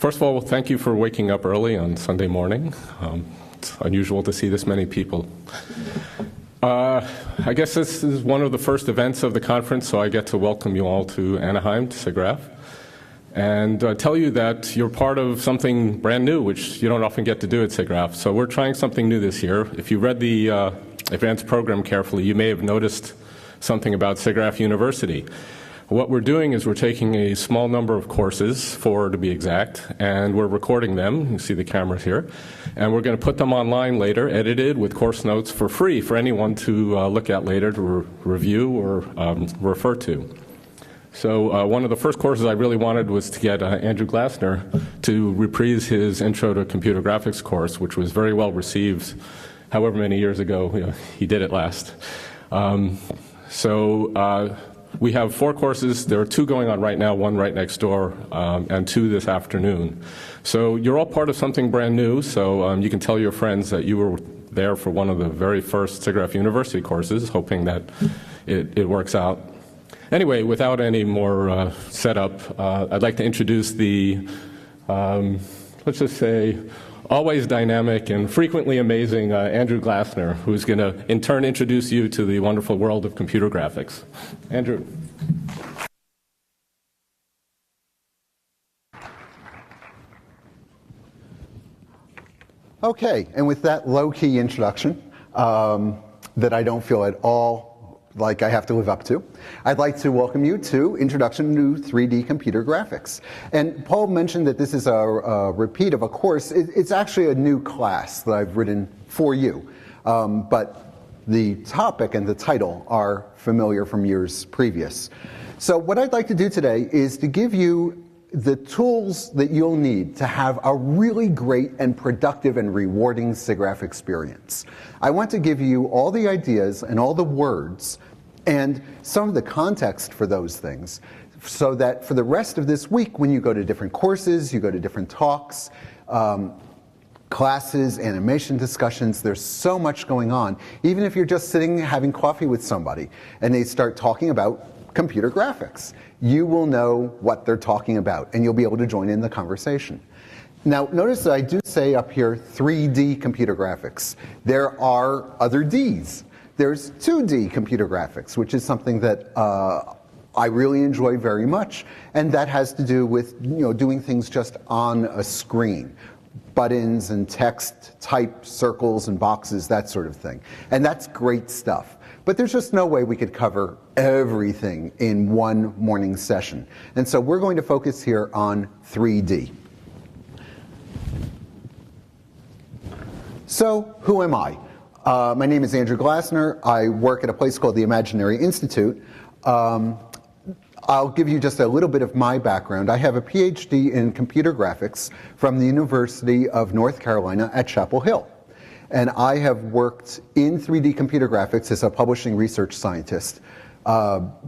First of all, thank you for waking up early on Sunday morning. It's unusual to see this many people. I guess this is one of the first events of the conference, so I get to welcome you all to Anaheim, to SIGGRAPH, and tell you that you're part of something brand new, which you don't often get to do at SIGGRAPH. So we're trying something new this year. If you read the advanced program carefully, you may have noticed something about SIGGRAPH University. What we're doing is we're taking a small number of courses, 4 to be exact, and we're recording them. You see the cameras here. And we're going to put them online later, edited with course notes for free for anyone to look at later, to review or refer to. So one of the first courses I really wanted was to get Andrew Glasner to reprise his Intro to Computer Graphics course, which was very well received however many years ago he did it last. We have 4 courses. There are 2 going on right now, 1 right next door, and 2 this afternoon. So you're all part of something brand new, so you can tell your friends that you were there for one of the very first SIGGRAPH University courses, hoping that it works out. Anyway, without any more setup, I'd like to introduce the, let's just say, always dynamic and frequently amazing Andrew Glasner, who's going to in turn introduce you to the wonderful world of computer graphics. Andrew. Okay, and with that low-key introduction that I don't feel at all like I have to live up to, I'd like to welcome you to Introduction to 3D Computer Graphics. And Paul mentioned that this is a repeat of a course. It's actually a new class that I've written for you, but the topic and the title are familiar from years previous. So what I'd like to do today is to give you the tools that you'll need to have a really great and productive and rewarding SIGGRAPH experience. I want to give you all the ideas and all the words and some of the context for those things, so that for the rest of this week, when you go to different courses, you go to different talks, classes, animation discussions, there's so much going on. Even if you're just sitting having coffee with somebody and they start talking about computer graphics, you will know what they're talking about and you'll be able to join in the conversation. Now, notice that I do say up here 3D computer graphics. There are other Ds. There's 2D computer graphics, which is something that I really enjoy very much, and that has to do with doing things just on a screen. Buttons and text, type, circles and boxes, that sort of thing. And that's great stuff. But there's just no way we could cover everything in one morning session. And so we're going to focus here on 3D. So who am I? My name is Andrew Glasner. I work at a place called the Imaginary Institute. I'll give you just a little bit of my background. I have a PhD in computer graphics from the University of North Carolina at Chapel Hill. And I have worked in 3D computer graphics as a publishing research scientist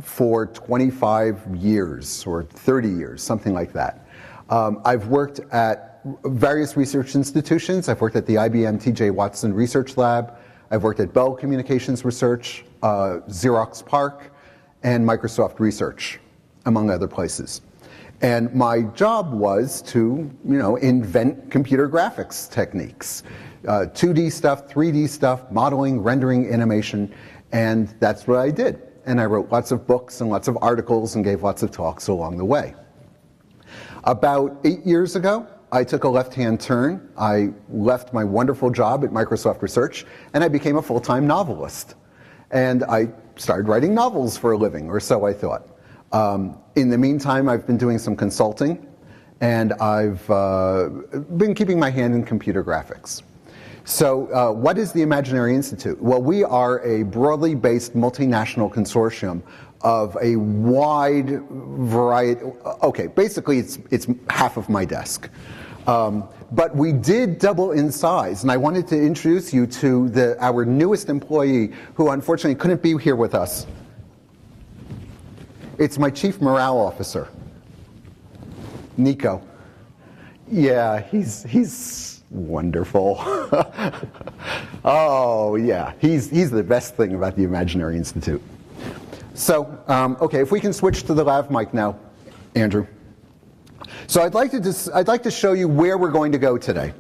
for 25 years or 30 years, something like that. I've worked at various research institutions. I've worked at the IBM TJ Watson Research Lab. I've worked at Bell Communications Research, Xerox PARC, and Microsoft Research, among other places. And my job was to, invent computer graphics techniques. 2D stuff, 3D stuff, modeling, rendering, animation, and that's what I did. And I wrote lots of books and lots of articles and gave lots of talks along the way. About 8 years ago, I took a left-hand turn. I left my wonderful job at Microsoft Research, and I became a full-time novelist. And I started writing novels for a living, or so I thought. In the meantime, I've been doing some consulting, and I've been keeping my hand in computer graphics. So what is the Imaginary Institute? Well, we are a broadly based multinational consortium of a wide variety. Okay, basically it's half of my desk. But we did double in size, and I wanted to introduce you to our newest employee, who unfortunately couldn't be here with us. It's my chief morale officer, Nico. Yeah, he's wonderful. Oh yeah, he's the best thing about the Imaginary Institute. So, okay, if we can switch to the lav mic now, Andrew. So I'd like to show you where we're going to go today.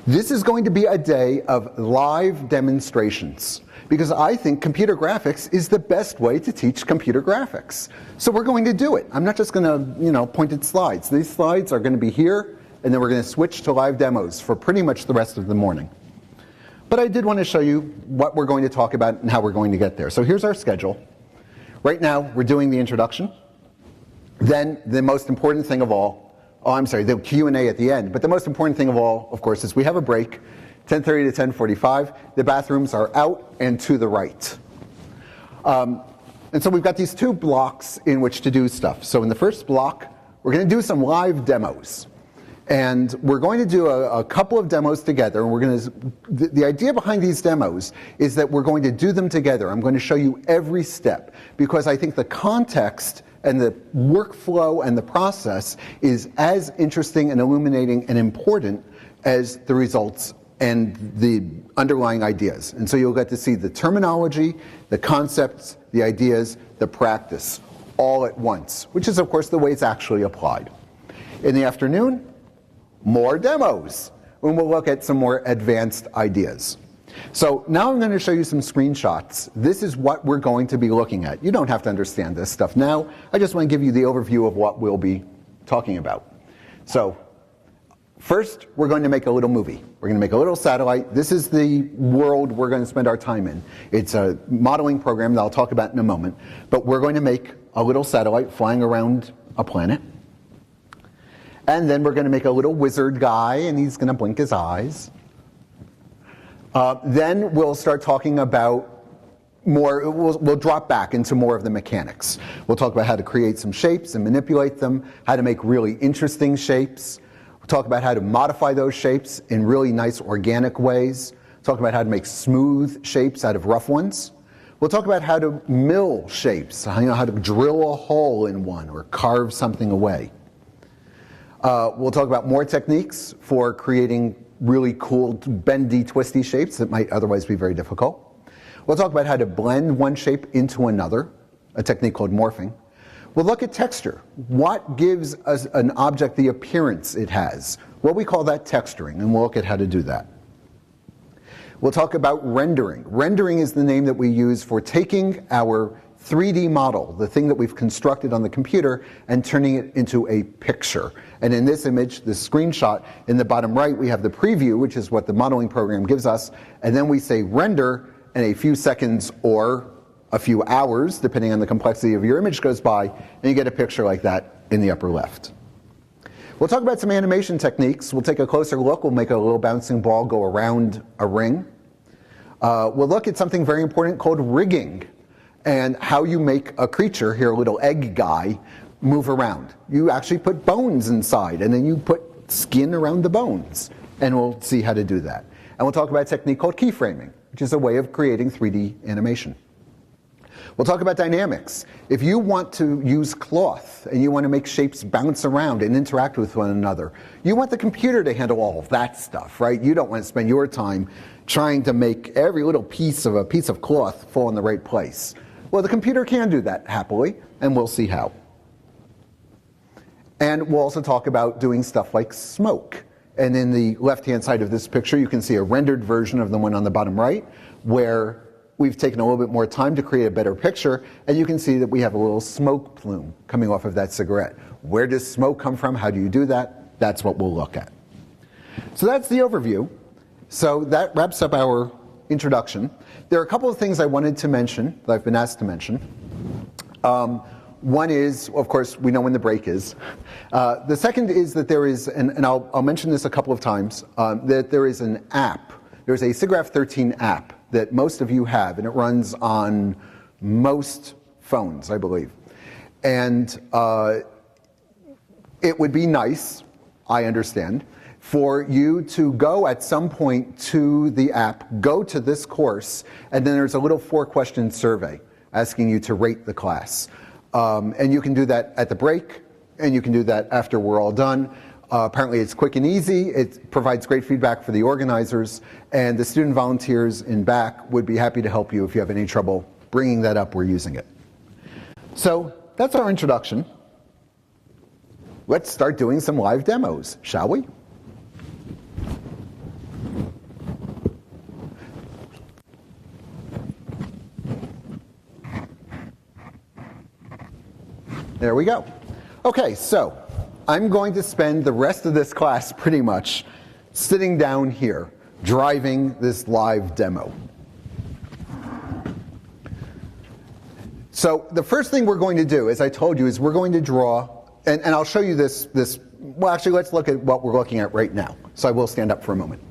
This is going to be a day of live demonstrations, because I think computer graphics is the best way to teach computer graphics. So we're going to do it. I'm not just going to, point at slides. These slides are going to be here, and then we're going to switch to live demos for pretty much the rest of the morning. But I did want to show you what we're going to talk about and how we're going to get there. So here's our schedule. Right now, we're doing the introduction. Then the most important thing of all, the Q&A at the end. But the most important thing of all, of course, is we have a break, 10:30 to 10:45. The bathrooms are out and to the right. And so we've got these two blocks in which to do stuff. So in the first block, we're going to do some live demos. And we're going to do a couple of demos together. And the idea behind these demos is that we're going to do them together. I'm going to show you every step, because I think the context and the workflow and the process is as interesting and illuminating and important as the results and the underlying ideas. And so you'll get to see the terminology, the concepts, the ideas, the practice, all at once, which is, of course, the way it's actually applied. In the afternoon, more demos, when we'll look at some more advanced ideas. So now I'm going to show you some screenshots. This is what we're going to be looking at. You don't have to understand this stuff now. I just want to give you the overview of what we'll be talking about. So first, we're going to make a little movie. We're going to make a little satellite. This is the world we're going to spend our time in. It's a modeling program that I'll talk about in a moment. But we're going to make a little satellite flying around a planet. And then we're going to make a little wizard guy, and he's going to blink his eyes. Then we'll start talking about more, we'll drop back into more of the mechanics. We'll talk about how to create some shapes and manipulate them, how to make really interesting shapes. We'll talk about how to modify those shapes in really nice organic ways. Talk about how to make smooth shapes out of rough ones. We'll talk about how to mill shapes, how to drill a hole in one or carve something away. We'll talk about more techniques for creating really cool bendy, twisty shapes that might otherwise be very difficult. We'll talk about how to blend one shape into another, a technique called morphing. We'll look at texture. What gives us an object the appearance it has? Well, we call that texturing, and we'll look at how to do that. We'll talk about rendering. Rendering is the name that we use for taking our 3D model, the thing that we've constructed on the computer, and turning it into a picture. And in this image, this screenshot, in the bottom right, we have the preview, which is what the modeling program gives us, and then we say render, and a few seconds or a few hours, depending on the complexity of your image, goes by, and you get a picture like that in the upper left. We'll talk about some animation techniques. We'll take a closer look. We'll make a little bouncing ball go around a ring. We'll look at something very important called rigging, and how you make a creature, here a little egg guy, move around. You actually put bones inside, and then you put skin around the bones, and we'll see how to do that. And we'll talk about a technique called keyframing, which is a way of creating 3D animation. We'll talk about dynamics. If you want to use cloth, and you want to make shapes bounce around and interact with one another, you want the computer to handle all of that stuff, right? You don't want to spend your time trying to make every little piece of cloth fall in the right place. Well, the computer can do that happily, and we'll see how. And we'll also talk about doing stuff like smoke. And in the left-hand side of this picture, you can see a rendered version of the one on the bottom right, where we've taken a little bit more time to create a better picture, and you can see that we have a little smoke plume coming off of that cigarette. Where does smoke come from? How do you do that? That's what we'll look at. So that's the overview. So that wraps up our introduction. There are a couple of things I wanted to mention, that I've been asked to mention. One is, of course, we know when the break is. The second is that there is, and I'll mention this a couple of times, that there is an app. There's a SIGGRAPH 13 app that most of you have, and it runs on most phones, I believe. And it would be nice, I understand, for you to go at some point to the app, go to this course, and then there's a little 4-question survey asking you to rate the class. And you can do that at the break, and you can do that after we're all done. Apparently it's quick and easy. It provides great feedback for the organizers, and the student volunteers in back would be happy to help you if you have any trouble bringing that up or using it. So that's our introduction. let's start doing some live demos, shall we? There we go. Okay, so I'm going to spend the rest of this class pretty much sitting down here, driving this live demo. So the first thing we're going to do, as I told you, is we're going to draw, and I'll show you this, well actually let's look at what we're looking at right now. So I will stand up for a moment.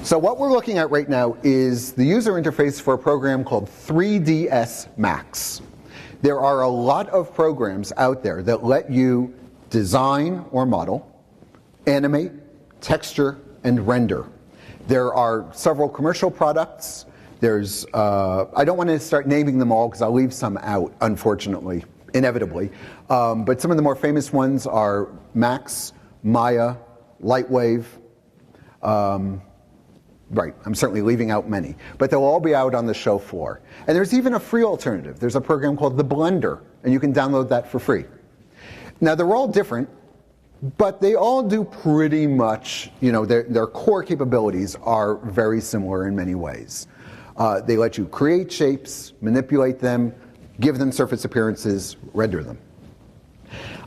So what we're looking at right now is the user interface for a program called 3ds Max. There are a lot of programs out there that let you design or model, animate, texture, and render. There are several commercial products. There's, I don't want to start naming them all because I'll leave some out, unfortunately, inevitably. But some of the more famous ones are Max, Maya, Lightwave. Right, I'm certainly leaving out many, but they'll all be out on the show floor. And there's even a free alternative. There's a program called the Blender, and you can download that for free. Now they're all different, but they all do pretty much, you know, their core capabilities are very similar in many ways. They let you create shapes, manipulate them, give them surface appearances, render them.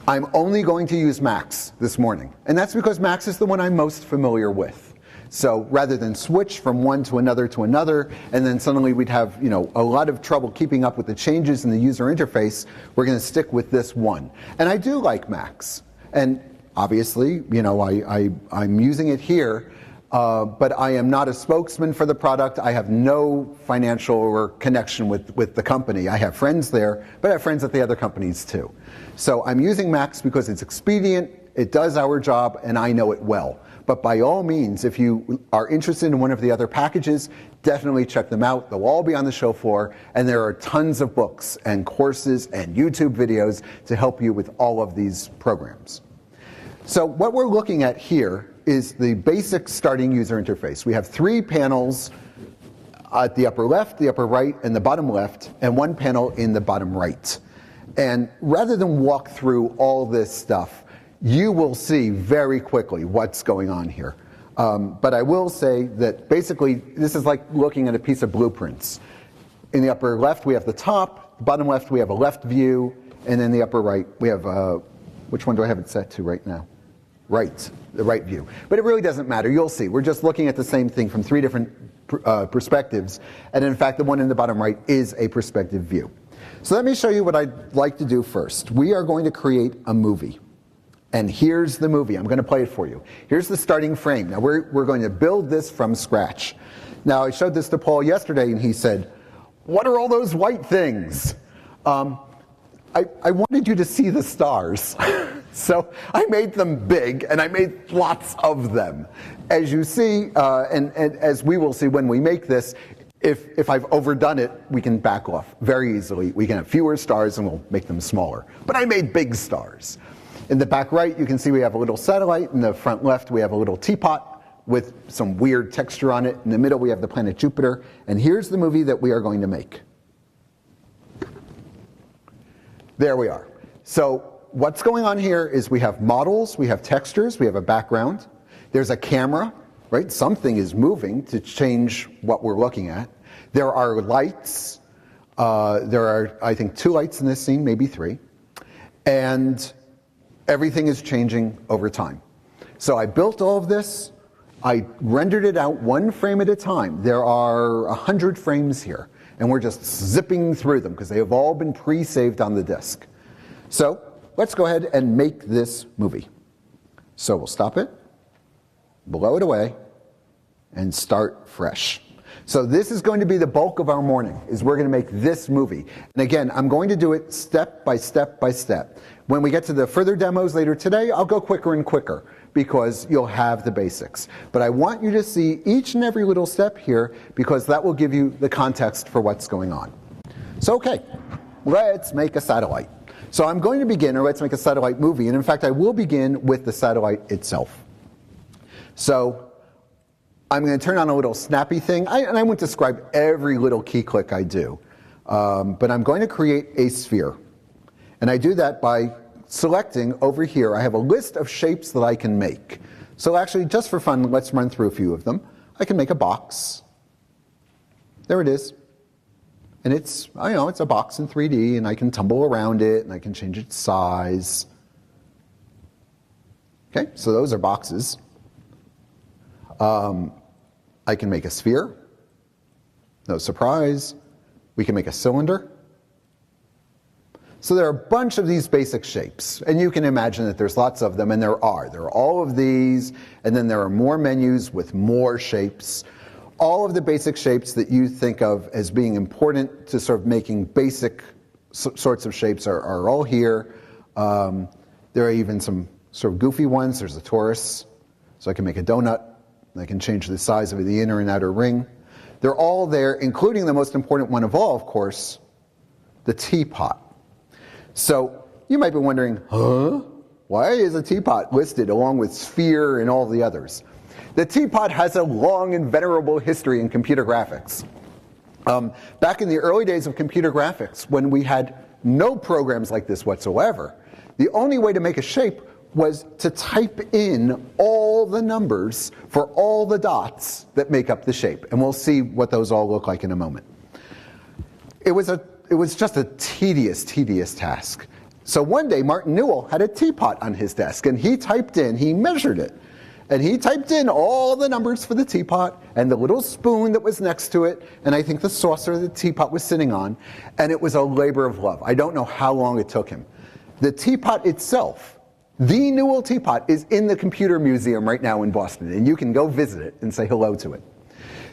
I'm only going to use Max this morning, and that's because Max is the one I'm most familiar with. So rather than switch from one to another, and then suddenly we'd have, you know, a lot of trouble keeping up with the changes in the user interface, we're going to stick with this one. And I do like Max. And obviously, you know, I'm using it here, but I am not a spokesman for the product. I have no financial or connection with the company. I have friends there, but I have friends at the other companies too. So I'm using Max because it's expedient, it does our job, and I know it well. But by all means, if you are interested in one of the other packages, definitely check them out. They'll all be on the show floor, and there are tons of books and courses and YouTube videos to help you with all of these programs. So what we're looking at here is the basic starting user interface. We have 3 panels at the upper left, the upper right, and the bottom left, and 1 panel in the bottom right. And rather than walk through all this stuff, you will see very quickly what's going on here. But I will say that basically this is like looking at a piece of blueprints. In the upper left we have the top, bottom left we have a left view, and in the upper right we have, which one do I have it set to right now? Right, the right view. But it really doesn't matter, you'll see. We're just looking at the same thing from 3 different perspectives, and in fact the one in the bottom right is a perspective view. So let me show you what I'd like to do first. We are going to create a movie. And here's the movie. I'm going to play it for you. Here's the starting frame. Now we're going to build this from scratch. Now I showed this to Paul yesterday and he said, what are all those white things? I wanted you to see the stars. So I made them big and I made lots of them. As you see, and as we will see when we make this, if I've overdone it, we can back off very easily. We can have fewer stars and we'll make them smaller. But I made big stars. In the back right, you can see we have a little satellite. In the front left, we have a little teapot with some weird texture on it. In the middle, we have the planet Jupiter. And here's the movie that we are going to make. There we are. So what's going on here is we have models, we have textures, we have a background. There's a camera, right? Something is moving to change what we're looking at. There are lights. There are, I think, 2 lights in this scene, maybe 3. And everything is changing over time. So I built all of this. I rendered it out 1 frame at a time. There are 100 frames here, and we're just zipping through them because they have all been pre-saved on the disk. So let's go ahead and make this movie. So we'll stop it, blow it away, and start fresh. So this is going to be the bulk of our morning, is we're going to make this movie. And again, I'm going to do it step by step by step. When we get to the further demos later today, I'll go quicker and quicker because you'll have the basics. But I want you to see each and every little step here because that will give you the context for what's going on. So okay, let's make a satellite. So I'm going to begin, or let's make a satellite movie, and in fact I will begin with the satellite itself. So I'm going to turn on a little snappy thing, and I won't describe every little key click I do, but I'm going to create a sphere. And I do that by selecting over here, I have a list of shapes that I can make. So actually, just for fun, let's run through a few of them. I can make a box. There it is. And it's, it's a box in 3D, and I can tumble around it, and I can change its size. Okay, so those are boxes. I can make a sphere. No surprise. We can make a cylinder. So there are a bunch of these basic shapes, and you can imagine that there's lots of them, and there are. There are all of these, and then there are more menus with more shapes. All of the basic shapes that you think of as being important to sort of making basic sorts of shapes are all here. There are even some sort of goofy ones. There's a torus, so I can make a donut. I can change the size of the inner and outer ring. They're all there, including the most important one of all, of course, the teapot. So you might be wondering, why is a teapot listed along with sphere and all the others? The teapot has a long and venerable history in computer graphics. Back in the early days of computer graphics, when we had no programs like this whatsoever, the only way to make a shape was to type in all the numbers for all the dots that make up the shape. And we'll see what those all look like in a moment. It was just a tedious task. So one day, Martin Newell had a teapot on his desk, and he measured it, and he typed in all the numbers for the teapot, and the little spoon that was next to it, and I think the saucer the teapot was sitting on, and it was a labor of love. I don't know how long it took him. The teapot itself, the Newell teapot, is in the Computer Museum right now in Boston, and you can go visit it and say hello to it.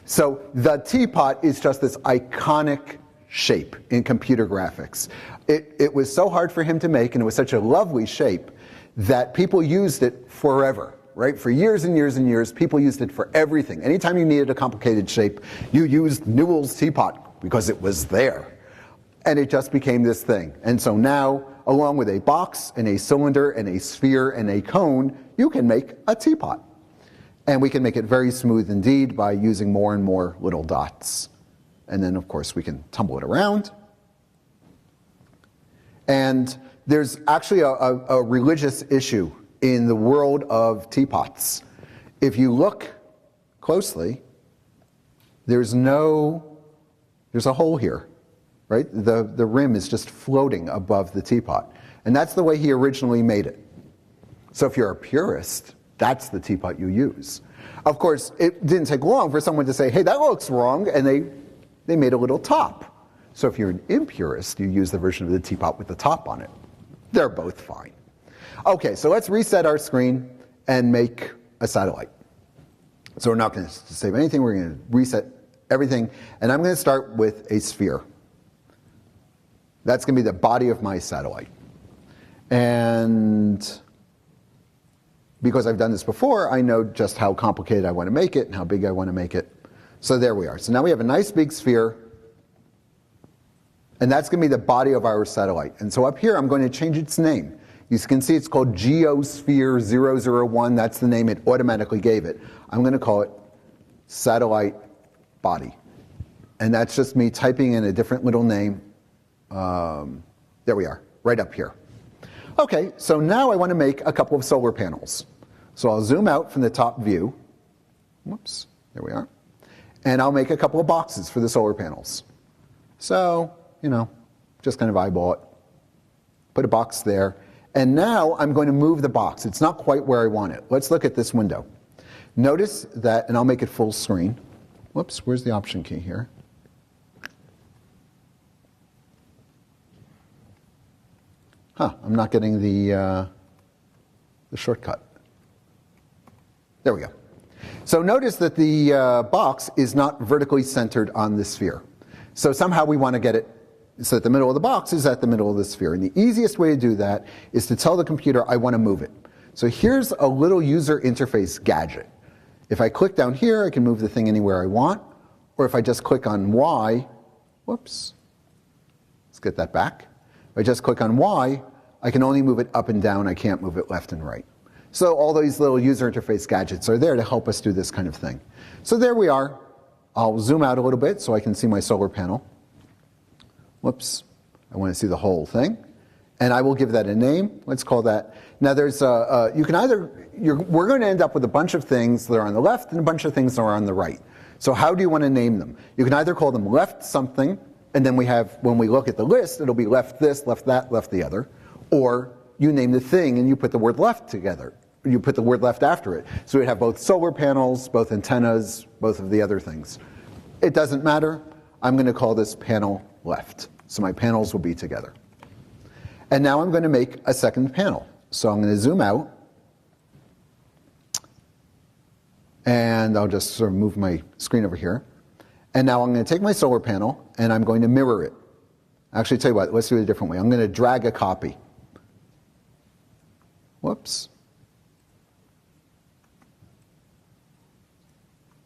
So the teapot is just this iconic shape in computer graphics. It was so hard for him to make, and it was such a lovely shape that people used it forever, right? For years and years and years, people used it for everything. Anytime you needed a complicated shape, you used Newell's teapot because it was there. And it just became this thing. And so now, along with a box and a cylinder and a sphere and a cone, you can make a teapot. And we can make it very smooth indeed by using more and more little dots. And then, of course, we can tumble it around. And there's actually a religious issue in the world of teapots. If you look closely, there's a hole here, right? The rim is just floating above the teapot. And that's the way he originally made it. So if you're a purist, that's the teapot you use. Of course, it didn't take long for someone to say, hey, that looks wrong, and they made a little top. So if you're an impurist, you use the version of the teapot with the top on it. They're both fine. Okay, so let's reset our screen and make a satellite. So we're not going to save anything. We're going to reset everything. And I'm going to start with a sphere. That's going to be the body of my satellite. And because I've done this before, I know just how complicated I want to make it and how big I want to make it. So there we are. So now we have a nice big sphere. And that's going to be the body of our satellite. And so up here, I'm going to change its name. You can see it's called Geosphere 001. That's the name it automatically gave it. I'm going to call it Satellite Body. And that's just me typing in a different little name. There we are, right up here. Okay, so now I want to make a couple of solar panels. So I'll zoom out from the top view. Whoops, there we are. And I'll make a couple of boxes for the solar panels. So, just kind of eyeball it. Put a box there. And now I'm going to move the box. It's not quite where I want it. Let's look at this window. Notice that, and I'll make it full screen. Whoops, where's the option key here? I'm not getting the shortcut. There we go. So notice that the box is not vertically centered on the sphere. So somehow we want to get it so that the middle of the box is at the middle of the sphere. And the easiest way to do that is to tell the computer I want to move it. So here's a little user interface gadget. If I click down here, I can move the thing anywhere I want. Or if I just click on Y, whoops, let's get that back. If I just click on Y, I can only move it up and down. I can't move it left and right. So all these little user interface gadgets are there to help us do this kind of thing. So there we are. I'll zoom out a little bit so I can see my solar panel. Whoops, I want to see the whole thing. And I will give that a name. Let's call that. Now there's you can either, we're going to end up with a bunch of things that are on the left and a bunch of things that are on the right. So how do you want to name them? You can either call them left something, and then we have, when we look at the list, it'll be left this, left that, left the other. Or you name the thing and you put the word left together. You put the word left after it. So we have both solar panels, both antennas, both of the other things. It doesn't matter. I'm going to call this panel left. So my panels will be together. And now I'm going to make a second panel. So I'm going to zoom out. And I'll just sort of move my screen over here. And now I'm going to take my solar panel and I'm going to mirror it. Actually, tell you what, let's do it a different way. I'm going to drag a copy. Whoops.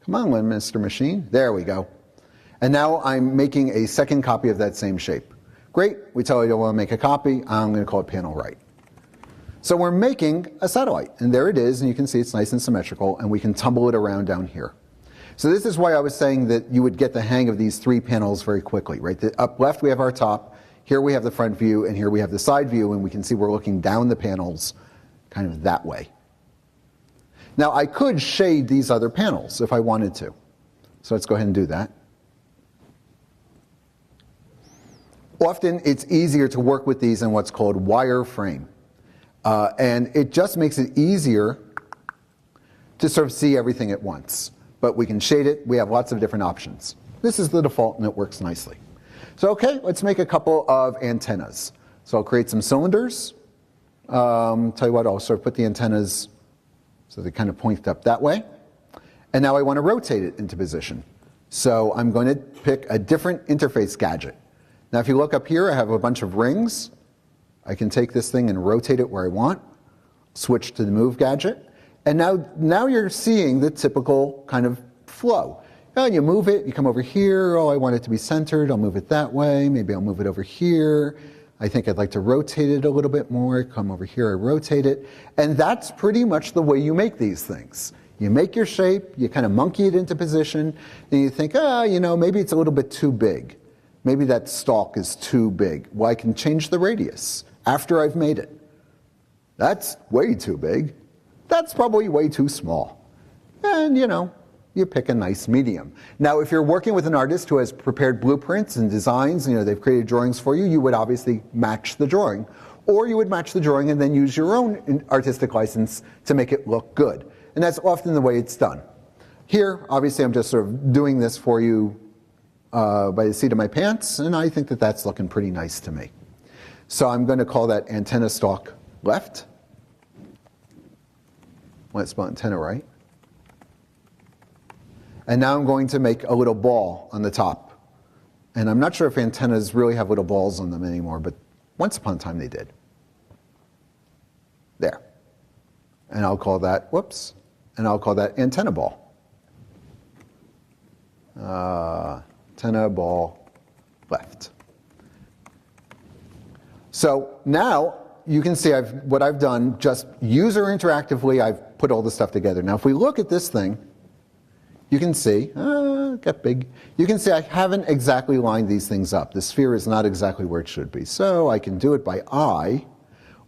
Come on, Mr. Machine. There we go. And now I'm making a second copy of that same shape. Great, we tell you don't want to make a copy. I'm going to call it panel right. So we're making a satellite, and there it is, and you can see it's nice and symmetrical, and we can tumble it around down here. So this is why I was saying that you would get the hang of these three panels very quickly, right? Up left we have our top, here we have the front view, and here we have the side view, and we can see we're looking down the panels kind of that way. Now I could shade these other panels if I wanted to. So let's go ahead and do that. Often it's easier to work with these in what's called wireframe. And it just makes it easier to sort of see everything at once. But we can shade it. We have lots of different options. This is the default and it works nicely. So okay, let's make a couple of antennas. So I'll create some cylinders. Tell you what, I'll sort of put the antennas so they kind of point up that way. And now I want to rotate it into position. So I'm going to pick a different interface gadget. Now if you look up here, I have a bunch of rings. I can take this thing and rotate it where I want, switch to the move gadget, and now you're seeing the typical kind of flow. Oh, you move it, you come over here, oh, I want it to be centered, I'll move it that way, maybe I'll move it over here. I think I'd like to rotate it a little bit more, come over here, I rotate it, and that's pretty much the way you make these things. You make your shape, you kind of monkey it into position, and you think, maybe it's a little bit too big. Maybe that stalk is too big. Well, I can change the radius after I've made it. That's way too big. That's probably way too small. And, you pick a nice medium. Now, if you're working with an artist who has prepared blueprints and designs, they've created drawings for you, you would obviously match the drawing. Or you would match the drawing and then use your own artistic license to make it look good. And that's often the way it's done. Here, obviously, I'm just sort of doing this for you by the seat of my pants, and I think that that's looking pretty nice to me. So I'm going to call that antenna stalk left. Let's spell antenna right. And now I'm going to make a little ball on the top. And I'm not sure if antennas really have little balls on them anymore, but once upon a time they did. There. And I'll call that, and I'll call that antenna ball. Antenna ball left. So now you can see what I've done, just user interactively, I've put all this stuff together. Now if we look at this thing, you can see, get big. You can see I haven't exactly lined these things up. The sphere is not exactly where it should be. So I can do it by eye,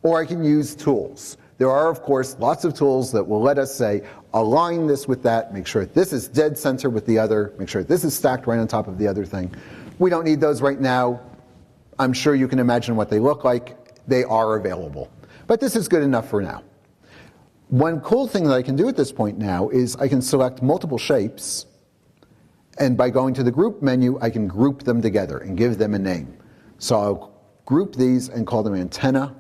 or I can use tools. There are, of course, lots of tools that will let us say, align this with that, make sure this is dead center with the other, make sure this is stacked right on top of the other thing. We don't need those right now. I'm sure you can imagine what they look like. They are available. But this is good enough for now. One cool thing that I can do at this point now is I can select multiple shapes, and by going to the group menu, I can group them together and give them a name. So I'll group these and call them antenna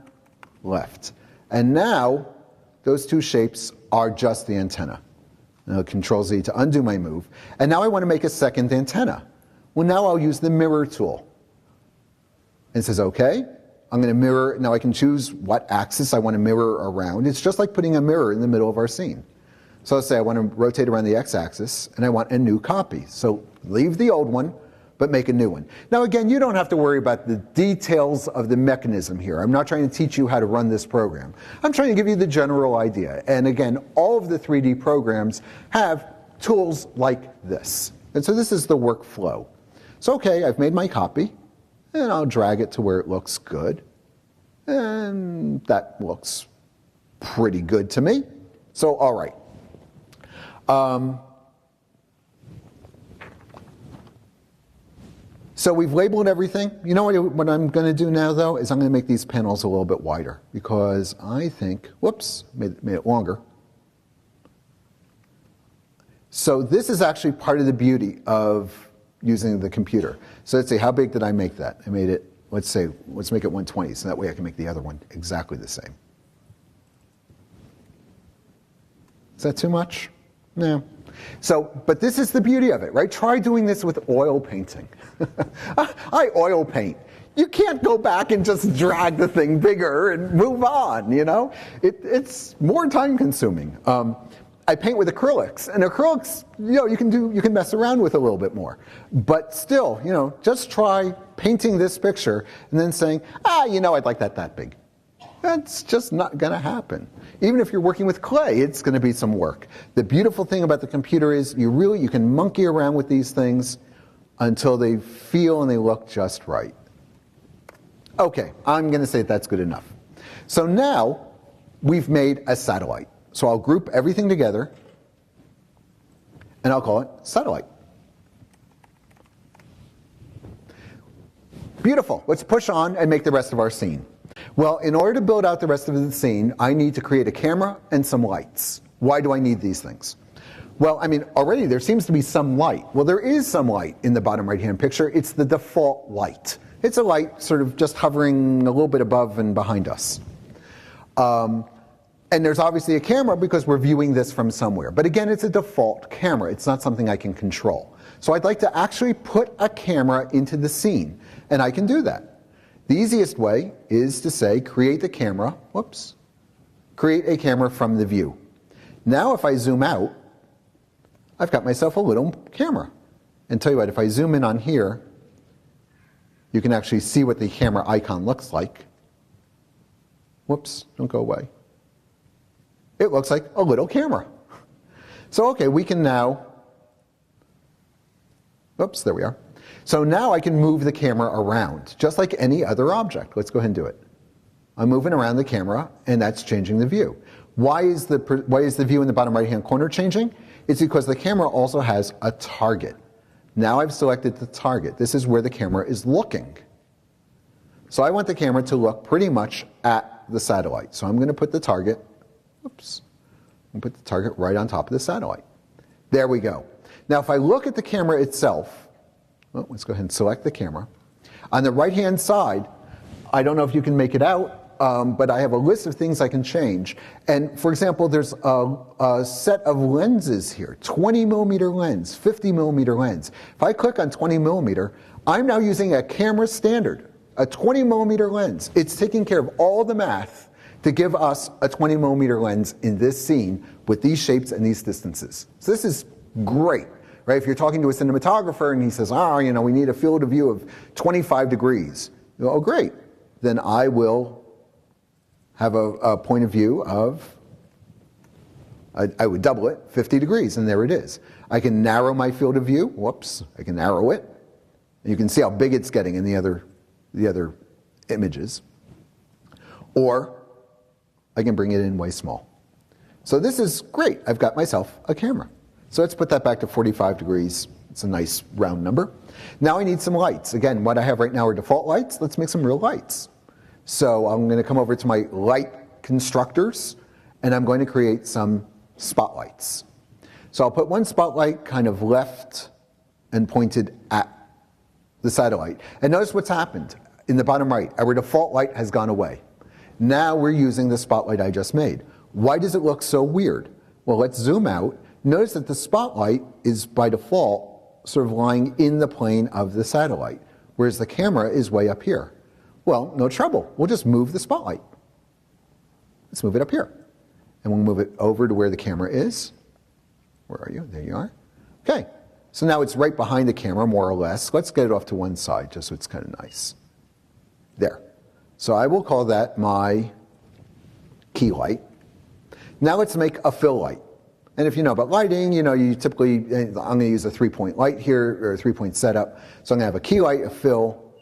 left. And now those two shapes are just the antenna. Now Control Z to undo my move. And now I want to make a second antenna. Well, now I'll use the mirror tool. And it says, okay, I'm going to mirror. Now I can choose what axis I want to mirror around. It's just like putting a mirror in the middle of our scene. So let's say I want to rotate around the x-axis and I want a new copy. So leave the old one, but make a new one. Now again, you don't have to worry about the details of the mechanism here. I'm not trying to teach you how to run this program. I'm trying to give you the general idea. And again, all of the 3D programs have tools like this. And so this is the workflow. So okay, I've made my copy, and I'll drag it to where it looks good. And that looks pretty good to me. So, all right. So we've labeled everything. You know what I'm going to do now, though, is I'm going to make these panels a little bit wider because I think, whoops, made it longer. So this is actually part of the beauty of using the computer. So let's see, how big did I make that? I made it, let's make it 120, so that way I can make the other one exactly the same. Is that too much? No. So, but this is the beauty of it, right? Try doing this with oil painting. I oil paint. You can't go back and just drag the thing bigger and move on, you know? It's more time consuming. I paint with acrylics, and acrylics, you know, you can mess around with a little bit more. But still, you know, just try painting this picture and then saying, you know, I'd like that big. That's just not going to happen. Even if you're working with clay, it's going to be some work. The beautiful thing about the computer is you can monkey around with these things until they feel and they look just right. Okay, I'm going to say that's good enough. So now we've made a satellite. So I'll group everything together and I'll call it satellite. Beautiful. Let's push on and make the rest of our scene. Well, in order to build out the rest of the scene, I need to create a camera and some lights. Why do I need these things? Well, I mean, already there seems to be some light. Well, there is some light in the bottom right-hand picture. It's the default light. It's a light sort of just hovering a little bit above and behind us. And there's obviously a camera because we're viewing this from somewhere. But again, it's a default camera. It's not something I can control. So I'd like to actually put a camera into the scene. And I can do that. The easiest way is to say, create the camera, create a camera from the view. Now if I zoom out, I've got myself a little camera. And tell you what, if I zoom in on here, you can actually see what the camera icon looks like. Whoops, don't go away. It looks like a little camera. So okay, we can now, there we are. So now I can move the camera around, just like any other object. Let's go ahead and do it. I'm moving around the camera, and that's changing the view. Why is the view in the bottom right-hand corner changing? It's because the camera also has a target. Now I've selected the target. This is where the camera is looking. So I want the camera to look pretty much at the satellite. So I'm going to put the target, right on top of the satellite. There we go. Now if I look at the camera itself, let's go ahead and select the camera. On the right-hand side, I don't know if you can make it out, but I have a list of things I can change. And for example, there's a set of lenses here, 20 millimeter lens, 50 millimeter lens. If I click on 20 millimeter, I'm now using a camera standard, a 20 millimeter lens. It's taking care of all the math to give us a 20 millimeter lens in this scene with these shapes and these distances. So this is great. Right? If you're talking to a cinematographer and he says, you know, we need a field of view of 25 degrees. You go, oh, great. Then I will have a point of view of, I would double it, 50 degrees, and there it is. I can narrow my field of view. I can narrow it. And you can see how big it's getting in the other images. Or I can bring it in way small. So this is great. I've got myself a camera. So let's put that back to 45 degrees. It's a nice round number. Now I need some lights. Again, what I have right now are default lights. Let's make some real lights. So I'm going to come over to my light constructors, and I'm going to create some spotlights. So I'll put one spotlight kind of left and pointed at the satellite. And notice what's happened. In the bottom right, our default light has gone away. Now we're using the spotlight I just made. Why does it look so weird? Well, let's zoom out. Notice that the spotlight is by default sort of lying in the plane of the satellite, whereas the camera is way up here. Well, no trouble. We'll just move the spotlight. Let's move it up here. And we'll move it over to where the camera is. Where are you? There you are. Okay. So now it's right behind the camera, more or less. Let's get it off to one side just so it's kind of nice. There. So I will call that my key light. Now let's make a fill light. And if you know about lighting, you know, you typically, I'm going to use a 3-point light here, or a 3-point setup. So I'm going to have a key light, a fill,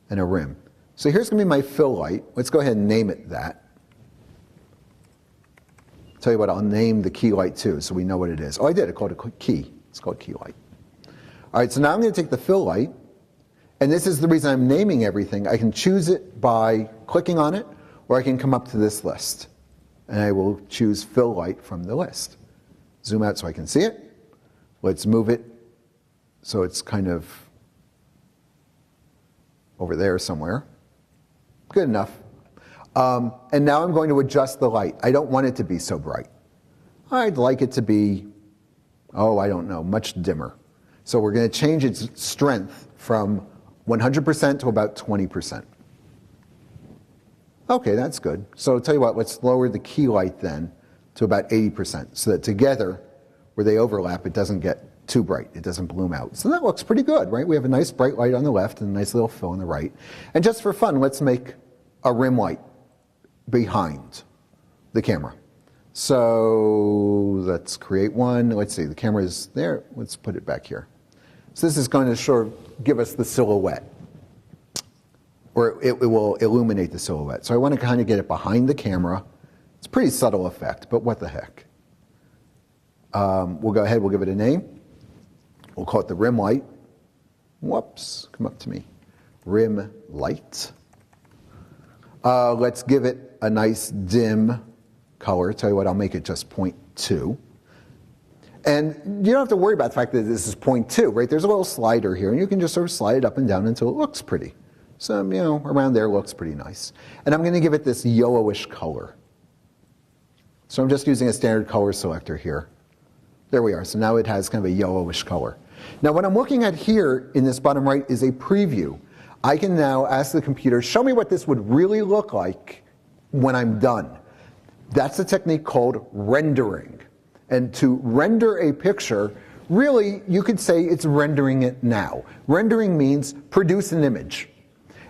and a rim. So here's going to be my fill light. Let's go ahead and name it that. Tell you what, I'll name the key light too, so we know what it is. Oh, I did. I called it key. It's called key light. All right, so now I'm going to take the fill light, and this is the reason I'm naming everything. I can choose it by clicking on it, or I can come up to this list, and I will choose fill light from the list. Zoom out so I can see it. Let's move it so it's kind of over there somewhere. Good enough. And now I'm going to adjust the light. I don't want it to be so bright. I'd like it to be, oh, I don't know, much dimmer. So we're going to change its strength from 100% to about 20%. Okay, that's good. So I'll tell you what, let's lower the key light then to about 80%, so that together, where they overlap, it doesn't get too bright. It doesn't bloom out. So that looks pretty good, right? We have a nice bright light on the left and a nice little fill on the right. And just for fun, let's make a rim light behind the camera. So let's create one. Let's see, the camera is there. Let's put it back here. So this is going to sort of give us the silhouette, or it will illuminate the silhouette. So I want to kind of get it behind the camera. It's a pretty subtle effect, but what the heck. We'll go ahead, we'll give it a name. We'll call it the rim light. Whoops, come up to me. Rim light. Let's give it a nice dim color. Tell you what, I'll make it just 0.2. And you don't have to worry about the fact that this is 0.2, right? There's a little slider here, and you can just sort of slide it up and down until it looks pretty. So, you know, around there looks pretty nice. And I'm going to give it this yellowish color. So I'm just using a standard color selector here. There we are. So now it has kind of a yellowish color. Now what I'm looking at here in this bottom right is a preview. I can now ask the computer, show me what this would really look like when I'm done. That's a technique called rendering. And to render a picture, really you could say it's rendering it now. Rendering means produce an image.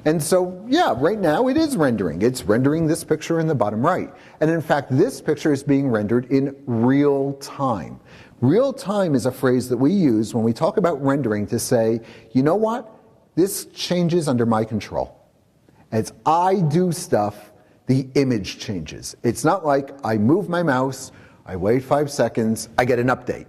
And so, yeah, right now it is rendering. It's rendering this picture in the bottom right. And in fact, this picture is being rendered in real time. Real time is a phrase that we use when we talk about rendering to say, you know what? This changes under my control. As I do stuff, the image changes. It's not like I move my mouse, I wait 5 seconds, I get an update.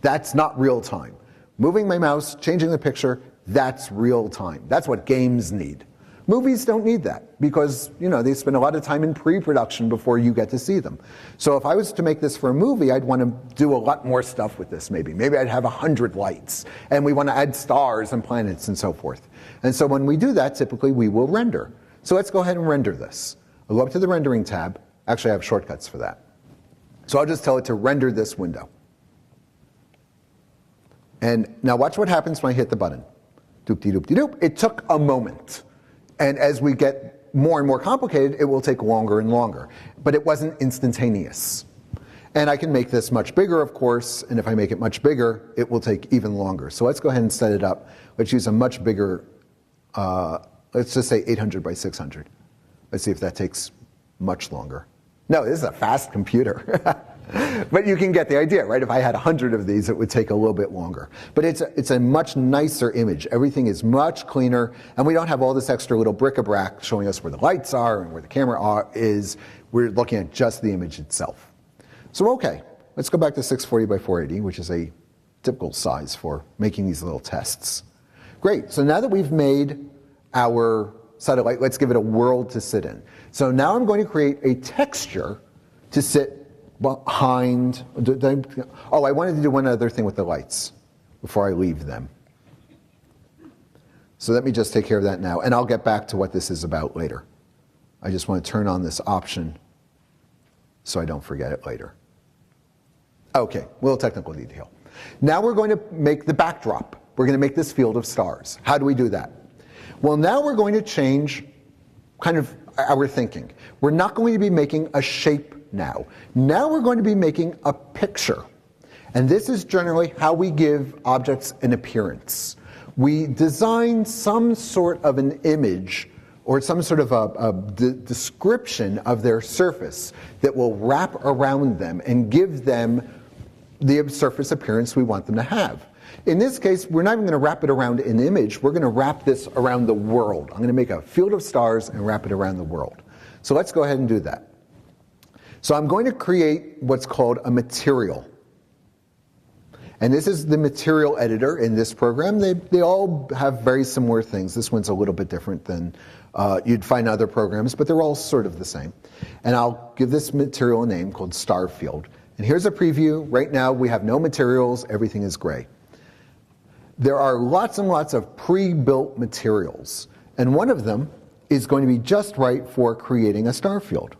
That's not real time. Moving my mouse, changing the picture, that's real time. That's what games need. Movies don't need that because, you know, they spend a lot of time in pre-production before you get to see them. So if I was to make this for a movie, I'd want to do a lot more stuff with this maybe. Maybe I'd have 100 lights, and we want to add stars and planets and so forth. And so when we do that, typically we will render. So let's go ahead and render this. I'll go up to the rendering tab. Actually, I have shortcuts for that. So I'll just tell it to render this window. And now watch what happens when I hit the button. Doop-de-doop-de-doop. It took a moment. And as we get more and more complicated, it will take longer and longer. But it wasn't instantaneous. And I can make this much bigger, of course, and if I make it much bigger, it will take even longer. So let's go ahead and set it up. Let's use a much bigger, let's just say 800 by 600. Let's see if that takes much longer. No, this is a fast computer. But you can get the idea, right? If I had 100 of these, it would take a little bit longer. But it's a much nicer image. Everything is much cleaner, and we don't have all this extra little bric-a-brac showing us where the lights are and where the camera is. We're looking at just the image itself. So okay, let's go back to 640 by 480, which is a typical size for making these little tests. Great, so now that we've made our satellite, let's give it a world to sit in. So now I'm going to create a texture to sit behind. Oh, I wanted to do one other thing with the lights before I leave them. So let me just take care of that now, and I'll get back to what this is about later. I just want to turn on this option so I don't forget it later. Okay, little technical detail. Now we're going to make the backdrop. We're going to make this field of stars. How do we do that? Well, now we're going to change kind of our thinking. We're not going to be making a shape now. Now we're going to be making a picture. And this is generally how we give objects an appearance. We design some sort of an image or some sort of a description of their surface that will wrap around them and give them the surface appearance we want them to have. In this case, we're not even going to wrap it around an image. We're going to wrap this around the world. I'm going to make a field of stars and wrap it around the world. So let's go ahead and do that. So I'm going to create what's called a material. And this is the material editor in this program. They all have very similar things. This one's a little bit different than you'd find in other programs, but they're all sort of the same. And I'll give this material a name called star field. And here's a preview. Right now we have no materials. Everything is gray. There are lots and lots of pre-built materials. And one of them is going to be just right for creating a star field.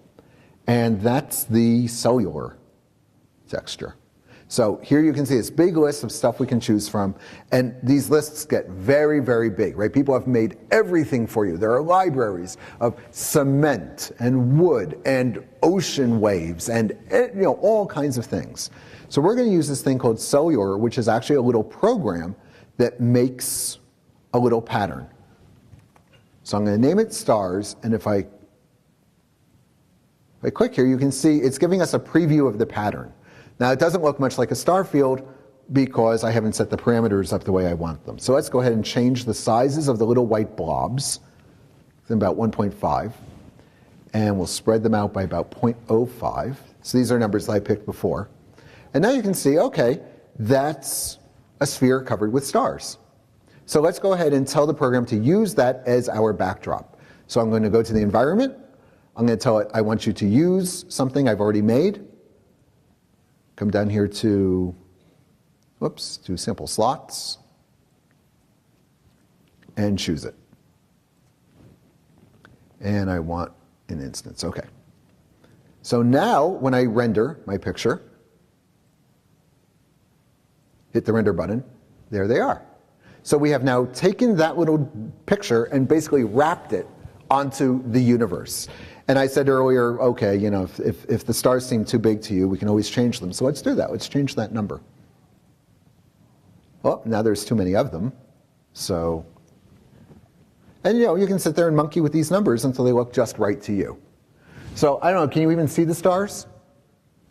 And that's the cellular texture. So here you can see this big list of stuff we can choose from. And these lists get very, very big, right? People have made everything for you. There are libraries of cement and wood and ocean waves and all kinds of things. So we're going to use this thing called cellular, which is actually a little program that makes a little pattern. So I'm going to name it stars, and if I click here, you can see it's giving us a preview of the pattern. Now it doesn't look much like a star field because I haven't set the parameters up the way I want them. So let's go ahead and change the sizes of the little white blobs, about 1.5, and we'll spread them out by about 0.05. So these are numbers that I picked before. And now you can see, okay, that's a sphere covered with stars. So let's go ahead and tell the program to use that as our backdrop. So I'm going to go to the environment. I'm going to tell it I want you to use something I've already made. Come down here to simple slots and choose it. And I want an instance. Okay. So now when I render my picture, hit the render button, there they are. So we have now taken that little picture and basically wrapped it onto the universe. And I said earlier, okay, if the stars seem too big to you, we can always change them. So let's do that. Let's change that number. Well, now there's too many of them. So, and you can sit there and monkey with these numbers until they look just right to you. So I don't know, can you even see the stars?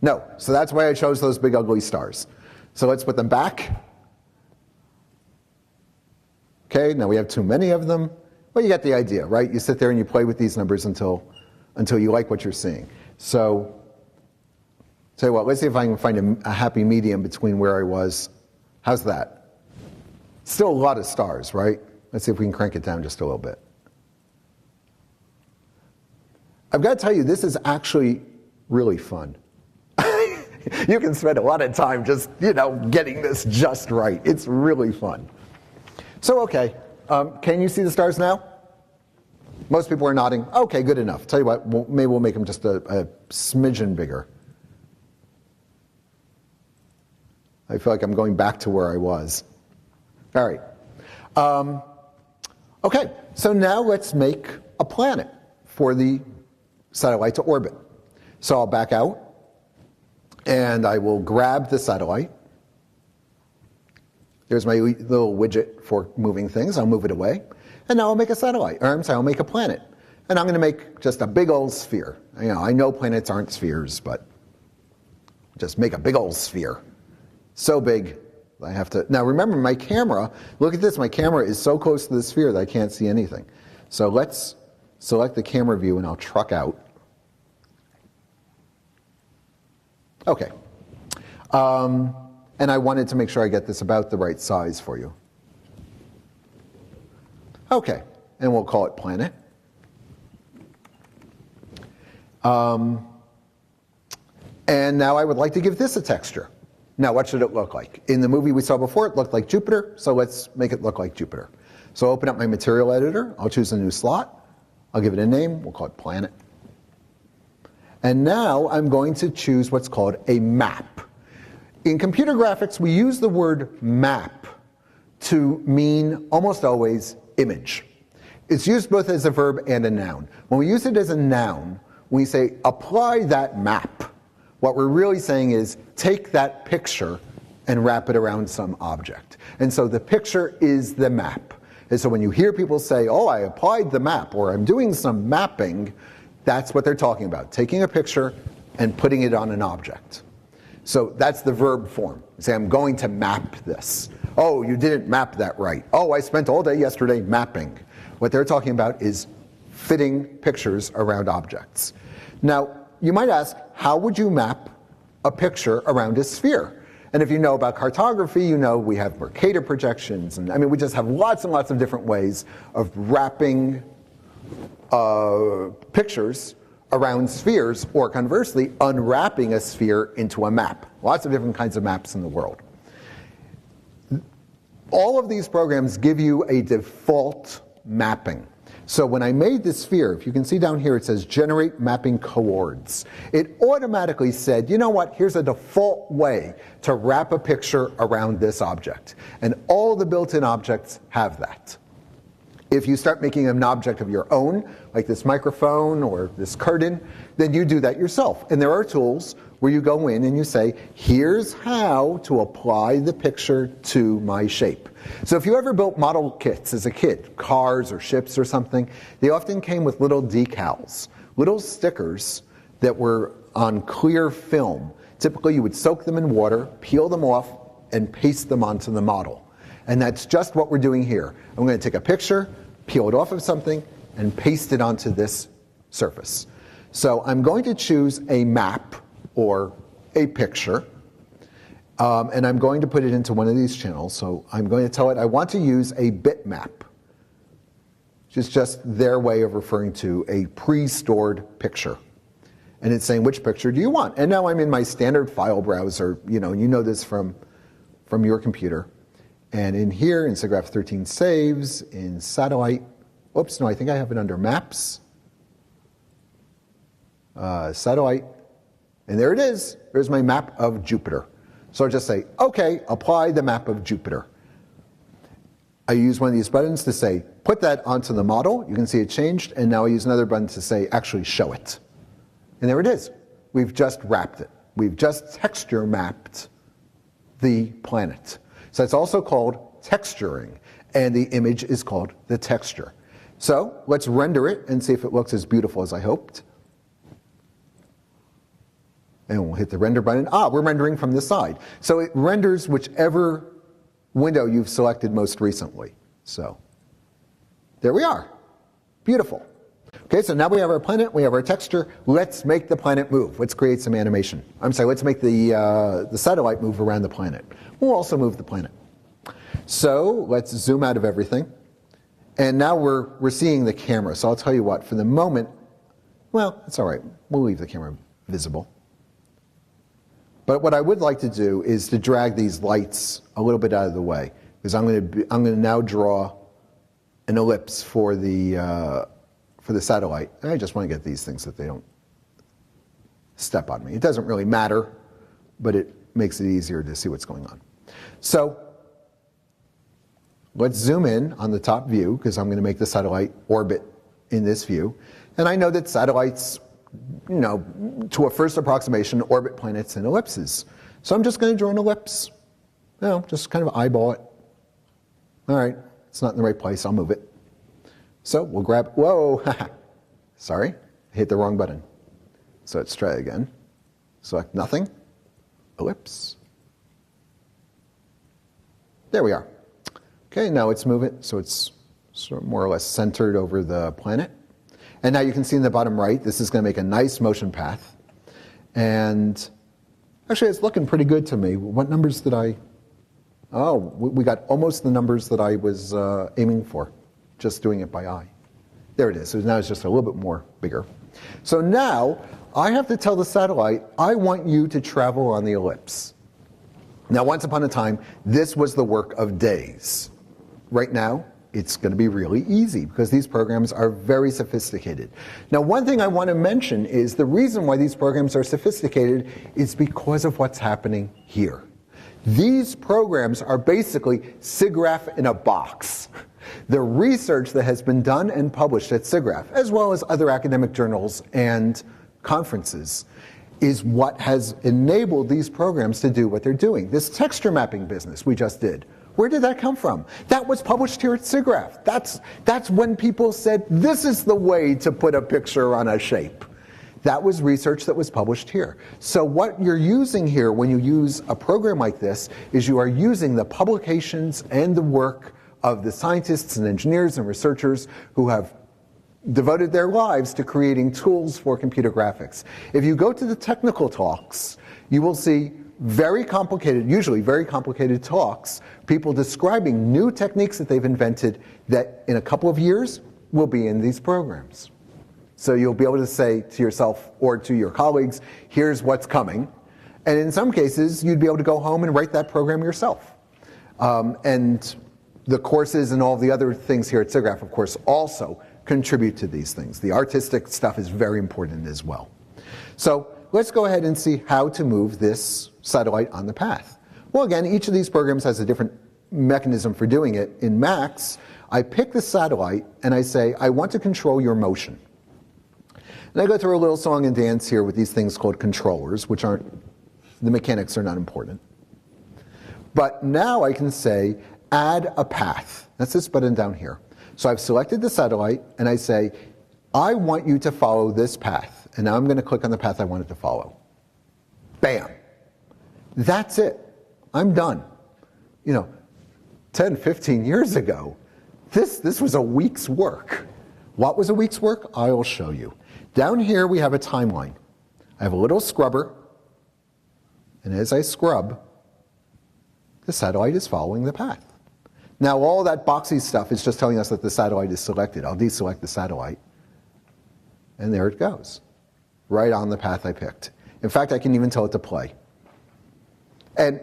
No. So that's why I chose those big ugly stars. So let's put them back. Okay, now we have too many of them. Well, you get the idea, right? You sit there and you play with these numbers until you like what you're seeing. So, tell you what, let's see if I can find a happy medium between where I was. How's that? Still a lot of stars, right? Let's see if we can crank it down just a little bit. I've got to tell you, this is actually really fun. You can spend a lot of time just, getting this just right. It's really fun. So, okay, can you see the stars now? Most people are nodding. Okay, good enough. Tell you what, maybe we'll make them just a smidgen bigger. I feel like I'm going back to where I was. All right. Okay, so now let's make a planet for the satellite to orbit. So I'll back out, and I will grab the satellite. There's my little widget for moving things. I'll move it away. And now I'll make a satellite, or I'm sorry, I'll make a planet. And I'm going to make just a big old sphere. I know planets aren't spheres, but just make a big old sphere. So big, I have to. Now remember, my camera, look at this, my camera is so close to the sphere that I can't see anything. So let's select the camera view and I'll truck out. Okay. And I wanted to make sure I get this about the right size for you. Okay, and we'll call it planet. And now I would like to give this a texture. Now, what should it look like? In the movie we saw before, it looked like Jupiter, so let's make it look like Jupiter. So I'll open up my material editor, I'll choose a new slot, I'll give it a name, we'll call it planet. And now I'm going to choose what's called a map. In computer graphics, we use the word map to mean almost always image. It's used both as a verb and a noun. When we use it as a noun, when we say apply that map, what we're really saying is take that picture and wrap it around some object. And so the picture is the map. And so when you hear people say, oh, I applied the map, or I'm doing some mapping, that's what they're talking about, taking a picture and putting it on an object. So that's the verb form. Say, I'm going to map this. Oh, you didn't map that right. Oh, I spent all day yesterday mapping. What they're talking about is fitting pictures around objects. Now, you might ask, how would you map a picture around a sphere? And if you know about cartography, you know we have Mercator projections, and I mean, we just have lots and lots of different ways of wrapping pictures around spheres, or conversely, unwrapping a sphere into a map. Lots of different kinds of maps in the world. All of these programs give you a default mapping. So when I made this sphere, if you can see down here, it says generate mapping coords. It automatically said, you know what, here's a default way to wrap a picture around this object. And all the built-in objects have that. If you start making an object of your own, like this microphone or this curtain, then you do that yourself. And there are tools where you go in and you say, here's how to apply the picture to my shape. So if you ever built model kits as a kid, cars or ships or something, they often came with little decals, little stickers that were on clear film. Typically you would soak them in water, peel them off, and paste them onto the model. And that's just what we're doing here. I'm going to take a picture, peel it off of something, and paste it onto this surface. So I'm going to choose a map or a picture, and I'm going to put it into one of these channels. So I'm going to tell it I want to use a bitmap, which is just their way of referring to a pre-stored picture. And it's saying, which picture do you want? And now I'm in my standard file browser. You know this from your computer. And in here, in SIGGRAPH 13 saves, in satellite, oops, no, I think I have it under maps. Satellite, and there it is. There's my map of Jupiter. So I'll just say, okay, apply the map of Jupiter. I use one of these buttons to say, put that onto the model. You can see it changed. And now I use another button to say, actually show it. And there it is. We've just wrapped it. We've just texture mapped the planet. So it's also called texturing, and the image is called the texture. So let's render it and see if it looks as beautiful as I hoped. And we'll hit the render button. We're rendering from the side. So it renders whichever window you've selected most recently. So there we are. Beautiful. Okay, so now we have our planet, we have our texture. Let's make the planet move. Let's create some animation. I'm sorry, let's make the satellite move around the planet. We'll also move the planet. So let's zoom out of everything. And now we're seeing the camera. So I'll tell you what, for the moment, well, it's all right. We'll leave the camera visible. But what I would like to do is to drag these lights a little bit out of the way, because I'm going to now draw an ellipse for the satellite. And I just want to get these things that they don't step on me. It doesn't really matter, but it makes it easier to see what's going on. So let's zoom in on the top view, because I'm going to make the satellite orbit in this view. And I know that satellites, to a first approximation, orbit planets in ellipses. So I'm just going to draw an ellipse. Just kind of eyeball it. All right, it's not in the right place. I'll move it. So we'll grab, whoa, sorry, hit the wrong button. So let's try again. Select nothing, ellipse. There we are. Okay, now let's move it so it's sort of more or less centered over the planet. And now you can see in the bottom right, this is going to make a nice motion path. And actually, it's looking pretty good to me. What numbers did I? Oh, we got almost the numbers that I was aiming for, just doing it by eye. There it is. So now it's just a little bit more bigger. So now I have to tell the satellite, I want you to travel on the ellipse. Now, once upon a time, this was the work of days. Right now, it's going to be really easy because these programs are very sophisticated. Now, one thing I want to mention is the reason why these programs are sophisticated is because of what's happening here. These programs are basically SIGGRAPH in a box. The research that has been done and published at SIGGRAPH, as well as other academic journals and conferences, is what has enabled these programs to do what they're doing. This texture mapping business we just did, where did that come from? That was published here at SIGGRAPH. That's when people said, this is the way to put a picture on a shape. That was research that was published here. So what you're using here when you use a program like this is you are using the publications and the work of the scientists and engineers and researchers who have devoted their lives to creating tools for computer graphics. If you go to the technical talks, you will see very complicated, usually very complicated talks, people describing new techniques that they've invented that in a couple of years will be in these programs. So you'll be able to say to yourself or to your colleagues, here's what's coming. And in some cases, you'd be able to go home and write that program yourself. And the courses and all the other things here at SIGGRAPH, of course, also contribute to these things. The artistic stuff is very important as well. So let's go ahead and see how to move this satellite on the path. Well, again, each of these programs has a different mechanism for doing it. In Max, I pick the satellite and I say, I want to control your motion. And I go through a little song and dance here with these things called controllers, which aren't, the mechanics are not important. But now I can say, add a path. That's this button down here. So I've selected the satellite and I say, I want you to follow this path. And now I'm going to click on the path I want it to follow. Bam. That's it. I'm done. 10, 15 years ago, this was a week's work. What was a week's work? I'll show you. Down here we have a timeline. I have a little scrubber, and as I scrub, the satellite is following the path. Now all that boxy stuff is just telling us that the satellite is selected. I'll deselect the satellite, and there it goes, right on the path I picked. In fact, I can even tell it to play. And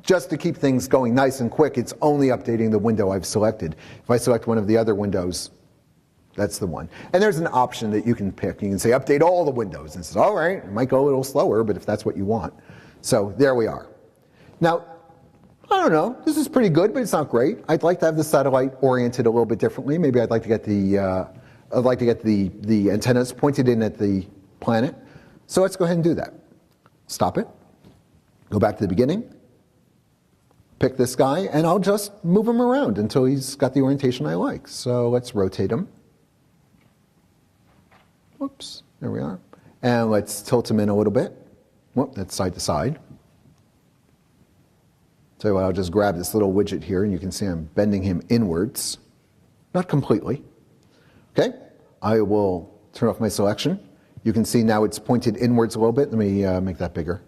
just to keep things going nice and quick, it's only updating the window I've selected. If I select one of the other windows, that's the one. And there's an option that you can pick. You can say update all the windows. And it says, all right, it might go a little slower, but if that's what you want. So there we are. Now, I don't know, this is pretty good, but it's not great. I'd like to have the satellite oriented a little bit differently. Maybe I'd like to get the antennas pointed in at the planet. So let's go ahead and do that. Stop it. Go back to the beginning, pick this guy, and I'll just move him around until he's got the orientation I like. So let's rotate him. Whoops, there we are. And let's tilt him in a little bit. Whoop, that's side to side. Tell you what, I'll just grab this little widget here, and you can see I'm bending him inwards. Not completely. Okay, I will turn off my selection. You can see now it's pointed inwards a little bit. Let me make that bigger.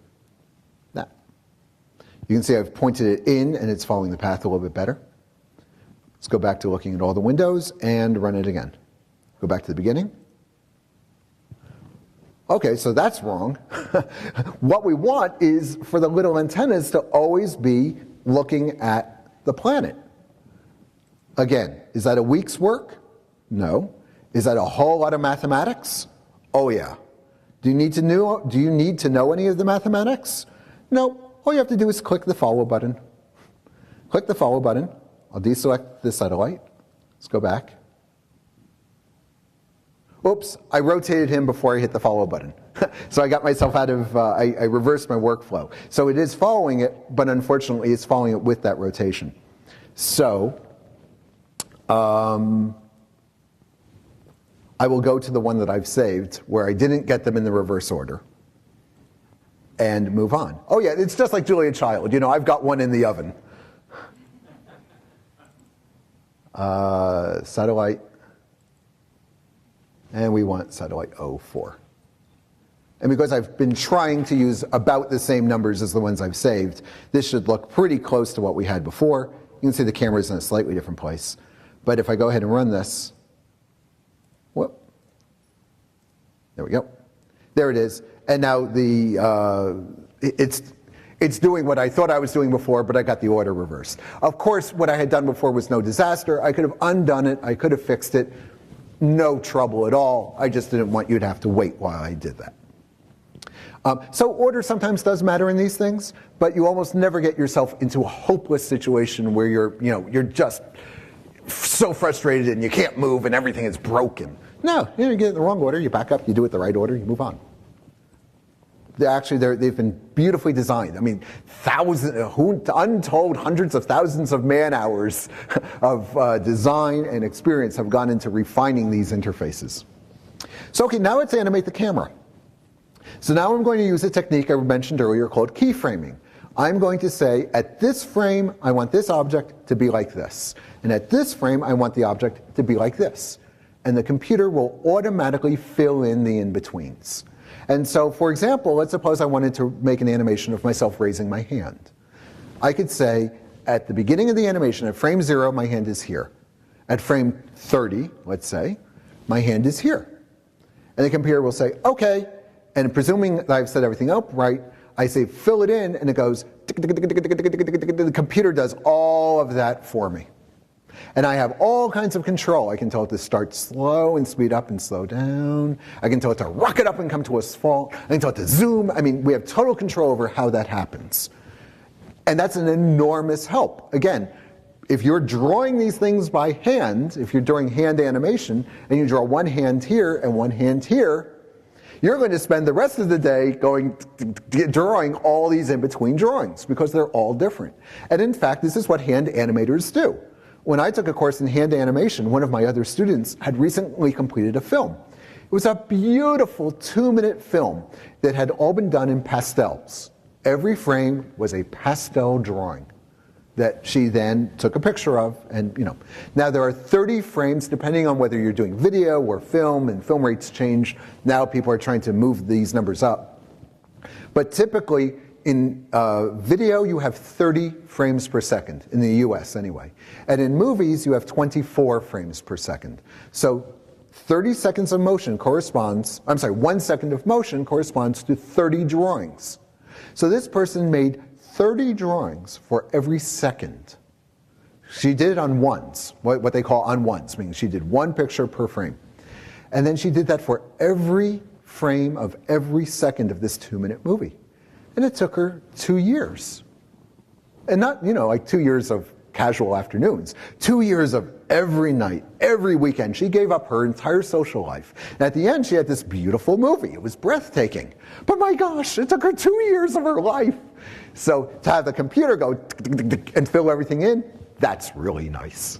You can see I've pointed it in and it's following the path a little bit better. Let's go back to looking at all the windows and run it again. Go back to the beginning. Okay, so that's wrong. What we want is for the little antennas to always be looking at the planet. Again, is that a week's work? No. Is that a whole lot of mathematics? Oh yeah. Do you need to know any of the mathematics? No. All you have to do is click the follow button. Click the follow button. I'll deselect the satellite. Let's go back. Oops, I rotated him before I hit the follow button. So I got myself out of, I reversed my workflow. So it is following it, but unfortunately it's following it with that rotation. So I will go to the one that I've saved where I didn't get them in the reverse order. And move on. Oh yeah, it's just like Julia Child. I've got one in the oven. Satellite. And we want satellite 04. And because I've been trying to use about the same numbers as the ones I've saved, this should look pretty close to what we had before. You can see the camera's in a slightly different place. But if I go ahead and run this, whoop, there we go. There it is. And now it's doing what I thought I was doing before, but I got the order reversed. Of course, what I had done before was no disaster. I could have undone it. I could have fixed it. No trouble at all. I just didn't want you to have to wait while I did that. So order sometimes does matter in these things, but you almost never get yourself into a hopeless situation where you're just so frustrated and you can't move and everything is broken. No, you get it in the wrong order, you back up, you do it the right order, you move on. They've been beautifully designed. I mean, untold hundreds of thousands of man-hours of design and experience have gone into refining these interfaces. So okay, now let's animate the camera. So now I'm going to use a technique I mentioned earlier called keyframing. I'm going to say, at this frame, I want this object to be like this. And at this frame, I want the object to be like this. And the computer will automatically fill in the in-betweens. And so, for example, let's suppose I wanted to make an animation of myself raising my hand. I could say, at the beginning of the animation, at frame 0, my hand is here. At frame 30, let's say, my hand is here. And the computer will say, OK. And presuming that I've set everything up right, I say fill it in, and it goes, the computer does all of that for me. And I have all kinds of control. I can tell it to start slow and speed up and slow down. I can tell it to rocket up and come to a halt. I can tell it to zoom. I mean, we have total control over how that happens. And that's an enormous help. Again, if you're drawing these things by hand, if you're doing hand animation, and you draw one hand here and one hand here, you're going to spend the rest of the day drawing all these in-between drawings because they're all different. And in fact, this is what hand animators do. When I took a course in hand animation, one of my other students had recently completed a film. It was a beautiful 2-minute film that had all been done in pastels. Every frame was a pastel drawing that she then took a picture of, and Now there are 30 frames depending on whether you're doing video or film, and film rates change. Now people are trying to move these numbers up. But typically in video you have 30 frames per second, in the US anyway. And in movies you have 24 frames per second. So 30 seconds of motion corresponds, 1 second of motion corresponds to 30 drawings. So this person made 30 drawings for every second. She did it on ones, what they call on ones, meaning she did one picture per frame. And then she did that for every frame of every second of this 2-minute movie. And it took her 2 years. And not, like 2 years of casual afternoons. 2 years of every night, every weekend. She gave up her entire social life. And at the end, she had this beautiful movie. It was breathtaking. But my gosh, it took her 2 years of her life. So to have the computer go and fill everything in, that's really nice.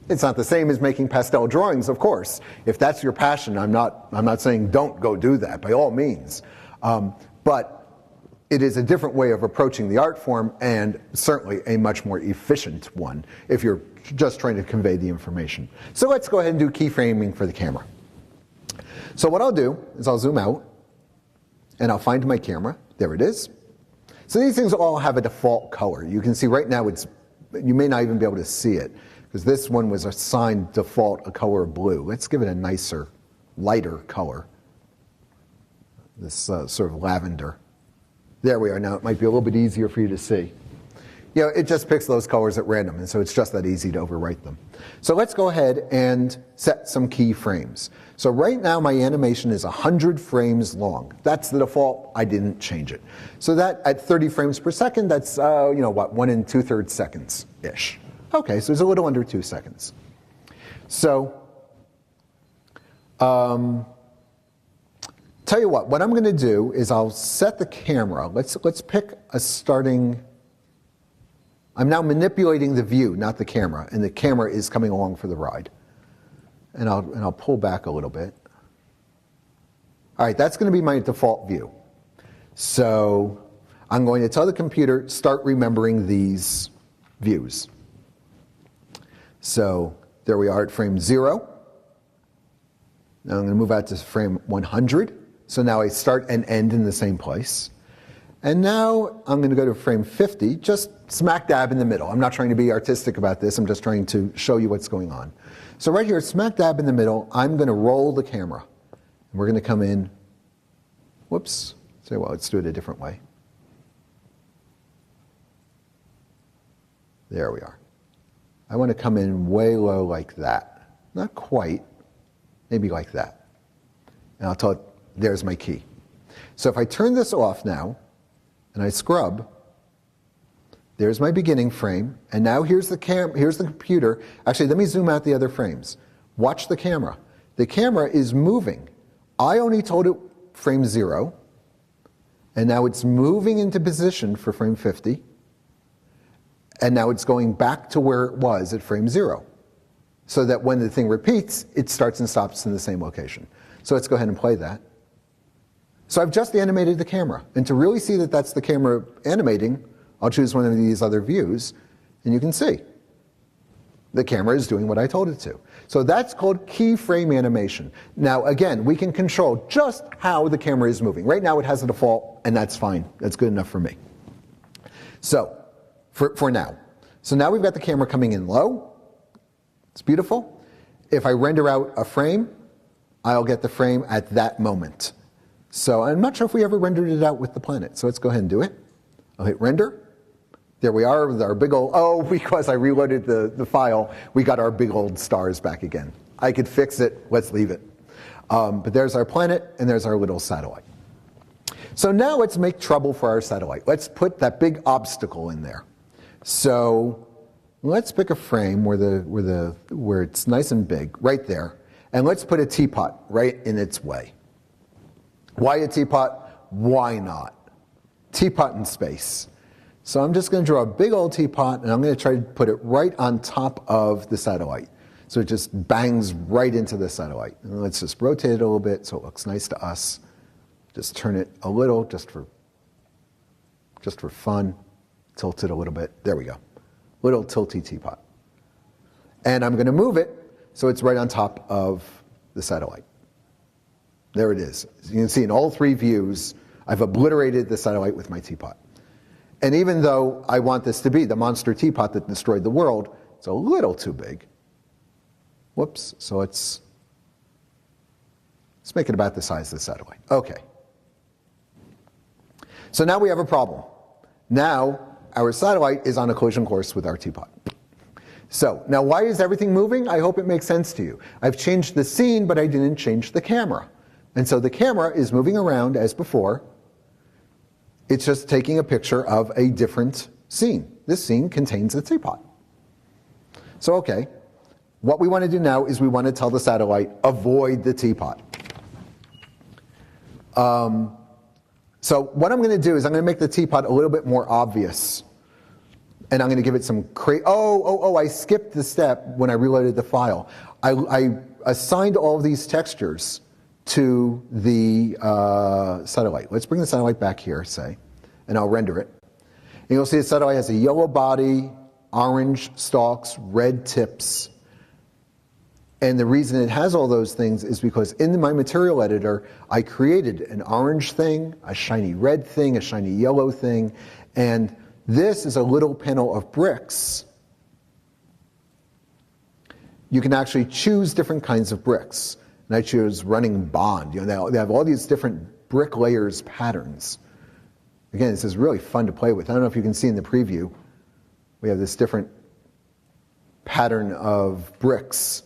It's not the same as making pastel drawings, of course. If that's your passion, I'm not saying don't go do that, by all means. But it is a different way of approaching the art form, and certainly a much more efficient one if you're just trying to convey the information. So let's go ahead and do keyframing for the camera. So what I'll do is I'll zoom out, and I'll find my camera. There it is. So these things all have a default color. You can see right now you may not even be able to see it, because this one was assigned default a color of blue. Let's give it a nicer, lighter color. This sort of lavender. There we are. Now it might be a little bit easier for you to see. It just picks those colors at random, and so it's just that easy to overwrite them. So let's go ahead and set some keyframes. So right now my animation is 100 frames long. That's the default. I didn't change it. So that at 30 frames per second, that's 1 2/3 seconds-ish. Okay, so it's a little under 2 seconds. So tell you what I'm going to do is I'll set the camera. Let's pick a starting. I'm now manipulating the view, not the camera, and the camera is coming along for the ride. And I'll pull back a little bit. All right, that's going to be my default view. So I'm going to tell the computer, start remembering these views. So there we are at frame 0. Now I'm going to move out to frame 100. So now I start and end in the same place. And now I'm going to go to frame 50, just smack dab in the middle. I'm not trying to be artistic about this. I'm just trying to show you what's going on. So right here, smack dab in the middle, I'm going to roll the camera. And we're going to come in, whoops, say, well, let's do it a different way. There we are. I want to come in way low like that. Not quite, maybe like that. And I'll tell it, there's my key. So if I turn this off now, and I scrub, there's my beginning frame, and now here's the computer. Actually, let me zoom out the other frames. Watch the camera. The camera is moving. I only told it frame 0, and now it's moving into position for frame 50, and now it's going back to where it was at frame 0, so that when the thing repeats, it starts and stops in the same location. So let's go ahead and play that. So I've just animated the camera. And to really see that that's the camera animating, I'll choose one of these other views, and you can see the camera is doing what I told it to. So that's called keyframe animation. Now again, we can control just how the camera is moving. Right now it has a default, and that's fine. That's good enough for me. So, for now. So now we've got the camera coming in low. It's beautiful. If I render out a frame, I'll get the frame at that moment. So I'm not sure if we ever rendered it out with the planet. So let's go ahead and do it. I'll hit render. There we are with our big old, oh, because I reloaded the file, we got our big old stars back again. I could fix it, let's leave it. But there's our planet, and there's our little satellite. So now let's make trouble for our satellite. Let's put that big obstacle in there. So let's pick a frame where it's nice and big, right there. And let's put a teapot right in its way. Why a teapot? Why not? Teapot in space. So I'm just going to draw a big old teapot, and I'm going to try to put it right on top of the satellite. So it just bangs right into the satellite. And let's just rotate it a little bit so it looks nice to us. Just turn it a little, just for fun. Tilt it a little bit. There we go. Little tilty teapot. And I'm going to move it so it's right on top of the satellite. There it is. As you can see in all three views, I've obliterated the satellite with my teapot. And even though I want this to be the monster teapot that destroyed the world, it's a little too big. Whoops. So let's make it about the size of the satellite. Okay. So now we have a problem. Now our satellite is on a collision course with our teapot. So now why is everything moving? I hope it makes sense to you. I've changed the scene, but I didn't change the camera. And so the camera is moving around as before. It's just taking a picture of a different scene. This scene contains a teapot. So okay, what we want to do now is we want to tell the satellite, avoid the teapot. So what I'm going to do is I'm going to make the teapot a little bit more obvious. And I'm going to give it some I skipped the step when I reloaded the file. I assigned all of these textures to the satellite. Let's bring the satellite back here, say, and I'll render it. And you'll see the satellite has a yellow body, orange stalks, red tips. And the reason it has all those things is because in my material editor, I created an orange thing, a shiny red thing, a shiny yellow thing, and this is a little panel of bricks. You can actually choose different kinds of bricks. And I choose running bond. You know, they have all these different brick layers patterns. Again, this is really fun to play with. I don't know if you can see in the preview. We have this different pattern of bricks.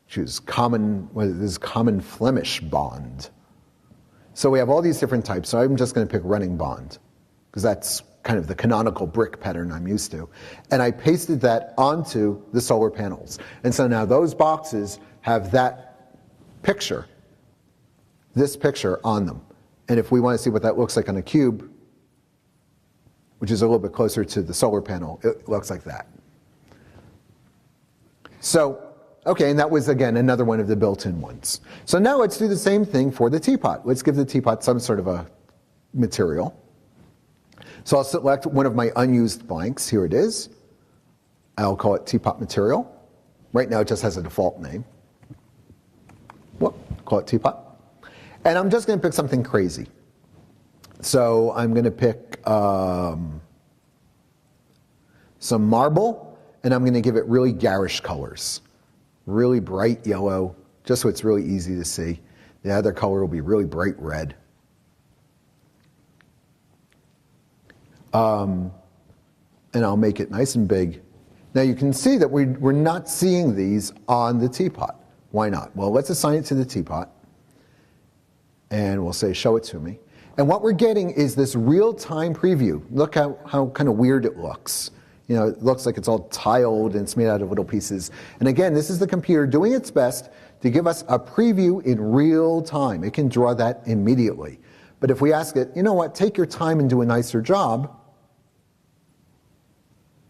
Choose common Flemish bond. So we have all these different types. So I'm just going to pick running bond because that's kind of the canonical brick pattern I'm used to. And I pasted that onto the solar panels. And so now those boxes have that picture, this picture on them. And if we want to see what that looks like on a cube, which is a little bit closer to the solar panel, it looks like that. So, okay, and that was, again, another one of the built-in ones. So now let's do the same thing for the teapot. Let's give the teapot some sort of a material. So I'll select one of my unused blanks. Here it is. I'll call it teapot material. Right now it just has a default name. Whoop, call it teapot. And I'm just going to pick something crazy. So I'm going to pick some marble, and I'm going to give it really garish colors. Really bright yellow, just so it's really easy to see. The other color will be really bright red. And I'll make it nice and big. Now you can see that we're not seeing these on the teapot. Why not? Well, let's assign it to the teapot. And we'll say, show it to me. And what we're getting is this real-time preview. Look how kind of weird it looks. You know, it looks like it's all tiled and it's made out of little pieces. And again, this is the computer doing its best to give us a preview in real time. It can draw that immediately. But if we ask it, you know what, take your time and do a nicer job,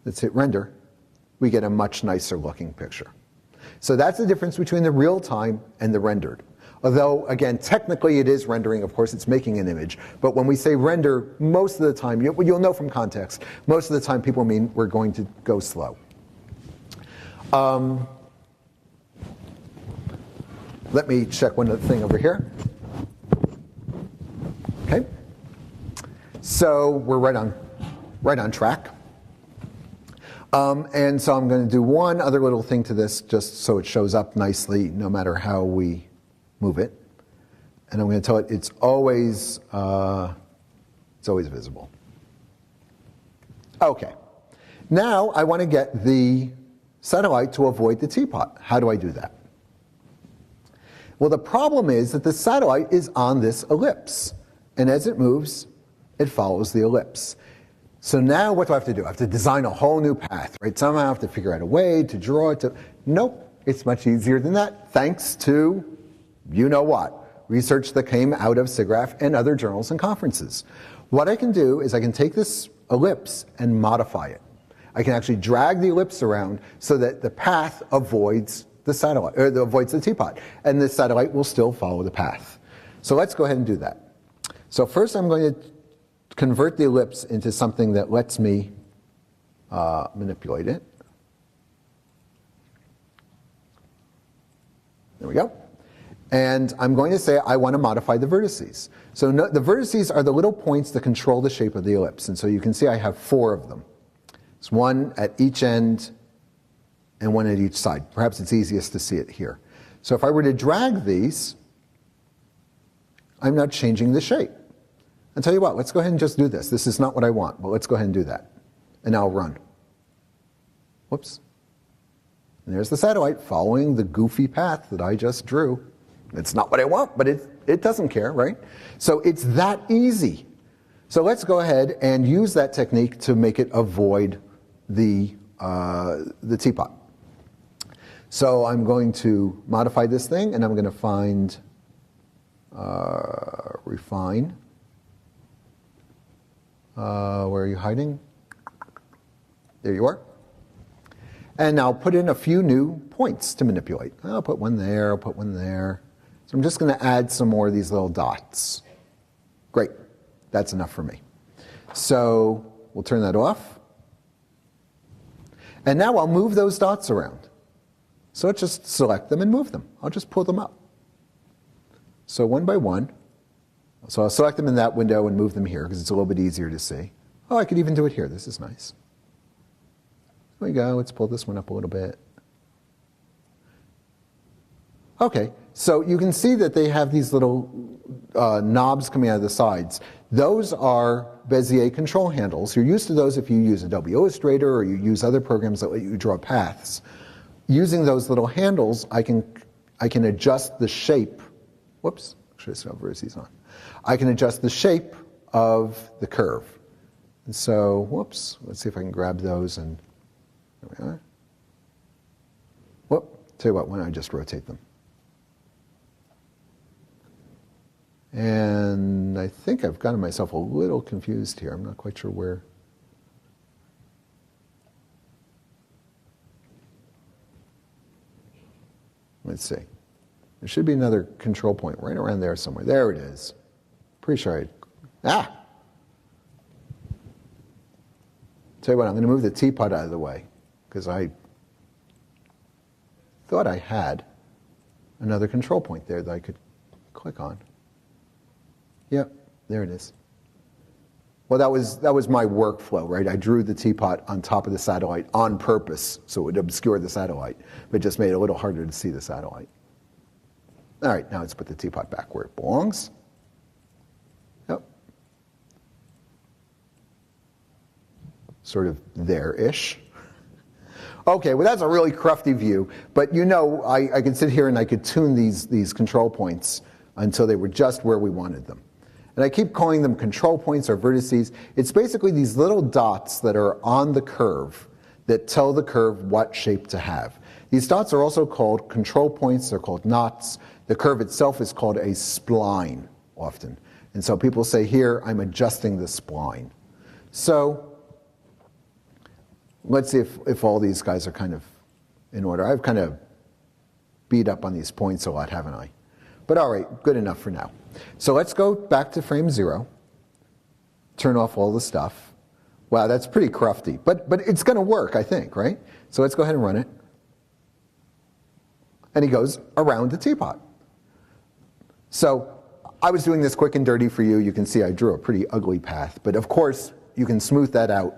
let's hit render, we get a much nicer looking picture. So that's the difference between the real time and the rendered. Although, again, technically it is rendering, of course, it's making an image. But when we say render, most of the time, you'll know from context, most of the time people mean we're going to go slow. Let me check one other thing over here. Okay. So we're right on track. And so I'm going to do one other little thing to this just so it shows up nicely no matter how we move it. And I'm going to tell it it's always visible. Okay. Now I want to get the satellite to avoid the teapot. How do I do that? Well, the problem is that the satellite is on this ellipse. And as it moves, it follows the ellipse. So now what do I have to do? I have to design a whole new path, right? Somehow I have to figure out a way to draw it to... Nope, it's much easier than that, thanks to you know what, research that came out of SIGGRAPH and other journals and conferences. What I can do is I can take this ellipse and modify it. I can actually drag the ellipse around so that the path avoids the satellite, or avoids the teapot, and the satellite will still follow the path. So let's go ahead and do that. So first I'm going to convert the ellipse into something that lets me manipulate it. There we go. And I'm going to say I want to modify the vertices. So the vertices are the little points that control the shape of the ellipse. And so you can see I have 4 of them. It's one at each end and one at each side. Perhaps it's easiest to see it here. So if I were to drag these, I'm now changing the shape. I'll tell you what, let's go ahead and just do this. This is not what I want, but let's go ahead and do that. And now run. Whoops. And there's the satellite following the goofy path that I just drew. It's not what I want, but it doesn't care, right? So it's that easy. So let's go ahead and use that technique to make it avoid the teapot. So I'm going to modify this thing, and I'm going to find refine. Where are you hiding? There you are. And now put in a few new points to manipulate. I'll put one there, I'll put one there. So I'm just going to add some more of these little dots. Great, that's enough for me. So we'll turn that off. And now I'll move those dots around. So let's just select them and move them. I'll just pull them up. So one by one. So I'll select them in that window and move them here because it's a little bit easier to see. Oh, I could even do it here. This is nice. There we go. Let's pull this one up a little bit. Okay, so you can see that they have these little knobs coming out of the sides. Those are Bezier control handles. You're used to those if you use Adobe Illustrator or you use other programs that let you draw paths. Using those little handles, I can adjust the shape. Whoops, should I still have vertices on? I can adjust the shape of the curve. And so, whoops, let's see if I can grab those and there we are. Whoop, tell you what, why don't I just rotate them? And I think I've gotten myself a little confused here. I'm not quite sure where. Let's see. There should be another control point right around there somewhere. There it is. Pretty sure Tell you what, I'm going to move the teapot out of the way because I thought I had another control point there that I could click on. Yep, there it is. Well, that was my workflow, right? I drew the teapot on top of the satellite on purpose so it would obscure the satellite, but just made it a little harder to see the satellite. All right, now let's put the teapot back where it belongs. Yep. Sort of there-ish. Okay, well that's a really crufty view, but you know I could sit here and I could tune these control points until they were just where we wanted them. And I keep calling them control points or vertices. It's basically these little dots that are on the curve that tell the curve what shape to have. These dots are also called control points, they're called knots. The curve itself is called a spline often. And so people say here, I'm adjusting the spline. So let's see if all these guys are kind of in order. I've kind of beat up on these points a lot, haven't I? But all right, good enough for now. So let's go back to frame 0, turn off all the stuff. Wow, that's pretty crufty, but it's going to work, I think, right? So let's go ahead and run it. And he goes around the teapot. So I was doing this quick and dirty for you. You can see I drew a pretty ugly path, but of course you can smooth that out.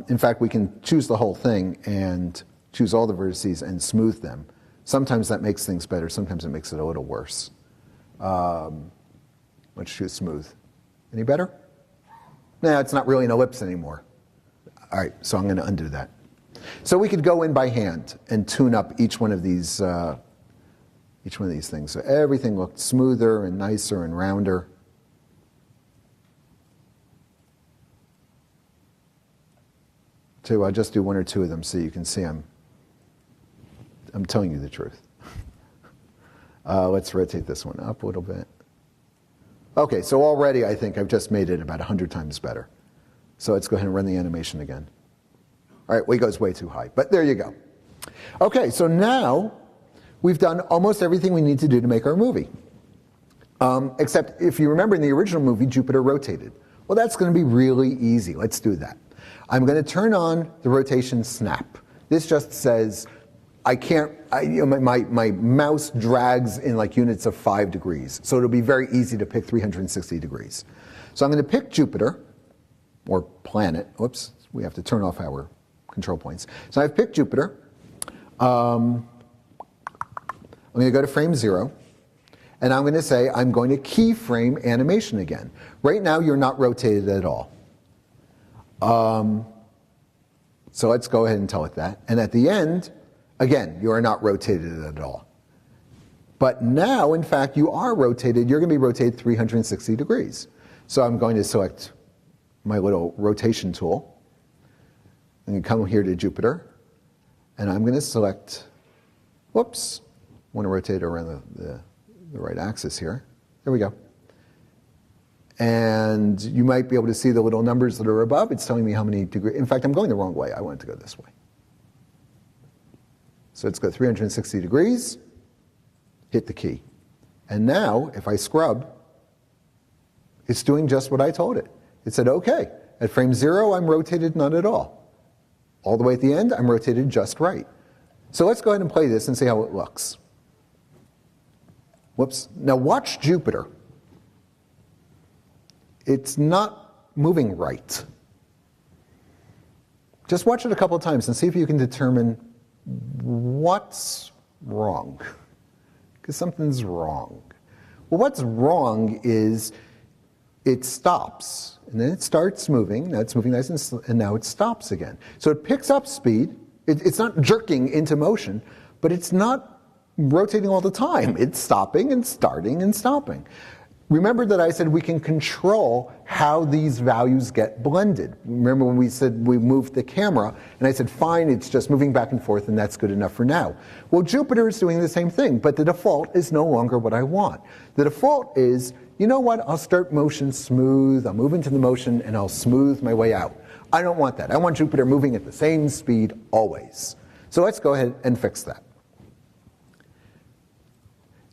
In fact, we can choose the whole thing and choose all the vertices and smooth them. Sometimes that makes things better, sometimes it makes it a little worse. Let's choose smooth. Any better? No, it's not really an ellipse anymore. All right, so I'm going to undo that. So we could go in by hand and tune up each one of these things. So everything looked smoother and nicer and rounder. So I'll just do one or two of them so you can see I'm telling you the truth. Let's rotate this one up a little bit. Okay, so already I think I've just made it about 100 times better. So let's go ahead and run the animation again. All right, well, it goes way too high, but there you go. Okay, so now we've done almost everything we need to do to make our movie. Except if you remember in the original movie, Jupiter rotated. Well, that's going to be really easy. Let's do that. I'm going to turn on the rotation snap. This just says I can't, my mouse drags in like units of 5 degrees. So it'll be very easy to pick 360 degrees. So I'm going to pick Jupiter, or planet. Whoops, we have to turn off our control points. So I've picked Jupiter. I'm going to go to frame 0. And I'm going to say I'm going to keyframe animation again. Right now you're not rotated at all. So let's go ahead and tell it that. And at the end, again, you are not rotated at all. But now, in fact, you are rotated. You're going to be rotated 360 degrees. So I'm going to select my little rotation tool. I'm going to come here to Jupiter. And I'm going to select, whoops, I want to rotate it around the right axis here. There we go. And you might be able to see the little numbers that are above. It's telling me how many degrees. In fact, I'm going the wrong way. I want it to go this way. So let's go 360 degrees, hit the key. And now, if I scrub, it's doing just what I told it. It said, okay, at frame 0, I'm rotated none at all. All the way at the end, I'm rotated just right. So let's go ahead and play this and see how it looks. Whoops. Now watch Jupiter. It's not moving right. Just watch it a couple of times and see if you can determine what's wrong. Because something's wrong. Well, what's wrong is it stops, and then it starts moving. Now it's moving nice and now it stops again. So it picks up speed. It's not jerking into motion, but it's not rotating all the time. It's stopping and starting and stopping. Remember that I said we can control how these values get blended. Remember when we said we moved the camera, and I said, fine, it's just moving back and forth, and that's good enough for now. Well, Jupiter is doing the same thing, but the default is no longer what I want. The default is, you know what, I'll start motion smooth, I'll move into the motion, and I'll smooth my way out. I don't want that. I want Jupiter moving at the same speed always. So let's go ahead and fix that.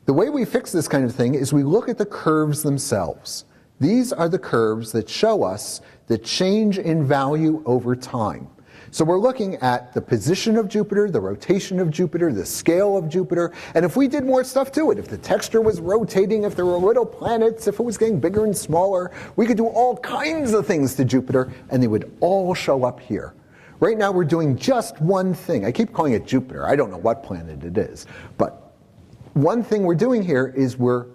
The way we fix this kind of thing is we look at the curves themselves. These are the curves that show us the change in value over time. So we're looking at the position of Jupiter, the rotation of Jupiter, the scale of Jupiter, and if we did more stuff to it, if the texture was rotating, if there were little planets, if it was getting bigger and smaller, we could do all kinds of things to Jupiter, and they would all show up here. Right now we're doing just one thing. I keep calling it Jupiter. I don't know what planet it is, but one thing we're doing here is we're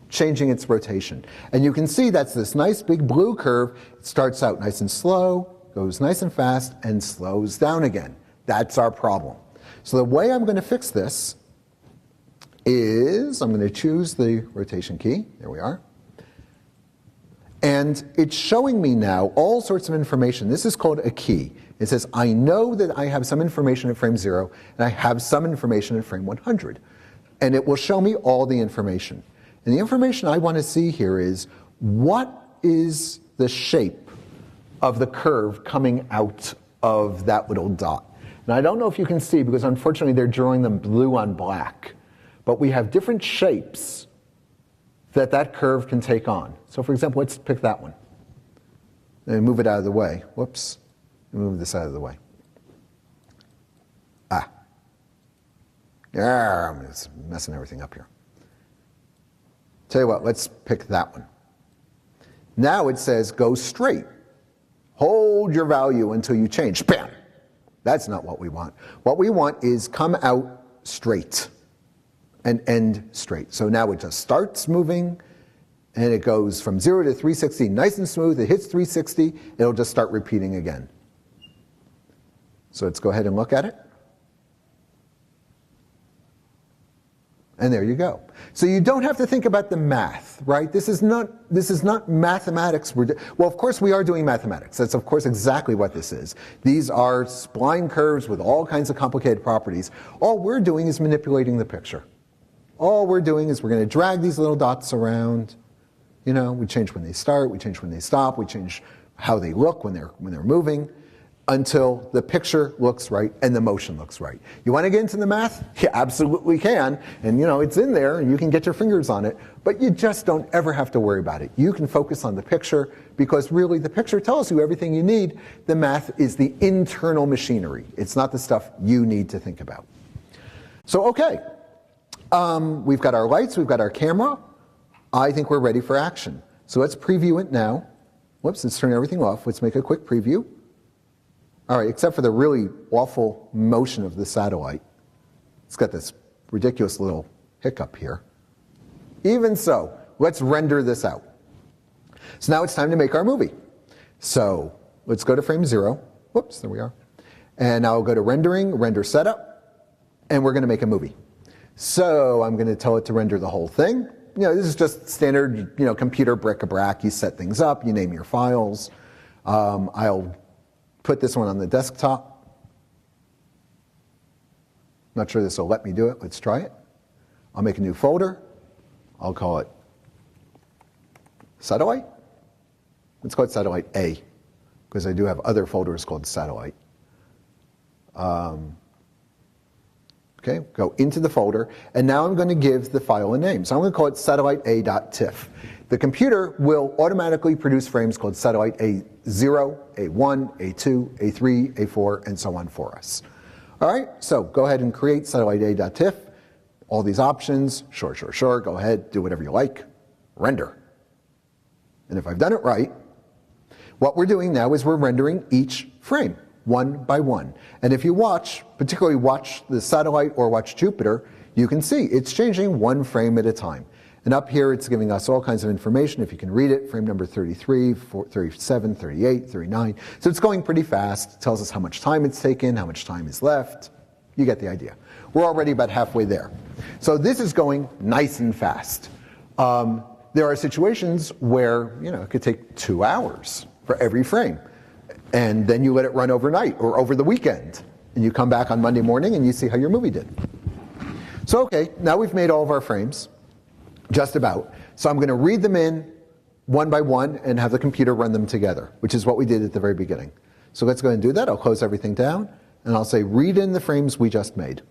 changing its rotation. And you can see that's this nice big blue curve. It starts out nice and slow, goes nice and fast, and slows down again. That's our problem. So the way I'm going to fix this is I'm going to choose the rotation key. There we are. And it's showing me now all sorts of information. This is called a key. It says, I know that I have some information at frame 0, and I have some information at frame 100. And it will show me all the information. And the information I want to see here is, what is the shape of the curve coming out of that little dot? And I don't know if you can see, because unfortunately they're drawing them blue on black. But we have different shapes that that curve can take on. So for example, let's pick that one. And move it out of the way. Whoops. Move this out of the way. Yeah, I'm just messing everything up here. Tell you what, let's pick that one. Now it says go straight. Hold your value until you change. Bam! That's not what we want. What we want is come out straight and end straight. So now it just starts moving and it goes from 0 to 360 nice and smooth. It hits 360, it'll just start repeating again. So let's go ahead and look at it. And there you go. So you don't have to think about the math, right? This is not mathematics. Well, of course we are doing mathematics. That's of course exactly what this is. These are spline curves with all kinds of complicated properties. All we're doing is manipulating the picture. All we're doing is we're going to drag these little dots around. You know, we change when they start, we change when they stop, we change how they look when they're moving, until the picture looks right and the motion looks right. You want to get into the math? You absolutely can. And you know, it's in there and you can get your fingers on it, but you just don't ever have to worry about it. You can focus on the picture because really the picture tells you everything you need. The math is the internal machinery. It's not the stuff you need to think about. So, okay. We've got our lights, we've got our camera. I think we're ready for action. So let's preview it now. Whoops, let's turn everything off. Let's make a quick preview. All right, except for the really awful motion of the satellite. It's got this ridiculous little hiccup here. Even so, let's render this out. So now it's time to make our movie. So let's go to frame 0. Whoops, there we are. And I'll go to rendering, render setup, and we're going to make a movie. So I'm going to tell it to render the whole thing. You know, this is just standard, you know, computer bric-a-brac. You set things up, you name your files. I'll put this one on the desktop. Not sure this will let me do it. Let's try it. I'll make a new folder. I'll call it Satellite. Let's call it Satellite A, because I do have other folders called Satellite. Okay, go into the folder, and now I'm going to give the file a name. So I'm going to call it satellite.a.tiff. The computer will automatically produce frames called satellite A0, A1, A2, A3, A4, and so on for us. All right, so go ahead and create satellite A.tiff. All these options, sure, go ahead, do whatever you like, render. And if I've done it right, what we're doing now is we're rendering each frame, one by one. And if you watch, particularly watch the satellite or watch Jupiter, you can see it's changing one frame at a time. And up here it's giving us all kinds of information. If you can read it, frame number 33, 37, 38, 39. So it's going pretty fast. It tells us how much time it's taken, how much time is left. You get the idea. We're already about halfway there. So this is going nice and fast. There are situations where, you know, it could take 2 hours for every frame. And then you let it run overnight or over the weekend. And you come back on Monday morning and you see how your movie did. So, okay, now we've made all of our frames, just about. So I'm going to read them in one by one and have the computer run them together, which is what we did at the very beginning. So let's go ahead and do that. I'll close everything down, and I'll say read in the frames we just made.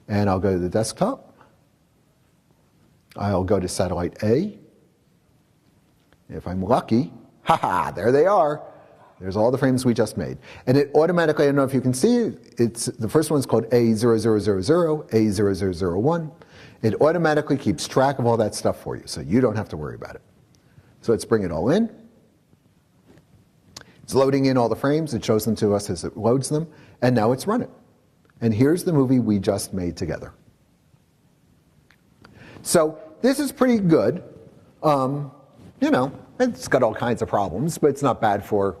And I'll go to the desktop. I'll go to satellite A. If I'm lucky, haha, there they are. There's all the frames we just made. And it automatically, I don't know if you can see, it's the first one's called A0000, A0001. It automatically keeps track of all that stuff for you, so you don't have to worry about it. So let's bring it all in. It's loading in all the frames. It shows them to us as it loads them. And now it's run it. And here's the movie we just made together. So this is pretty good. You know, it's got all kinds of problems, but it's not bad for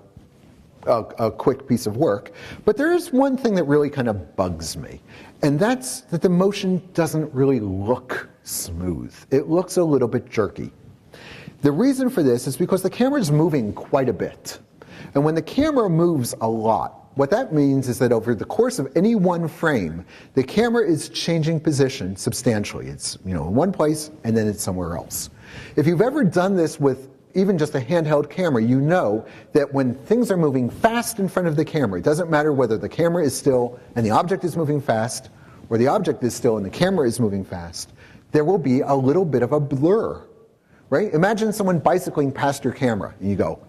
a quick piece of work. But there is one thing that really kind of bugs me, and that's that the motion doesn't really look smooth. It looks a little bit jerky. The reason for this is because the camera is moving quite a bit. And when the camera moves a lot, what that means is that over the course of any one frame, the camera is changing position substantially. It's, you know, in one place and then it's somewhere else. If you've ever done this with even just a handheld camera, you know that when things are moving fast in front of the camera, it doesn't matter whether the camera is still and the object is moving fast, or the object is still and the camera is moving fast, there will be a little bit of a blur, right? Imagine someone bicycling past your camera, and you go,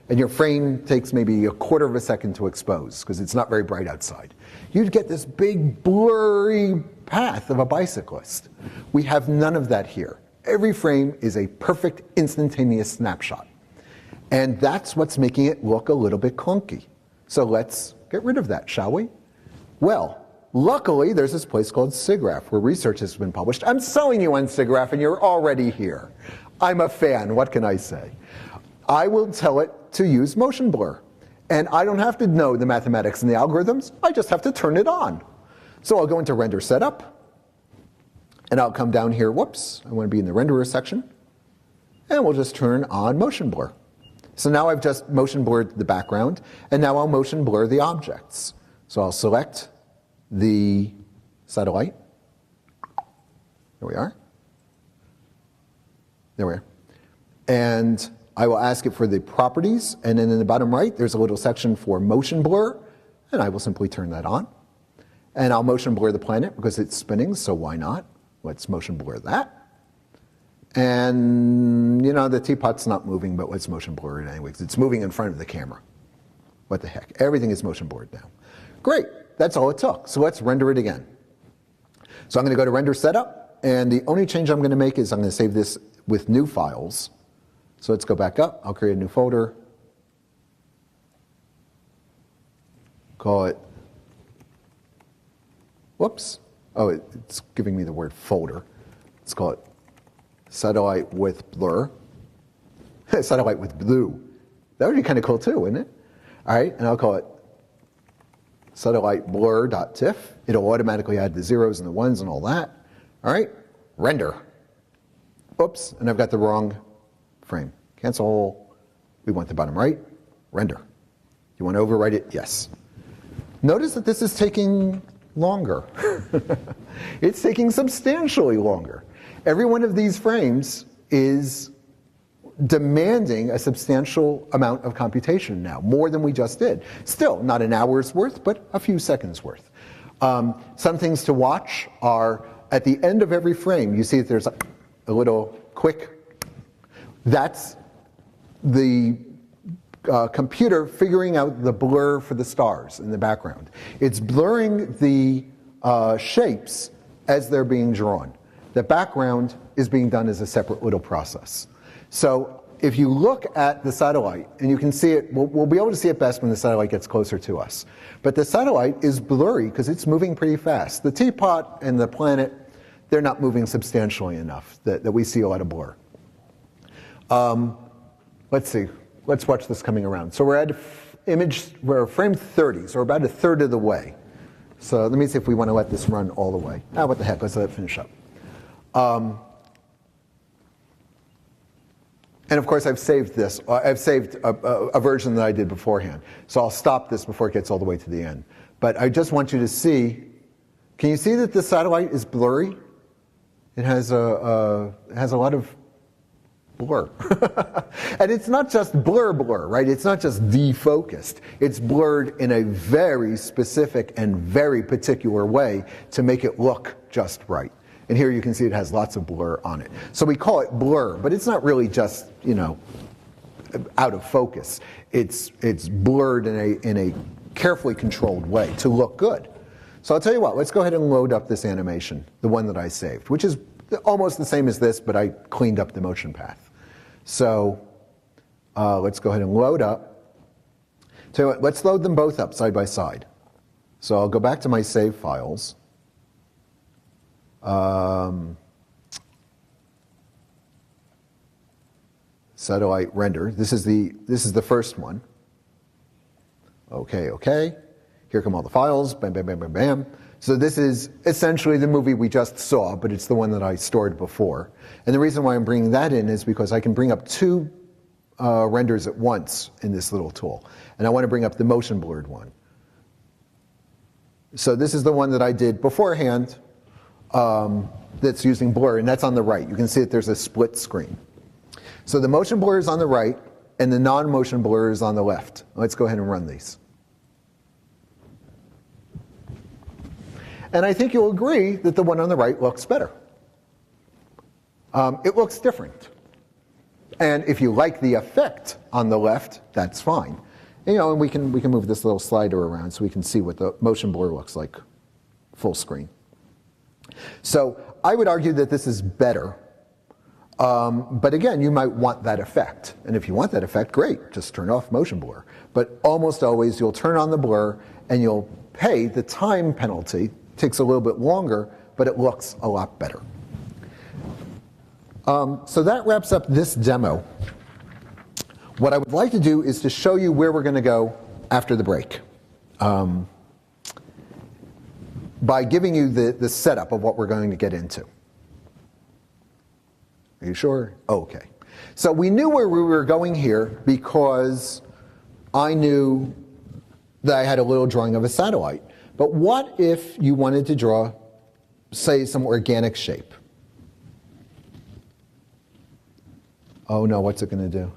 and your frame takes maybe a quarter of a second to expose because it's not very bright outside. You'd get this big blurry path of a bicyclist. We have none of that here. Every frame is a perfect instantaneous snapshot. And that's what's making it look a little bit clunky. So let's get rid of that, shall we? Well, luckily there's this place called SIGGRAPH where research has been published. I'm selling you on SIGGRAPH and you're already here. I'm a fan, what can I say? I will tell it to use motion blur. And I don't have to know the mathematics and the algorithms, I just have to turn it on. So I'll go into render setup, and I'll come down here, whoops, I want to be in the renderer section, and we'll just turn on motion blur. So now I've just motion blurred the background, and now I'll motion blur the objects. So I'll select the satellite. There we are. There we are. And I will ask it for the properties, and then in the bottom right, there's a little section for motion blur, and I will simply turn that on. And I'll motion blur the planet because it's spinning, so why not? Let's motion blur that. And, you know, the teapot's not moving, but let's motion blur it anyway, because it's moving in front of the camera. What the heck? Everything is motion blurred now. Great, that's all it took. So let's render it again. So I'm going to go to render setup, and the only change I'm going to make is I'm going to save this with new files. So let's go back up. I'll create a new folder. Call it, whoops. Oh, it's giving me the word folder. Let's call it satellite with blur. Satellite with blue. That would be kind of cool too, wouldn't it? All right, and I'll call it satellite blur.tiff. It'll automatically add the zeros and the ones and all that. All right, render. Oops, and I've got the wrong frame. Cancel. We want the bottom right. Render. You want to overwrite it? Yes. Notice that this is taking longer. It's taking substantially longer. Every one of these frames is demanding a substantial amount of computation now, more than we just did. Still, not an hour's worth, but a few seconds worth. Some things to watch are at the end of every frame, you see that there's a little quick. That's the computer figuring out the blur for the stars in the background. It's blurring the shapes as they're being drawn. The background is being done as a separate little process. So if you look at the satellite, and you can see it, we'll be able to see it best when the satellite gets closer to us. But the satellite is blurry because it's moving pretty fast. The teapot and the planet, they're not moving substantially enough that we see a lot of blur. Let's see. Let's watch this coming around. So we're at we're frame 30, so we're about a third of the way. So let me see if we want to let this run all the way. What the heck, let's let it finish up. And of course I've saved this. I've saved a version that I did beforehand. So I'll stop this before it gets all the way to the end. But I just want you to see, can you see that the satellite is blurry? It has a lot of blur. And it's not just blur, right? It's not just defocused. It's blurred in a very specific and very particular way to make it look just right. And here you can see it has lots of blur on it. So we call it blur, but it's not really just, you know, out of focus. It's blurred in a carefully controlled way to look good. So I'll tell you what, let's go ahead and load up this animation, the one that I saved, which is almost the same as this, but I cleaned up the motion path. So let's go ahead and load up. Tell you what, let's load them both up side by side. So I'll go back to my save files. Satellite render. This is the first one. Okay. Here come all the files. Bam, bam, bam, bam, bam. So this is essentially the movie we just saw, but it's the one that I stored before. And the reason why I'm bringing that in is because I can bring up two renders at once in this little tool. And I want to bring up the motion blurred one. So this is the one that I did beforehand that's using blur, and that's on the right. You can see that there's a split screen. So the motion blur is on the right, and the non-motion blur is on the left. Let's go ahead and run these. And I think you'll agree that the one on the right looks better. it looks different. And if you like the effect on the left, that's fine. And we can move this little slider around so we can see what the motion blur looks like full screen. So I would argue that this is better. But again, you might want that effect. And if you want that effect, great, just turn off motion blur. But almost always you'll turn on the blur and you'll pay the time penalty. It takes a little bit longer, but it looks a lot better. So that wraps up this demo. What I would like to do is to show you where we're going to go after the break. By giving you the setup of what we're going to get into. Are you sure? Oh, okay. So we knew where we were going here because I knew that I had a little drawing of a satellite. But what if you wanted to draw, say, some organic shape? Oh no, what's it going to do?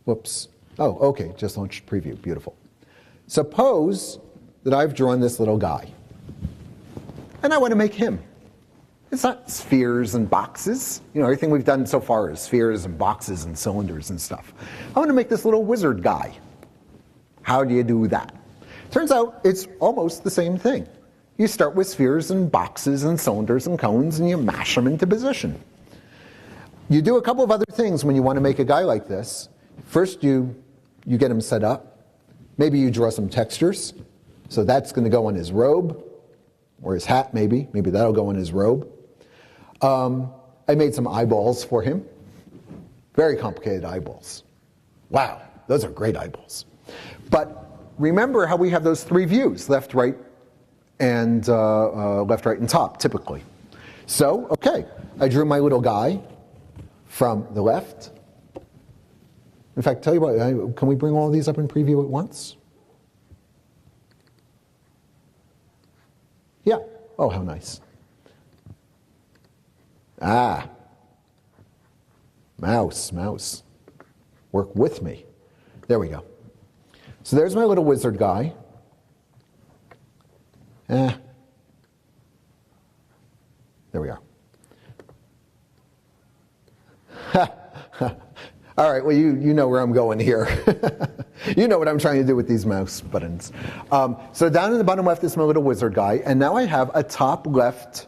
Whoops. Oh, okay, just launched preview. Beautiful. Suppose that I've drawn this little guy. And I want to make him. It's not spheres and boxes. Everything we've done so far is spheres and boxes and cylinders and stuff. I want to make this little wizard guy. How do you do that? Turns out it's almost the same thing. You start with spheres and boxes and cylinders and cones and you mash them into position. You do a couple of other things when you want to make a guy like this. First, you get him set up. Maybe you draw some textures. So that's going to go on his robe, or his hat maybe. Maybe that'll go on his robe. I made some eyeballs for him. Very complicated eyeballs. Wow, those are great eyeballs. But remember how we have those three views, left, right, and top, typically. So, okay, I drew my little guy from the left. In fact, tell you what, can we bring all of these up in preview at once? Yeah. Oh, how nice. Ah. Mouse. Work with me. There we go. So there's my little wizard guy. There we are. All right, well, you know where I'm going here. You know what I'm trying to do with these mouse buttons. So down in the bottom left is my little wizard guy, and now I have a top left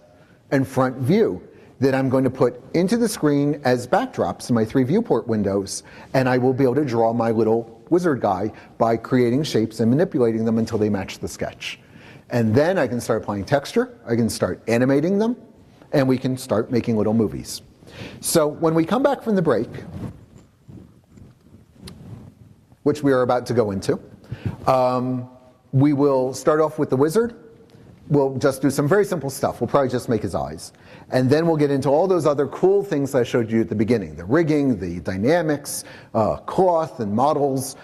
and front view that I'm going to put into the screen as backdrops in my three viewport windows, and I will be able to draw my little wizard guy by creating shapes and manipulating them until they match the sketch. And then I can start applying texture, I can start animating them, and we can start making little movies. So when we come back from the break, which we are about to go into, we will start off with the wizard. We'll just do some very simple stuff. We'll probably just make his eyes. And then we'll get into all those other cool things I showed you at the beginning, the rigging, the dynamics, cloth and models,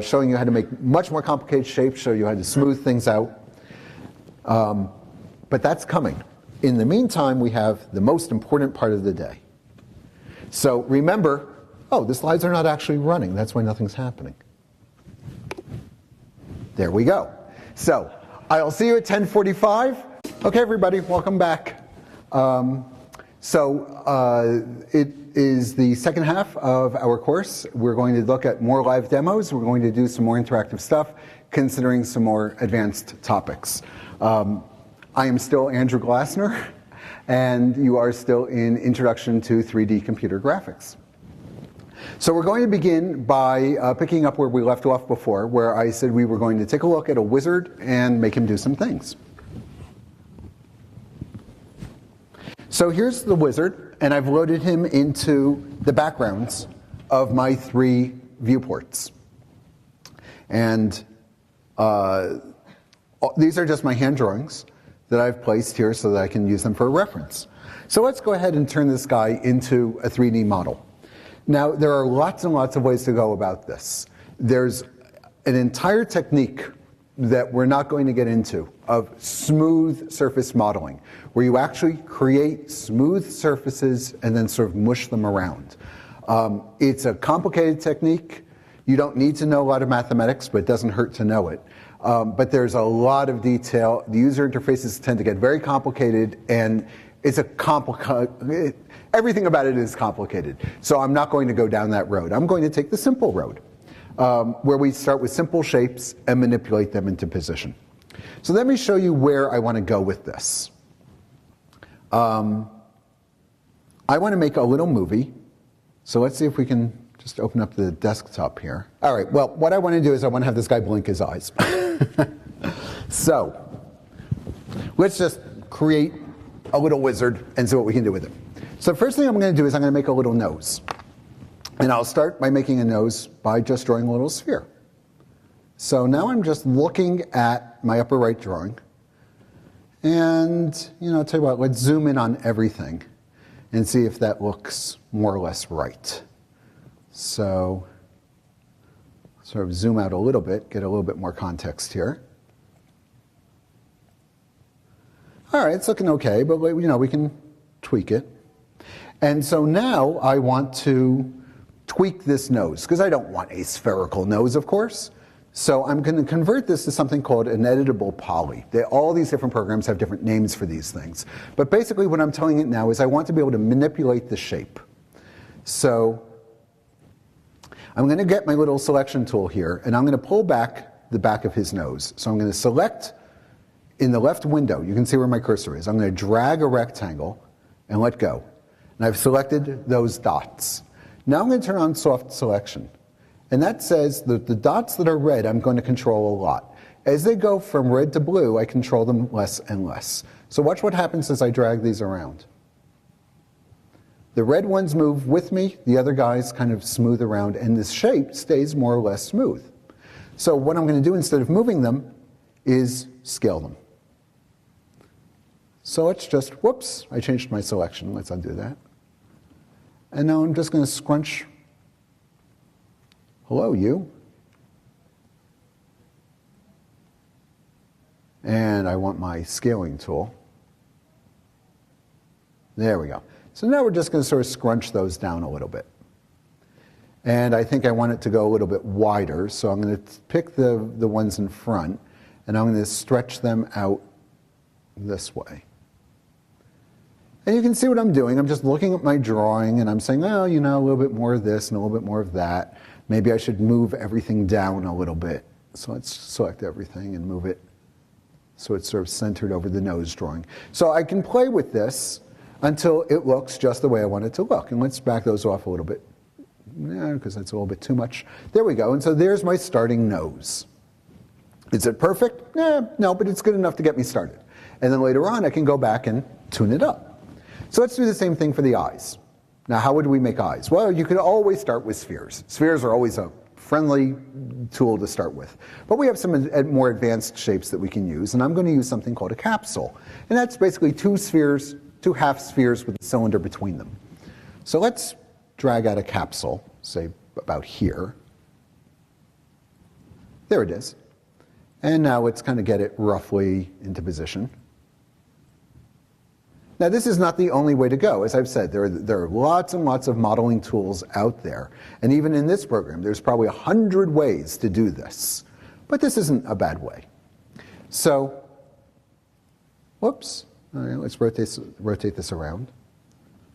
showing you how to make much more complicated shapes, show you how to smooth things out. But that's coming. In the meantime, we have the most important part of the day. So remember, oh, the slides are not actually running. That's why nothing's happening. There we go. So I'll see you at 10:45. Okay, everybody, welcome back. It is the second half of our course. We're going to look at more live demos. We're going to do some more interactive stuff, considering some more advanced topics. I am still Andrew Glassner, and you are still in Introduction to 3D Computer Graphics. So we're going to begin by picking up where we left off before, where I said we were going to take a look at a wizard and make him do some things. So here's the wizard, and I've loaded him into the backgrounds of my three viewports. And these are just my hand drawings that I've placed here so that I can use them for a reference. So let's go ahead and turn this guy into a 3D model. Now, there are lots and lots of ways to go about this. There's an entire technique that we're not going to get into of smooth surface modeling, where you actually create smooth surfaces and then sort of mush them around. It's a complicated technique. You don't need to know a lot of mathematics, but it doesn't hurt to know it. But there's a lot of detail. The user interfaces tend to get very complicated, and it's a Everything about it is complicated. So I'm not going to go down that road. I'm going to take the simple road, where we start with simple shapes and manipulate them into position. So let me show you where I want to go with this. I want to make a little movie. So let's see if we can just open up the desktop here. All right, well, what I want to do is I want to have this guy blink his eyes. So let's just create a little wizard and see what we can do with it. So the first thing I'm going to do is I'm going to make a little nose. And I'll start by making a nose by just drawing a little sphere. So now I'm just looking at my upper right drawing. And, I'll tell you what, let's zoom in on everything and see if that looks more or less right. So sort of zoom out a little bit, get a little bit more context here. All right, it's looking okay, but we can tweak it. And so now I want to tweak this nose, because I don't want a spherical nose, of course. So I'm going to convert this to something called an editable poly. All these different programs have different names for these things. But basically what I'm telling it now is I want to be able to manipulate the shape. So I'm going to get my little selection tool here, and I'm going to pull back the back of his nose. So I'm going to select in the left window, you can see where my cursor is. I'm going to drag a rectangle and let go. And I've selected those dots. Now I'm going to turn on soft selection. And that says that the dots that are red, I'm going to control a lot. As they go from red to blue, I control them less and less. So watch what happens as I drag these around. The red ones move with me, the other guys kind of smooth around, and this shape stays more or less smooth. So what I'm going to do instead of moving them is scale them. So let's just, whoops, I changed my selection. Let's undo that. And now I'm just going to scrunch. Hello, you. And I want my scaling tool. There we go. So now we're just going to sort of scrunch those down a little bit. And I think I want it to go a little bit wider, so I'm going to pick the ones in front, and I'm going to stretch them out this way. And you can see what I'm doing. I'm just looking at my drawing, and I'm saying, oh, a little bit more of this and a little bit more of that. Maybe I should move everything down a little bit. So let's select everything and move it so it's sort of centered over the nose drawing. So I can play with this until it looks just the way I want it to look. And let's back those off a little bit, because that's a little bit too much. There we go. And so there's my starting nose. Is it perfect? No, but it's good enough to get me started. And then later on, I can go back and tune it up. So let's do the same thing for the eyes. Now, how would we make eyes? Well, you could always start with spheres. Spheres are always a friendly tool to start with. But we have some more advanced shapes that we can use, and I'm going to use something called a capsule. And that's basically two spheres, two half spheres with a cylinder between them. So let's drag out a capsule, say about here. There it is. And now let's kind of get it roughly into position. Now, this is not the only way to go. As I've said, there are lots and lots of modeling tools out there. And even in this program, there's probably 100 ways to do this. But this isn't a bad way. So, whoops. All right, let's rotate this around.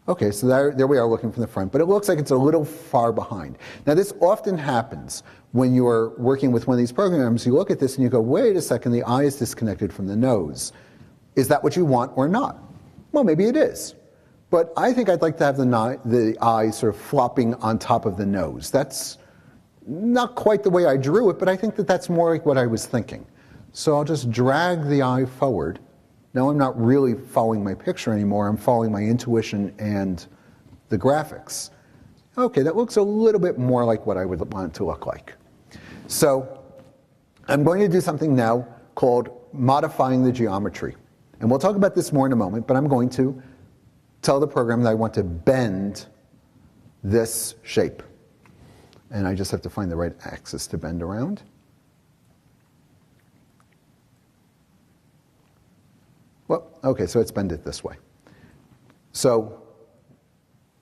Okay, so there we are looking from the front. But it looks like it's a little far behind. Now, this often happens when you're working with one of these programs. You look at this and you go, wait a second, the eye is disconnected from the nose. Is that what you want or not? Well, maybe it is. But I think I'd like to have the eye sort of flopping on top of the nose. That's not quite the way I drew it, but I think that that's more like what I was thinking. So I'll just drag the eye forward. Now I'm not really following my picture anymore. I'm following my intuition and the graphics. Okay, that looks a little bit more like what I would want it to look like. So I'm going to do something now called modifying the geometry. And we'll talk about this more in a moment, but I'm going to tell the program that I want to bend this shape. And I just have to find the right axis to bend around. Well, okay, so let's bend it this way. So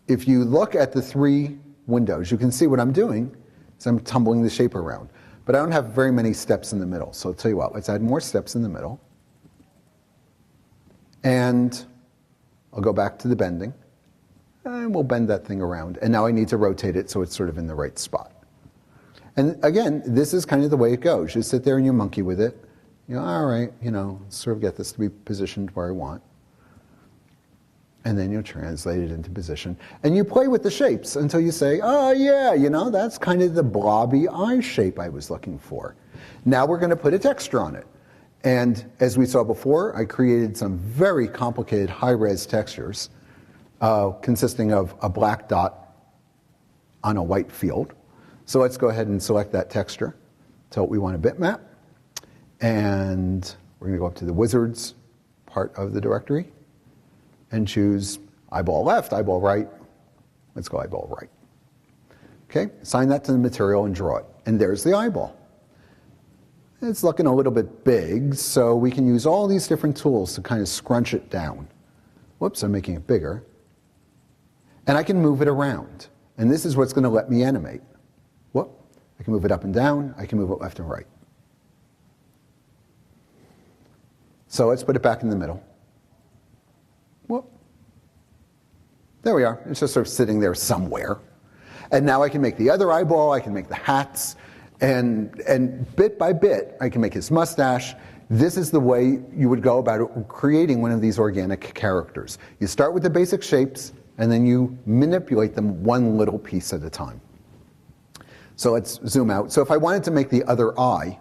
if you look at the three windows, you can see what I'm doing is I'm tumbling the shape around. But I don't have very many steps in the middle. So I'll tell you what, let's add more steps in the middle. And I'll go back to the bending. And we'll bend that thing around. And now I need to rotate it so it's sort of in the right spot. And again, this is kind of the way it goes. You sit there and you monkey with it. You know, all right, sort of get this to be positioned where I want. And then you translate it into position. And you play with the shapes until you say, oh yeah, that's kind of the blobby eye shape I was looking for. Now we're going to put a texture on it. And as we saw before, I created some very complicated high-res textures consisting of a black dot on a white field. So let's go ahead and select that texture. Tell it we want a bitmap. And we're going to go up to the wizards part of the directory and choose eyeball left, eyeball right. Let's go eyeball right. Okay, assign that to the material and draw it. And there's the eyeball. It's looking a little bit big, so we can use all these different tools to kind of scrunch it down. Whoops, I'm making it bigger. And I can move it around. And this is what's going to let me animate. Whoop, I can move it up and down. I can move it left and right. So let's put it back in the middle. Whoop. There we are. It's just sort of sitting there somewhere. And now I can make the other eyeball. I can make the hats. And bit by bit, I can make his mustache. This is the way you would go about creating one of these organic characters. You start with the basic shapes, and then you manipulate them one little piece at a time. So let's zoom out. So if I wanted to make the other eye,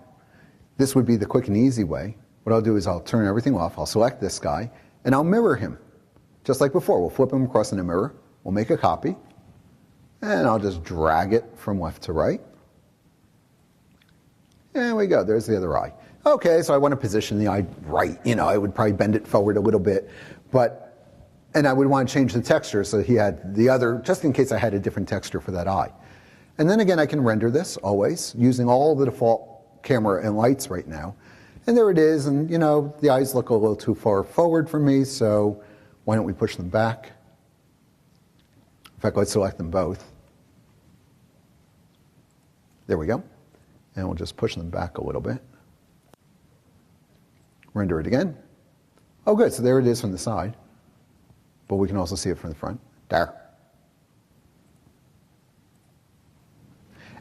this would be the quick and easy way. What I'll do is I'll turn everything off. I'll select this guy, and I'll mirror him. Just like before, we'll flip him across in a mirror. We'll make a copy, and I'll just drag it from left to right. There we go, there's the other eye. Okay, so I want to position the eye right. I would probably bend it forward a little bit, and I would want to change the texture so he had the other, just in case I had a different texture for that eye. And then again, I can render this always, using all the default camera and lights right now. And there it is, and the eyes look a little too far forward for me, so why don't we push them back? In fact, let's select them both. There we go. And we'll just push them back a little bit. Render it again. Oh good, so there it is from the side. But we can also see it from the front. There.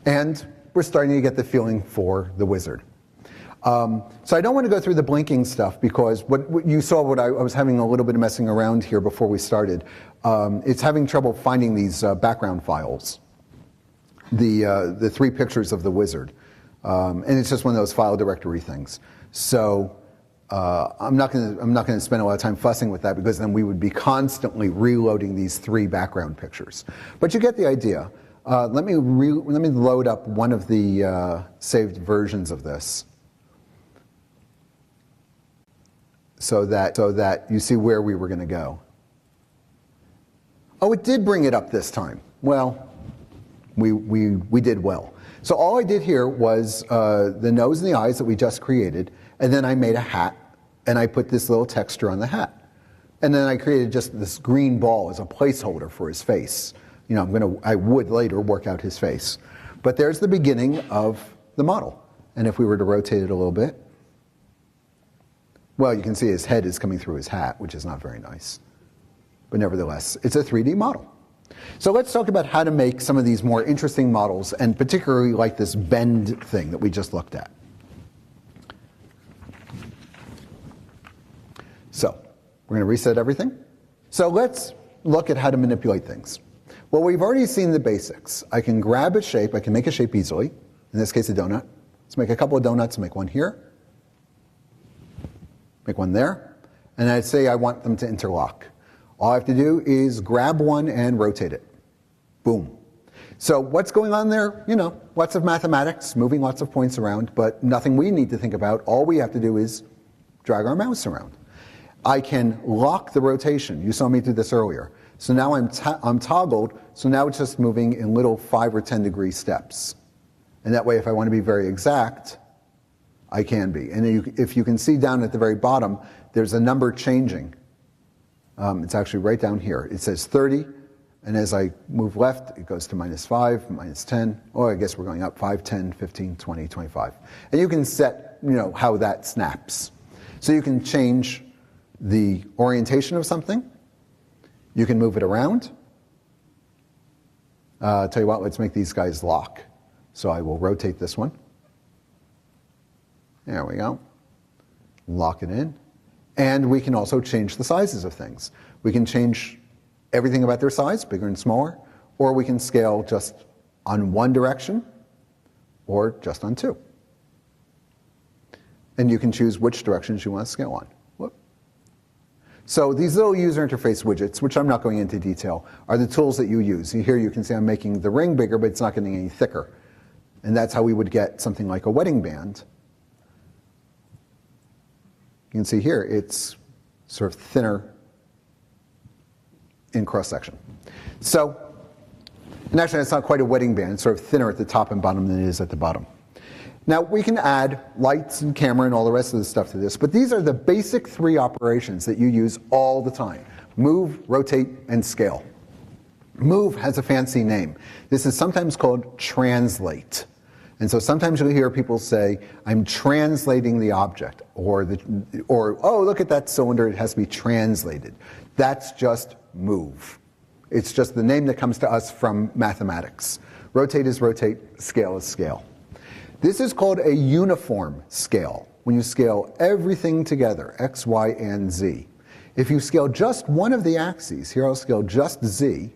And we're starting to get the feeling for the wizard. So I don't want to go through the blinking stuff because what you saw, what I was having a little bit of messing around here before we started. It's having trouble finding these background files. The 3 pictures of the wizard. And it's just one of those file directory things. So I'm not going to spend a lot of time fussing with that because then we would be constantly reloading these 3 background pictures. But you get the idea. Let me load up one of the saved versions of this so that you see where we were going to go. Oh, it did bring it up this time. Well, we did well. So all I did here was the nose and the eyes that we just created, and then I made a hat, and I put this little texture on the hat. And then I created just this green ball as a placeholder for his face. I would later work out his face. But there's the beginning of the model. And if we were to rotate it a little bit, well, you can see his head is coming through his hat, which is not very nice. But nevertheless, it's a 3D model. So let's talk about how to make some of these more interesting models, and particularly like this bend thing that we just looked at. So we're going to reset everything. So let's look at how to manipulate things. Well, we've already seen the basics. I can grab a shape. I can make a shape easily. In this case, a donut. Let's make a couple of donuts. Make one here. Make one there. And I'd say I want them to interlock. All I have to do is grab one and rotate it. Boom. So what's going on there? Lots of mathematics, moving lots of points around, but nothing we need to think about. All we have to do is drag our mouse around. I can lock the rotation. You saw me do this earlier. So now I'm toggled, so now it's just moving in little 5 or 10 degree steps. And that way, if I want to be very exact, I can be. And if you can see down at the very bottom, there's a number changing. It's actually right down here. It says 30, and as I move left, it goes to -5, -10, or I guess we're going up 5, 10, 15, 20, 25. And you can set, how that snaps. So you can change the orientation of something. You can move it around. Tell you what, let's make these guys lock. So I will rotate this one. There we go. Lock it in. And we can also change the sizes of things. We can change everything about their size, bigger and smaller, or we can scale just on one direction or just on two. And you can choose which directions you want to scale on. Whoop. So these little user interface widgets, which I'm not going into detail, are the tools that you use. Here you can see I'm making the ring bigger, but it's not getting any thicker. And that's how we would get something like a wedding band. You can see here it's sort of thinner in cross-section. So, and actually it's not quite a wedding band, it's sort of thinner at the top and bottom than it is at the bottom. Now we can add lights and camera and all the rest of the stuff to this, but these are the basic three operations that you use all the time. Move, rotate, and scale. Move has a fancy name. This is sometimes called translate. And so sometimes you'll hear people say, I'm translating the object, or oh, look at that cylinder, it has to be translated. That's just move. It's just the name that comes to us from mathematics. Rotate is rotate, scale is scale. This is called a uniform scale, when you scale everything together, x, y, and z. If you scale just one of the axes, here I'll scale just z,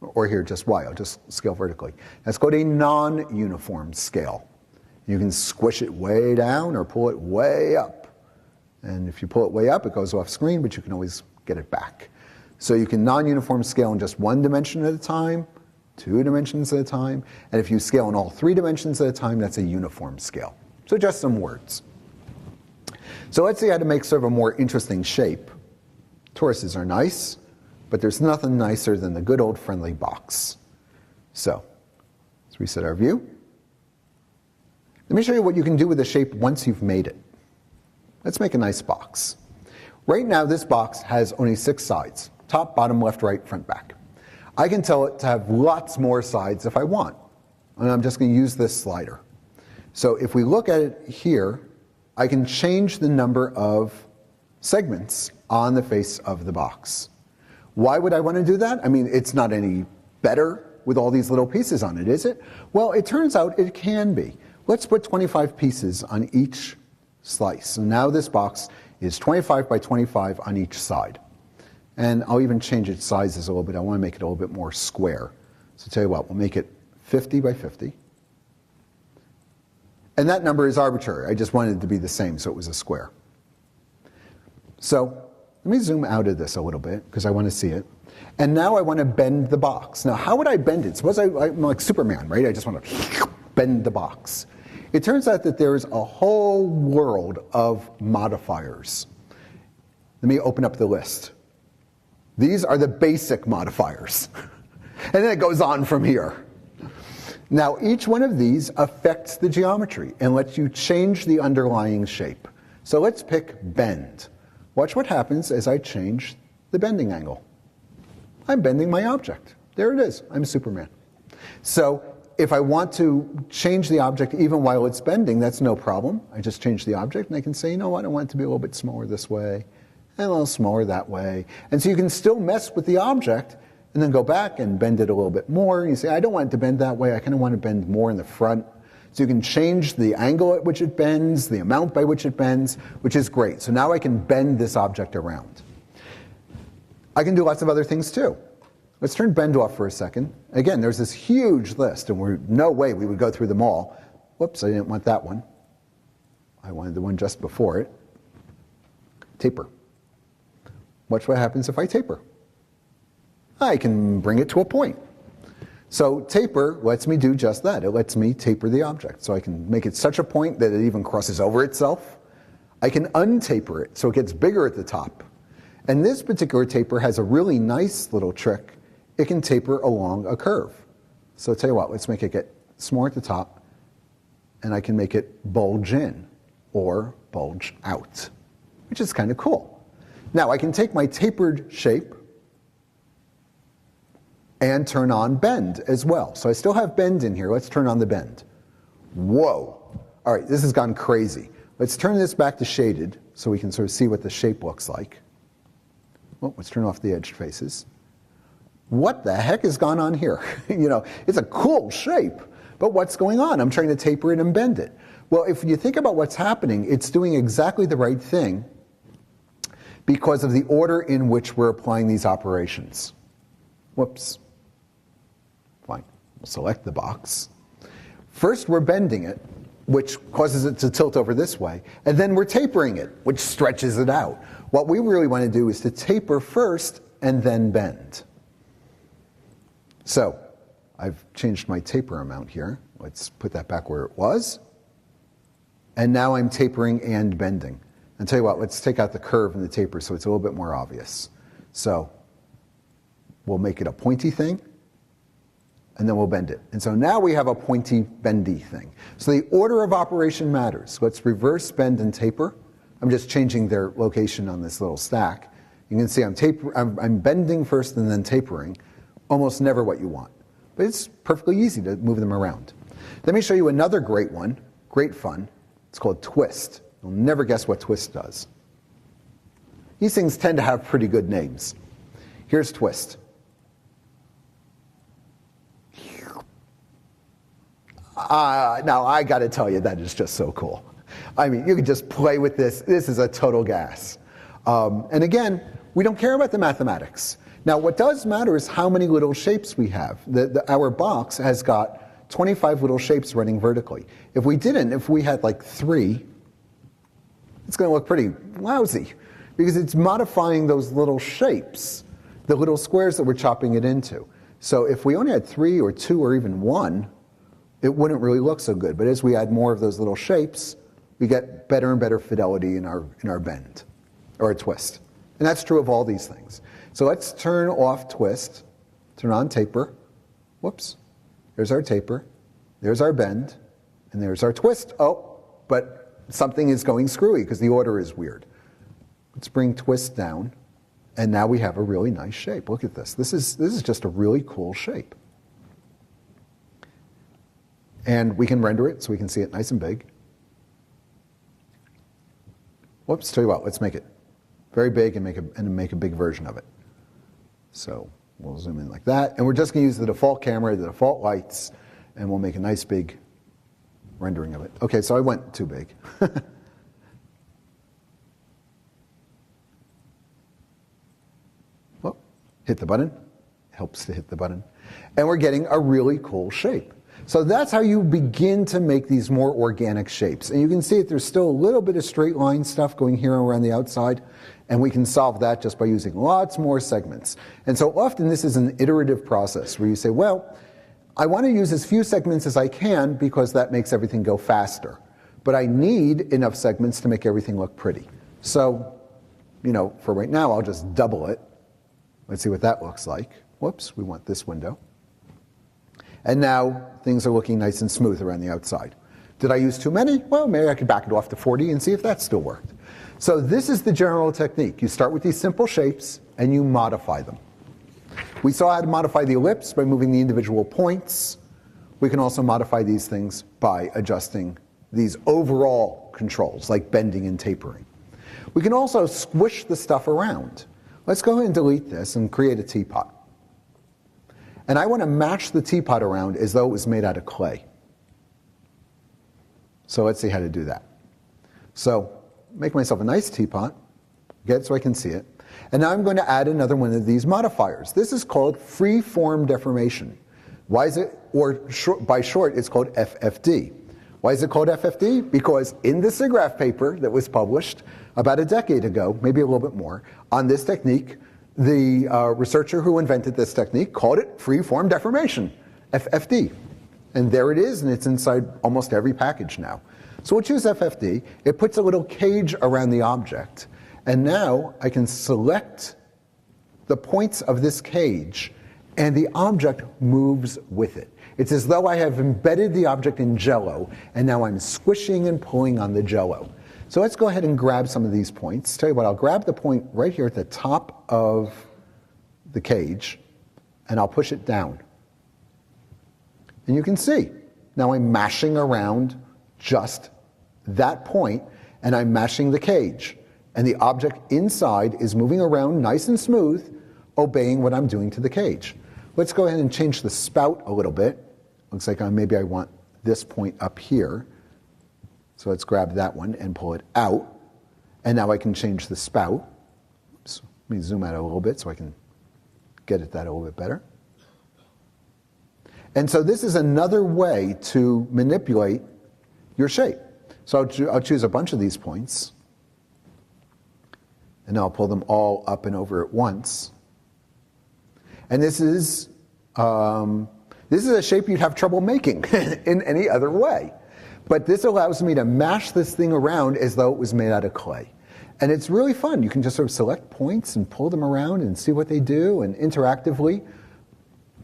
or here just y, I'll just scale vertically. That's called a non-uniform scale. You can squish it way down or pull it way up. And if you pull it way up, it goes off screen, but you can always get it back. So you can non-uniform scale in just one dimension at a time, 2 dimensions at a time, and if you scale in all 3 dimensions at a time, that's a uniform scale. So just some words. So let's see how to make sort of a more interesting shape. Toruses are nice, but there's nothing nicer than the good old friendly box. So let's reset our view. Let me show you what you can do with the shape once you've made it. Let's make a nice box. Right now this box has only 6 sides, top, bottom, left, right, front, back. I can tell it to have lots more sides if I want, and I'm just going to use this slider. So if we look at it here, I can change the number of segments on the face of the box. Why would I want to do that? I mean, it's not any better with all these little pieces on it, is it? Well, it turns out it can be. Let's put 25 pieces on each slice. So now this box is 25 by 25 on each side. And I'll even change its sizes a little bit. I want to make it a little bit more square. So tell you what, we'll make it 50 by 50. And that number is arbitrary. I just wanted it to be the same, so it was a square. So let me zoom out of this a little bit, because I want to see it. And now I want to bend the box. Now, how would I bend it? Suppose I'm like Superman, right? I just want to bend the box. It turns out that there's a whole world of modifiers. Let me open up the list. These are the basic modifiers. And then it goes on from here. Now, each one of these affects the geometry and lets you change the underlying shape. So let's pick bend. Watch what happens as I change the bending angle. I'm bending my object. There it is. I'm Superman. So if I want to change the object even while it's bending, that's no problem. I just change the object and I can say, you know what, I want it to be a little bit smaller this way and a little smaller that way. And so you can still mess with the object and then go back and bend it a little bit more. And you say, I don't want it to bend that way. I kind of want to bend more in the front. So you can change the angle at which it bends, the amount by which it bends, which is great. So now I can bend this object around. I can do lots of other things too. Let's turn bend off for a second. Again, there's this huge list, and there's no way we would go through them all. Whoops, I didn't want that one. I wanted the one just before it. Taper. Watch what happens if I taper. I can bring it to a point. So taper lets me do just that. It lets me taper the object. So I can make it such a point that it even crosses over itself. I can untaper it so it gets bigger at the top. And this particular taper has a really nice little trick. It can taper along a curve. So I'll tell you what, let's make it get smaller at the top, and I can make it bulge in or bulge out, which is kind of cool. Now I can take my tapered shape and turn on bend as well. So I still have bend in here. Let's turn on the bend. Whoa. All right, this has gone crazy. Let's turn this back to shaded so we can sort of see what the shape looks like. Well, let's turn off the edged faces. what the heck has gone on here? It's a cool shape, but what's going on? I'm trying to taper it and bend it. Well, if you think about what's happening, it's doing exactly the right thing because of the order in which we're applying these operations. Whoops. Fine. We'll select the box. First, we're bending it, which causes it to tilt over this way, and then we're tapering it, which stretches it out. What we really want to do is to taper first and then bend. So, I've changed my taper amount here. Let's put that back where it was. And now I'm tapering and bending. And tell you what, let's take out the curve and the taper so it's a little bit more obvious. So, we'll make it a pointy thing, and then we'll bend it. And so now we have a pointy, bendy thing. So the order of operation matters. Let's reverse, bend, and taper. I'm just changing their location on this little stack. You can see I'm bending first and then tapering. Almost never what you want. But it's perfectly easy to move them around. Let me show you another great one, great fun. It's called twist. You'll never guess what twist does. These things tend to have pretty good names. Here's twist. Now, I got to tell you, that is just so cool. I mean, you can just play with this. This is a total gas. And again, we don't care about the mathematics. Now, what does matter is how many little shapes we have. Our box has got 25 little shapes running vertically. If we had like 3, it's going to look pretty lousy because it's modifying those little shapes, the little squares that we're chopping it into. So if we only had 3 or 2 or even 1, it wouldn't really look so good. But as we add more of those little shapes, we get better and better fidelity in our bend or a twist. And that's true of all these things. So let's turn off twist, turn on taper. Whoops. There's our taper. There's our bend. And there's our twist. Oh, but something is going screwy because the order is weird. Let's bring twist down. And now we have a really nice shape. Look at this. This is just a really cool shape. And we can render it so we can see it nice and big. Whoops, tell you what, let's make it very big and make a big version of it. So we'll zoom in like that. And we're just going to use the default camera, the default lights, and we'll make a nice big rendering of it. Okay, so I went too big. Well, hit the button. Helps to hit the button. And we're getting a really cool shape. So that's how you begin to make these more organic shapes. And you can see that there's still a little bit of straight line stuff going here around the outside, and we can solve that just by using lots more segments. And so often this is an iterative process where you say, well, I want to use as few segments as I can because that makes everything go faster. But I need enough segments to make everything look pretty. So, for right now, I'll just double it. Let's see what that looks like. Whoops, we want this window. And now things are looking nice and smooth around the outside. Did I use too many? Well, maybe I could back it off to 40 and see if that still worked. So this is the general technique. You start with these simple shapes and you modify them. We saw how to modify the ellipse by moving the individual points. We can also modify these things by adjusting these overall controls, like bending and tapering. We can also squish the stuff around. Let's go ahead and delete this and create a teapot. And I want to match the teapot around as though it was made out of clay. So let's see how to do that. So make myself a nice teapot, get it so I can see it. And now I'm going to add another one of these modifiers. This is called free form deformation. Why is it, or by short, it's called FFD. Why is it called FFD? Because in the SIGGRAPH paper that was published about a decade ago, maybe a little bit more, on this technique, the researcher who invented this technique called it free-form deformation, FFD. And there it is, and it's inside almost every package now. So we'll choose FFD. It puts a little cage around the object. And now I can select the points of this cage, and the object moves with it. It's as though I have embedded the object in Jell-O, and now I'm squishing and pulling on the Jell-O. So let's go ahead and grab some of these points. Tell you what, I'll grab the point right here at the top of the cage, and I'll push it down. And you can see, now I'm mashing around just that point, and I'm mashing the cage. And the object inside is moving around nice and smooth, obeying what I'm doing to the cage. Let's go ahead and change the spout a little bit. Looks like maybe I want this point up here. So let's grab that one and pull it out. And now I can change the spout. Oops, let me zoom out a little bit so I can get at that a little bit better. And so this is another way to manipulate your shape. So I'll choose a bunch of these points, and I'll pull them all up and over at once. And this is a shape you'd have trouble making in any other way. But this allows me to mash this thing around as though it was made out of clay. And it's really fun. You can just sort of select points and pull them around and see what they do, and interactively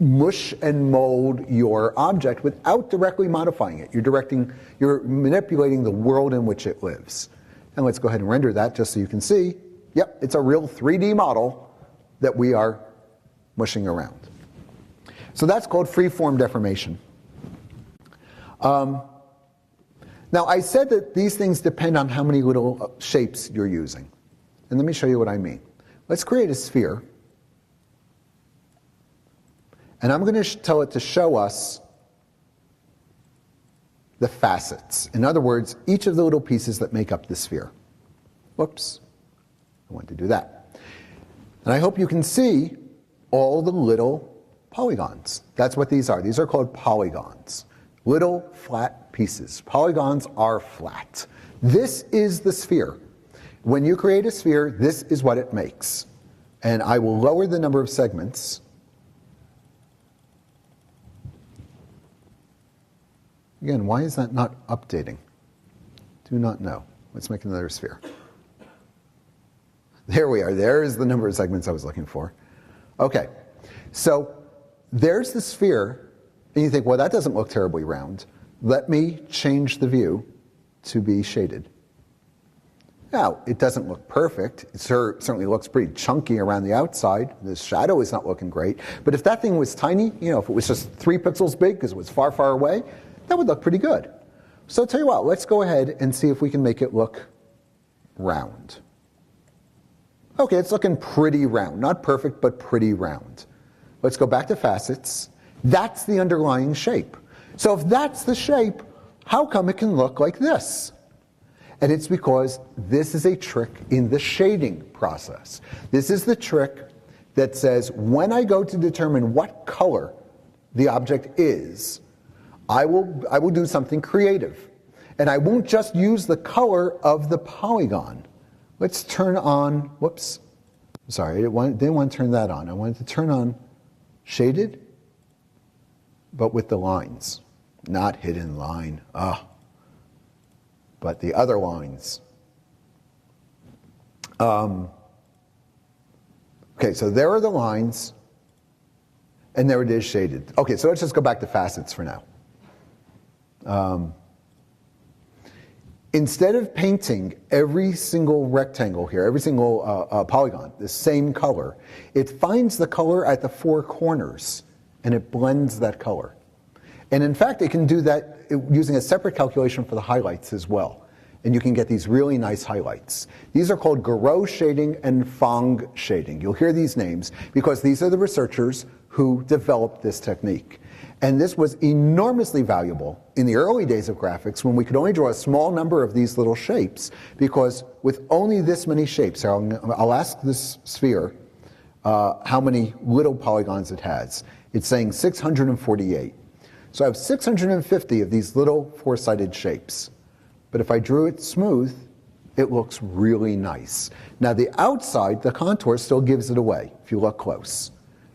mush and mold your object without directly modifying it. You're manipulating the world in which it lives. And let's go ahead and render that just so you can see. Yep, it's a real 3D model that we are mushing around. So that's called freeform deformation. Now, I said that these things depend on how many little shapes you're using. And let me show you what I mean. Let's create a sphere. And I'm going to tell it to show us the facets. In other words, each of the little pieces that make up the sphere. Whoops, I want to do that. And I hope you can see all the little polygons. That's what these are. These are called polygons. Little flat pieces. Polygons are flat. This is the sphere. When you create a sphere, this is what it makes. And I will lower the number of segments. Again, why is that not updating? Do not know. Let's make another sphere. There we are. There's the number of segments I was looking for. Okay, so there's the sphere. And you think, well, that doesn't look terribly round. Let me change the view to be shaded. Now, it doesn't look perfect. It certainly looks pretty chunky around the outside. The shadow is not looking great. But if that thing was tiny, if it was just 3 pixels big because it was far, far away, that would look pretty good. So I'll tell you what, let's go ahead and see if we can make it look round. Okay, it's looking pretty round. Not perfect, but pretty round. Let's go back to facets. That's the underlying shape. So if that's the shape, how come it can look like this? And it's because this is a trick in the shading process. This is the trick that says when I go to determine what color the object is, I will do something creative. And I won't just use the color of the polygon. Let's turn on, whoops, sorry, I didn't want to turn that on. I wanted to turn on shaded, but with the lines, not hidden line, but the other lines. Okay, so there are the lines, and there it is shaded. Okay, so let's just go back to facets for now. Instead of painting every single rectangle here, every single polygon, the same color, it finds the color at the 4 corners, and it blends that color. And in fact, it can do that using a separate calculation for the highlights as well. And you can get these really nice highlights. These are called Garot shading and Phong shading. You'll hear these names because these are the researchers who developed this technique. And this was enormously valuable in the early days of graphics when we could only draw a small number of these little shapes, because with only this many shapes, I'll ask this sphere how many little polygons it has. It's saying 648. So I have 650 of these little 4-sided shapes. But if I drew it smooth, it looks really nice. Now the outside, the contour still gives it away if you look close.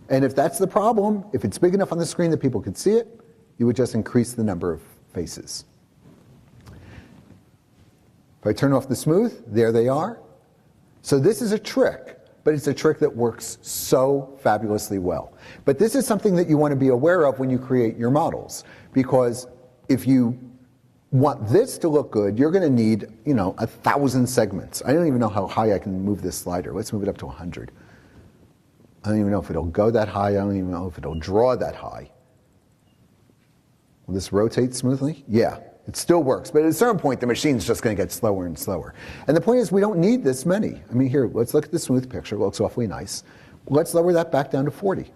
And if that's the problem, if it's big enough on the screen that people could see it, you would just increase the number of faces. If I turn off the smooth, there they are. So this is a trick, but it's a trick that works so fabulously well. But this is something that you want to be aware of when you create your models, because if you want this to look good, you're going to need, 1,000 segments. I don't even know how high I can move this slider. Let's move it up to 100. I don't even know if it'll go that high. I don't even know if it'll draw that high. Will this rotate smoothly? Yeah, it still works. But at a certain point, the machine's just going to get slower and slower. And the point is, we don't need this many. I mean, here, let's look at the smooth picture. It looks awfully nice. Let's lower that back down to 40.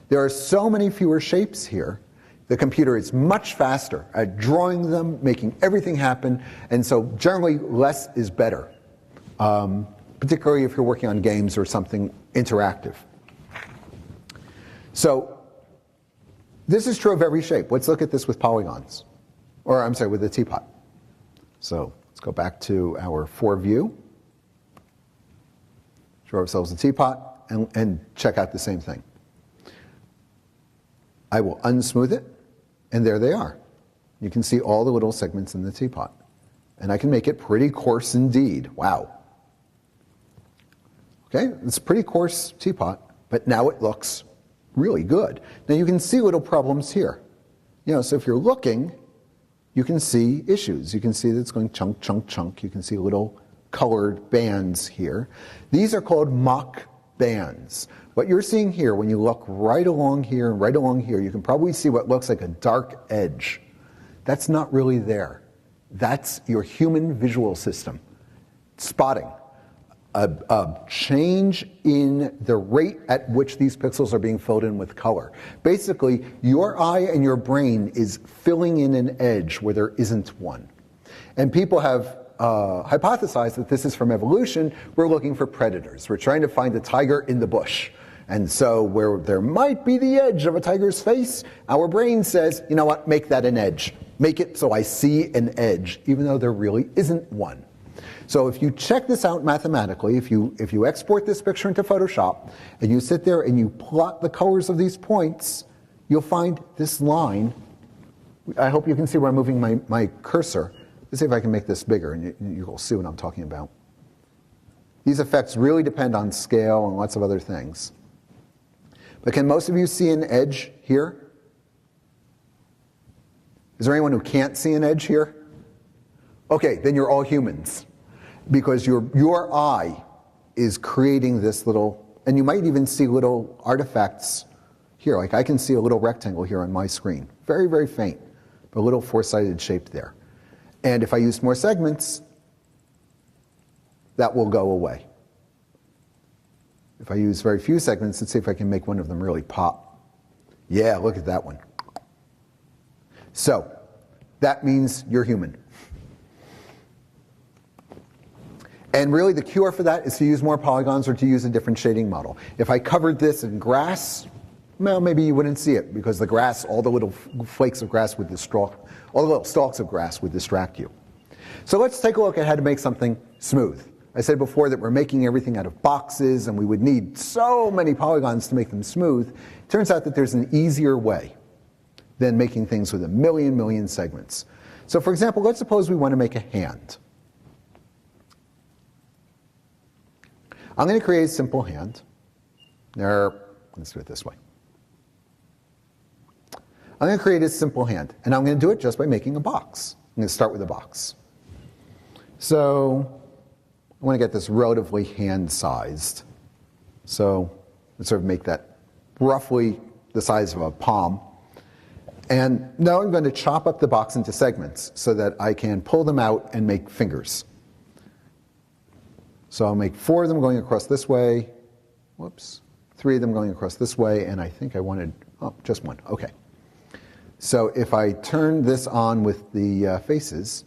There are so many fewer shapes here. The computer is much faster at drawing them, making everything happen, and so generally less is better, particularly if you're working on games or something interactive. So this is true of every shape. Let's look at this with polygons, or I'm sorry, with the teapot. So let's go back to our 4 view, show ourselves a teapot, and check out the same thing. I will unsmooth it, and there they are. You can see all the little segments in the teapot. And I can make it pretty coarse indeed. Wow. Okay, it's a pretty coarse teapot, but now it looks really good. Now you can see little problems here. So if you're looking, you can see issues. You can see that it's going chunk, chunk, chunk. You can see little colored bands here. These are called mock bands. What you're seeing here, when you look right along here and right along here, you can probably see what looks like a dark edge. That's not really there. That's your human visual system spotting a change in the rate at which these pixels are being filled in with color. Basically, your eye and your brain is filling in an edge where there isn't one. And people have hypothesized that this is from evolution. We're looking for predators. We're trying to find a tiger in the bush. And so where there might be the edge of a tiger's face, our brain says, you know what, make that an edge. Make it so I see an edge, even though there really isn't one. So if you check this out mathematically, if you export this picture into Photoshop, and you sit there and you plot the colors of these points, you'll find this line. I hope you can see where I'm moving my cursor. Let's see if I can make this bigger, and you'll see what I'm talking about. These effects really depend on scale and lots of other things. But can most of you see an edge here? Is there anyone who can't see an edge here? Okay, then you're all humans, because your eye is creating this little, and you might even see little artifacts here. Like I can see a little rectangle here on my screen. Very, very faint, but a little four-sided shape there. And if I use more segments, that will go away. If I use very few segments, let's see if I can make one of them really pop. Yeah, look at that one. So that means you're human. And really the cure for that is to use more polygons or to use a different shading model. If I covered this in grass, well, maybe you wouldn't see it, because the grass, all the little flakes of grass would distract, all the little stalks of grass would distract you. So let's take a look at how to make something smooth. I said before that we're making everything out of boxes, and we would need so many polygons to make them smooth. It turns out that there's an easier way than making things with a million segments. So for example, let's suppose we want to make a hand. I'm going to create a simple hand. Let's do it this way. I'm going to create a simple hand, and I'm going to do it just by making a box. I'm going to start with a box. So I want to get this relatively hand-sized. So let's sort of make that roughly the size of a palm. And now I'm going to chop up the box into segments so that I can pull them out and make fingers. So I'll make 4 of them going across this way. Whoops. 3 of them going across this way, and I think I wanted, just 1. Okay. So if I turn this on with the faces,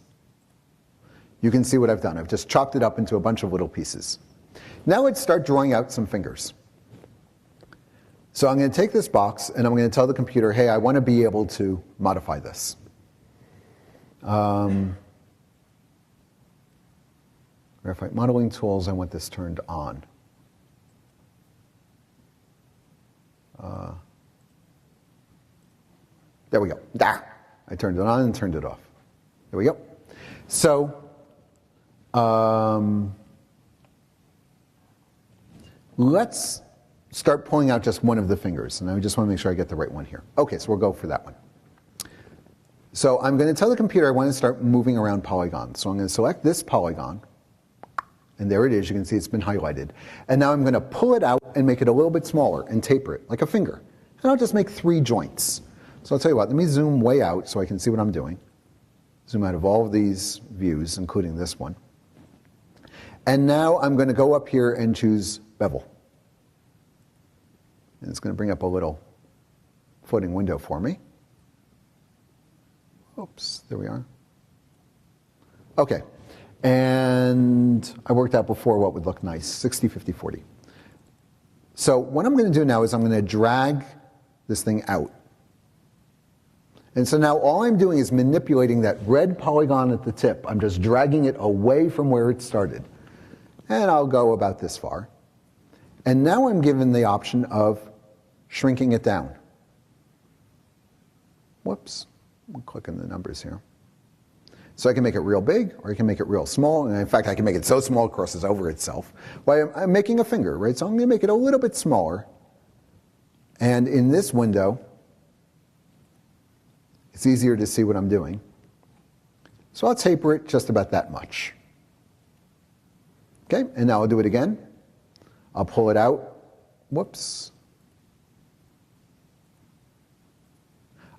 you can see what I've done. I've just chopped it up into a bunch of little pieces. Now let's start drawing out some fingers. So I'm going to take this box, and I'm going to tell the computer, hey, I want to be able to modify this. Graphite modeling tools, I want this turned on. There we go. I turned it on and turned it off. There we go. So let's start pulling out just one of the fingers, and I just want to make sure I get the right one here. Okay, so we'll go for that one. So I'm going to tell the computer I want to start moving around polygons. So I'm going to select this polygon, and there it is. You can see it's been highlighted. And now I'm going to pull it out and make it a little bit smaller and taper it like a finger. And I'll just make 3 joints. So I'll tell you what, let me zoom way out so I can see what I'm doing. Zoom out of all of these views, including this one. And now I'm going to go up here and choose bevel. And it's going to bring up a little floating window for me. Oops, there we are. Okay, and I worked out before what would look nice, 60, 50, 40. So what I'm going to do now is I'm going to drag this thing out. And so now all I'm doing is manipulating that red polygon at the tip. I'm just dragging it away from where it started. And I'll go about this far. And now I'm given the option of shrinking it down. Whoops, I'm clicking the numbers here. So I can make it real big, or I can make it real small. And in fact, I can make it so small it crosses over itself. Well, I'm making a finger, right? So I'm going to make it a little bit smaller. And in this window, it's easier to see what I'm doing. So I'll taper it just about that much. Okay, and now I'll do it again. I'll pull it out. Whoops.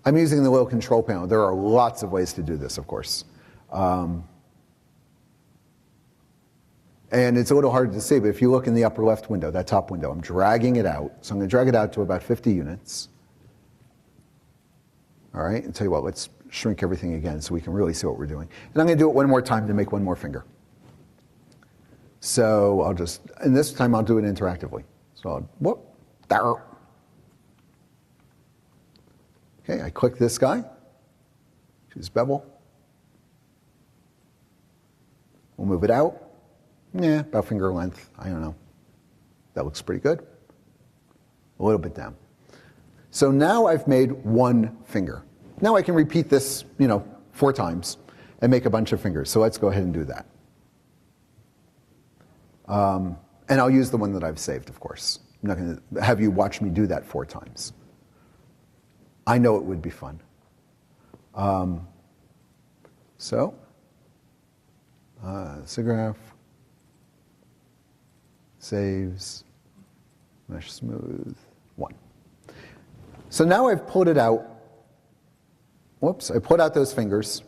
I'm using the little control panel. There are lots of ways to do this, of course. And it's a little hard to see, but if you look in the upper left window, that top window, I'm dragging it out. So I'm going to drag it out to about 50 units. All right, and tell you what, let's shrink everything again so we can really see what we're doing. And I'm going to do it one more time to make one more finger. So I'll just, and this time I'll do it interactively. So I'll, whoop, there. Okay, I click this guy, choose bevel. We'll move it out. Yeah, about finger length, I don't know. That looks pretty good. A little bit down. So now I've made one finger. Now I can repeat this, 4 times and make a bunch of fingers. So let's go ahead and do that. And I'll use the one that I've saved, of course. I'm not going to have you watch me do that 4 times. I know it would be fun. SIGGRAPH, saves, mesh smooth, 1. So now I've pulled it out. Whoops, I pulled out those fingers,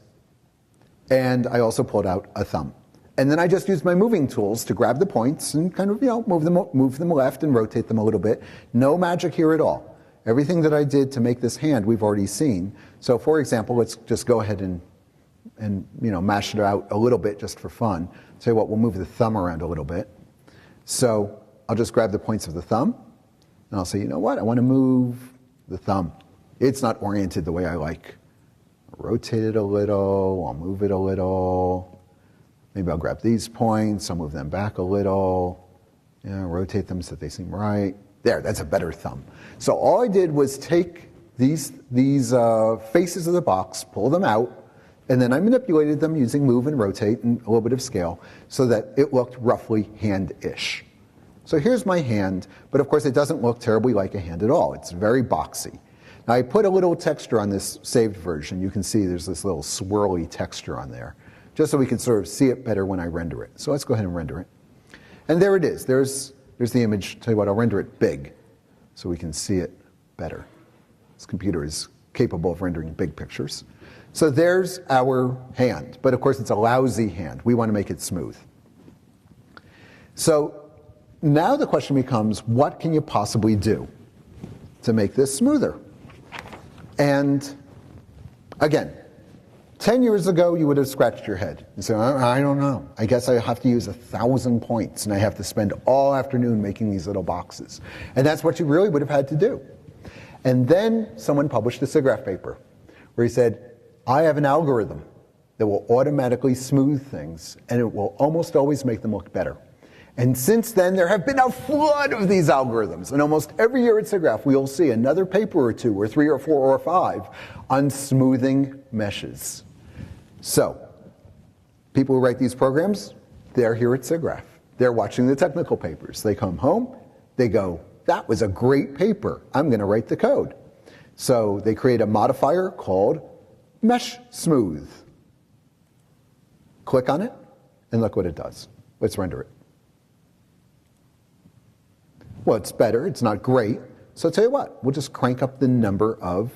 and I also pulled out a thumb. And then I just used my moving tools to grab the points and kind of, move them left and rotate them a little bit. No magic here at all. Everything that I did to make this hand, we've already seen. So for example, let's just go ahead and mash it out a little bit just for fun. Tell you what, we'll move the thumb around a little bit. So I'll just grab the points of the thumb, and I'll say, you know what, I want to move the thumb. It's not oriented the way I like. I'll rotate it a little, I'll move it a little. Maybe I'll grab these points, I'll move them back a little. Rotate them so that they seem right. There, that's a better thumb. So all I did was take these faces of the box, pull them out, and then I manipulated them using move and rotate and a little bit of scale so that it looked roughly hand-ish. So here's my hand, but of course it doesn't look terribly like a hand at all. It's very boxy. Now I put a little texture on this saved version. You can see there's this little swirly texture on there, just so we can sort of see it better when I render it. So let's go ahead and render it. And there it is. There's the image. Tell you what, I'll render it big so we can see it better. This computer is capable of rendering big pictures. So there's our hand, but of course it's a lousy hand. We want to make it smooth. So now the question becomes, what can you possibly do to make this smoother? And again, 10 years ago, you would have scratched your head and said, I don't know. I guess I have to use 1,000 points, and I have to spend all afternoon making these little boxes. And that's what you really would have had to do. And then someone published a SIGGRAPH paper where he said, I have an algorithm that will automatically smooth things, and it will almost always make them look better. And since then, there have been a flood of these algorithms. And almost every year at SIGGRAPH, we'll see another paper or 2, or 3, or 4, or 5 on smoothing meshes. So, people who write these programs, they're here at SIGGRAPH. They're watching the technical papers. They come home, they go, that was a great paper. I'm going to write the code. So they create a modifier called Mesh Smooth. Click on it, and look what it does. Let's render it. Well, it's better. It's not great. So I'll tell you what, we'll just crank up the number of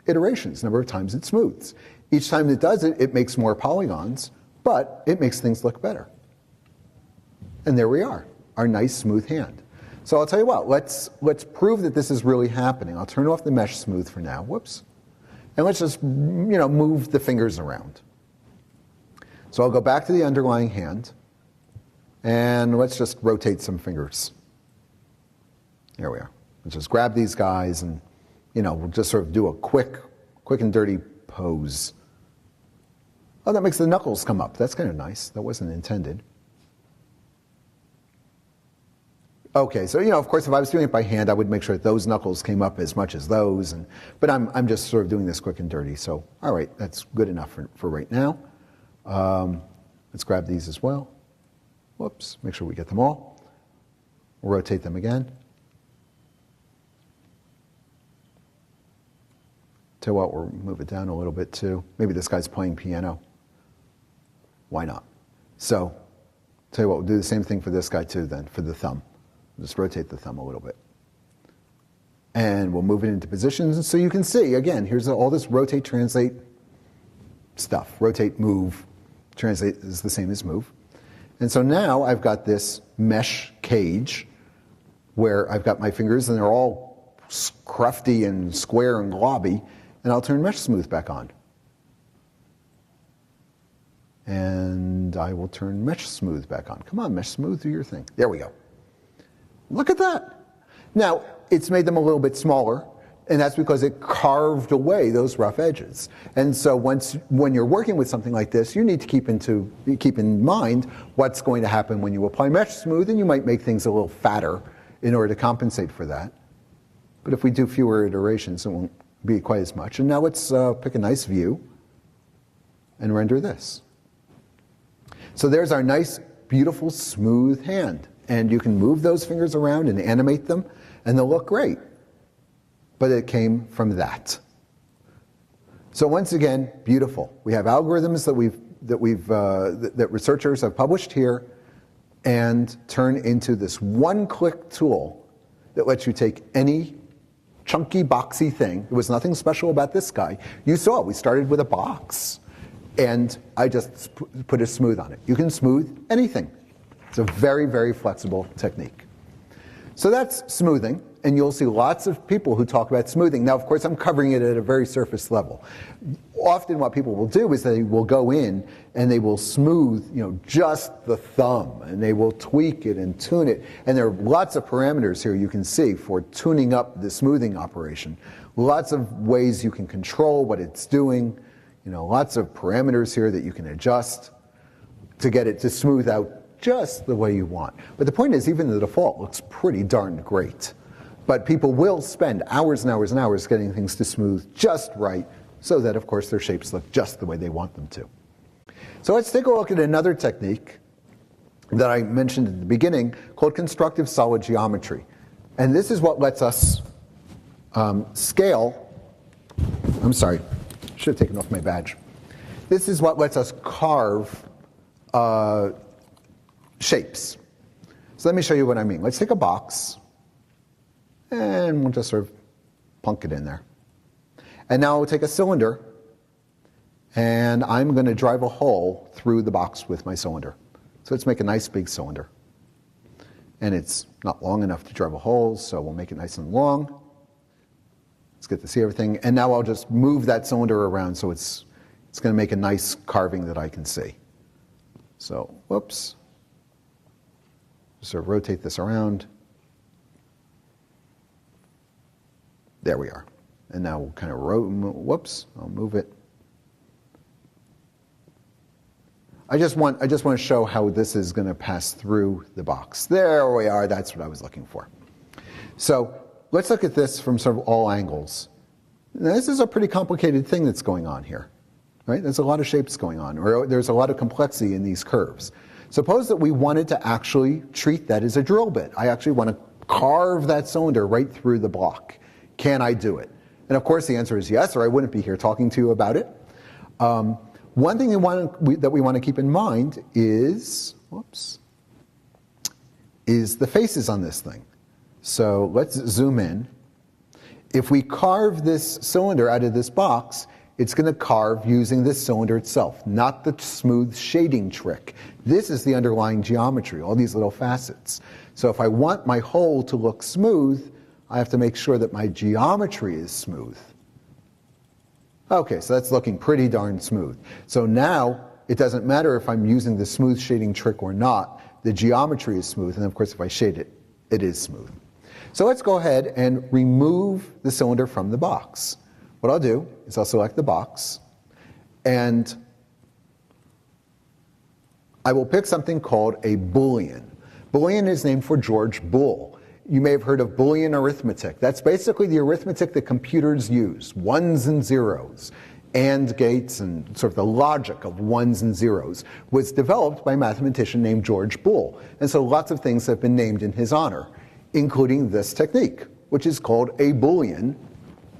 iterations, number of times it smooths. Each time it does it, it makes more polygons, but it makes things look better. And there we are, our nice smooth hand. So I'll tell you what, let's prove that this is really happening. I'll turn off the mesh smooth for now, whoops. And let's just, move the fingers around. So I'll go back to the underlying hand, and let's just rotate some fingers. There we are. Let's just grab these guys and, we'll just sort of do a quick and dirty pose. Oh, that makes the knuckles come up. That's kind of nice. That wasn't intended. Okay, so of course, if I was doing it by hand, I would make sure that those knuckles came up as much as those. But I'm just sort of doing this quick and dirty. So all right, that's good enough for right now. Let's grab these as well. Whoops, make sure we get them all. We'll rotate them again. Tell you what, we'll move it down a little bit too. Maybe this guy's playing piano. Why not? So tell you what, we'll do the same thing for this guy too then, for the thumb. Just rotate the thumb a little bit. And we'll move it into positions so you can see, again, here's all this rotate, translate stuff. Rotate, move, translate is the same as move. And so now I've got this mesh cage where I've got my fingers and they're all crufty and square and globby, and I'll turn mesh smooth back on. And I will turn mesh smooth back on. Come on, mesh smooth, do your thing. There we go. Look at that. Now, it's made them a little bit smaller, and that's because it carved away those rough edges. And so when you're working with something like this, you need to keep in mind what's going to happen when you apply mesh smooth, and you might make things a little fatter in order to compensate for that. But if we do fewer iterations, it won't be quite as much. And now let's pick a nice view and render this. So there's our nice, beautiful, smooth hand. And you can move those fingers around and animate them, and they'll look great. But it came from that. So once again, beautiful. We have algorithms that researchers have published here and turn into this one-click tool that lets you take any chunky, boxy thing. There was nothing special about this guy. You saw we started with a box, and I just put a smooth on it. You can smooth anything. It's a very, very flexible technique. So that's smoothing, and you'll see lots of people who talk about smoothing. Now, of course, I'm covering it at a very surface level. Often what people will do is they will go in and they will smooth, just the thumb, and they will tweak it and tune it. And there are lots of parameters here you can see for tuning up the smoothing operation. Lots of ways you can control what it's doing. Lots of parameters here that you can adjust to get it to smooth out just the way you want. But the point is, even the default looks pretty darn great. But people will spend hours and hours and hours getting things to smooth just right, so that, of course, their shapes look just the way they want them to. So let's take a look at another technique that I mentioned at the beginning called constructive solid geometry. And this is what lets us scale. I'm sorry, should have taken off my badge. This is what lets us carve shapes. So let me show you what I mean. Let's take a box, and we'll just sort of plunk it in there. And now we'll take a cylinder, and I'm going to drive a hole through the box with my cylinder. So let's make a nice big cylinder. And it's not long enough to drive a hole, so we'll make it nice and long. Let's get to see everything. And now I'll just move that cylinder around so it's going to make a nice carving that I can see. So, whoops. Sort of rotate this around. There we are. And now we'll kind of whoops, I'll move it. I just want to show how this is going to pass through the box. There we are, that's what I was looking for. So let's look at this from sort of all angles. Now, this is a pretty complicated thing that's going on here, right? There's a lot of shapes going on, or there's a lot of complexity in these curves. Suppose that we wanted to actually treat that as a drill bit. I actually want to carve that cylinder right through the block. Can I do it? And of course the answer is yes, or I wouldn't be here talking to you about it. One thing that we want to keep in mind is, is the faces on this thing. So let's zoom in. If we carve this cylinder out of this box, it's going to carve using this cylinder itself, not the smooth shading trick. This is the underlying geometry, all these little facets. So if I want my hole to look smooth, I have to make sure that my geometry is smooth. Okay, so that's looking pretty darn smooth. So now it doesn't matter if I'm using the smooth shading trick or not, the geometry is smooth, and of course if I shade it, it is smooth. So let's go ahead and remove the cylinder from the box. What I'll do is I'll select the box, and I will pick something called a Boolean. Boolean is named for George Boole. You may have heard of Boolean arithmetic. That's basically the arithmetic that computers use, ones and zeros. AND gates and sort of the logic of ones and zeros was developed by a mathematician named George Boole. And so lots of things have been named in his honor, including this technique, which is called a Boolean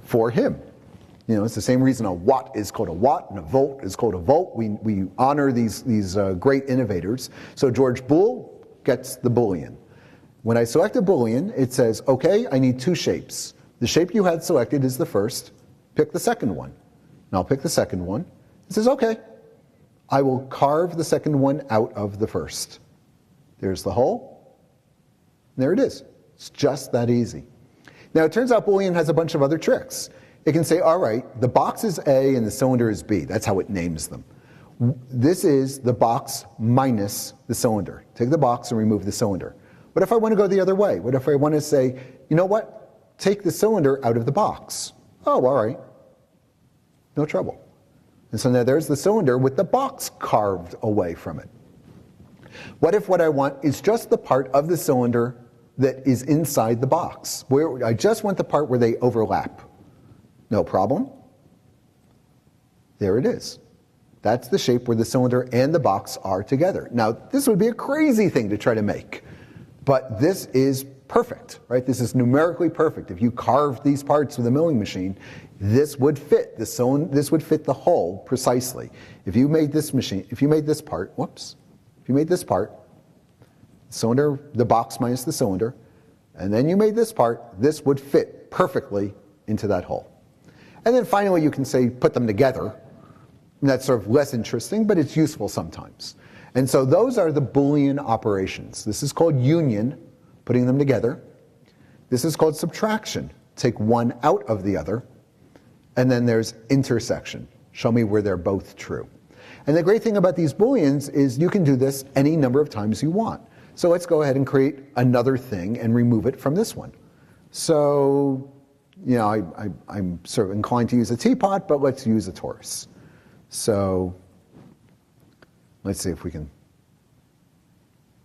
for him. You know, it's the same reason a watt is called a watt and a volt is called a volt. We honor these great innovators. So George Boole gets the Boolean. When I select a Boolean, it says, okay, I need two shapes. The shape you had selected is the first. Pick the second one. And I'll pick the second one. It says, okay, I will carve the second one out of the first. There's the hole. There it is. It's just that easy. Now, it turns out Boolean has a bunch of other tricks. It can say, all right, the box is A and the cylinder is B. That's how it names them. This is the box minus the cylinder. Take the box and remove the cylinder. What if I want to go the other way? What if I want to say, you know what? Take the cylinder out of the box. Oh, all right. No trouble. And so now there's the cylinder with the box carved away from it. What if what I want is just the part of the cylinder that is inside the box? Where I just want the part where they overlap. No problem. There it is. That's the shape where the cylinder and the box are together. Now, this would be a crazy thing to try to make, but this is perfect, right? This is numerically perfect. If you carved these parts with a milling machine, this would fit the cylinder, this would fit the hole precisely. If you made this part, if you made this part, cylinder, the box minus the cylinder, and then you made this part, this would fit perfectly into that hole. And then finally you can say put them together. And that's sort of less interesting, but it's useful sometimes. And so those are the Boolean operations. This is called union, putting them together. This is called subtraction, take one out of the other. And then there's intersection, show me where they're both true. And the great thing about these Booleans is you can do this any number of times you want. So let's go ahead and create another thing and remove it from this one. So, you know, I'm sort of inclined to use a teapot, but let's use a torus. So let's see if we can.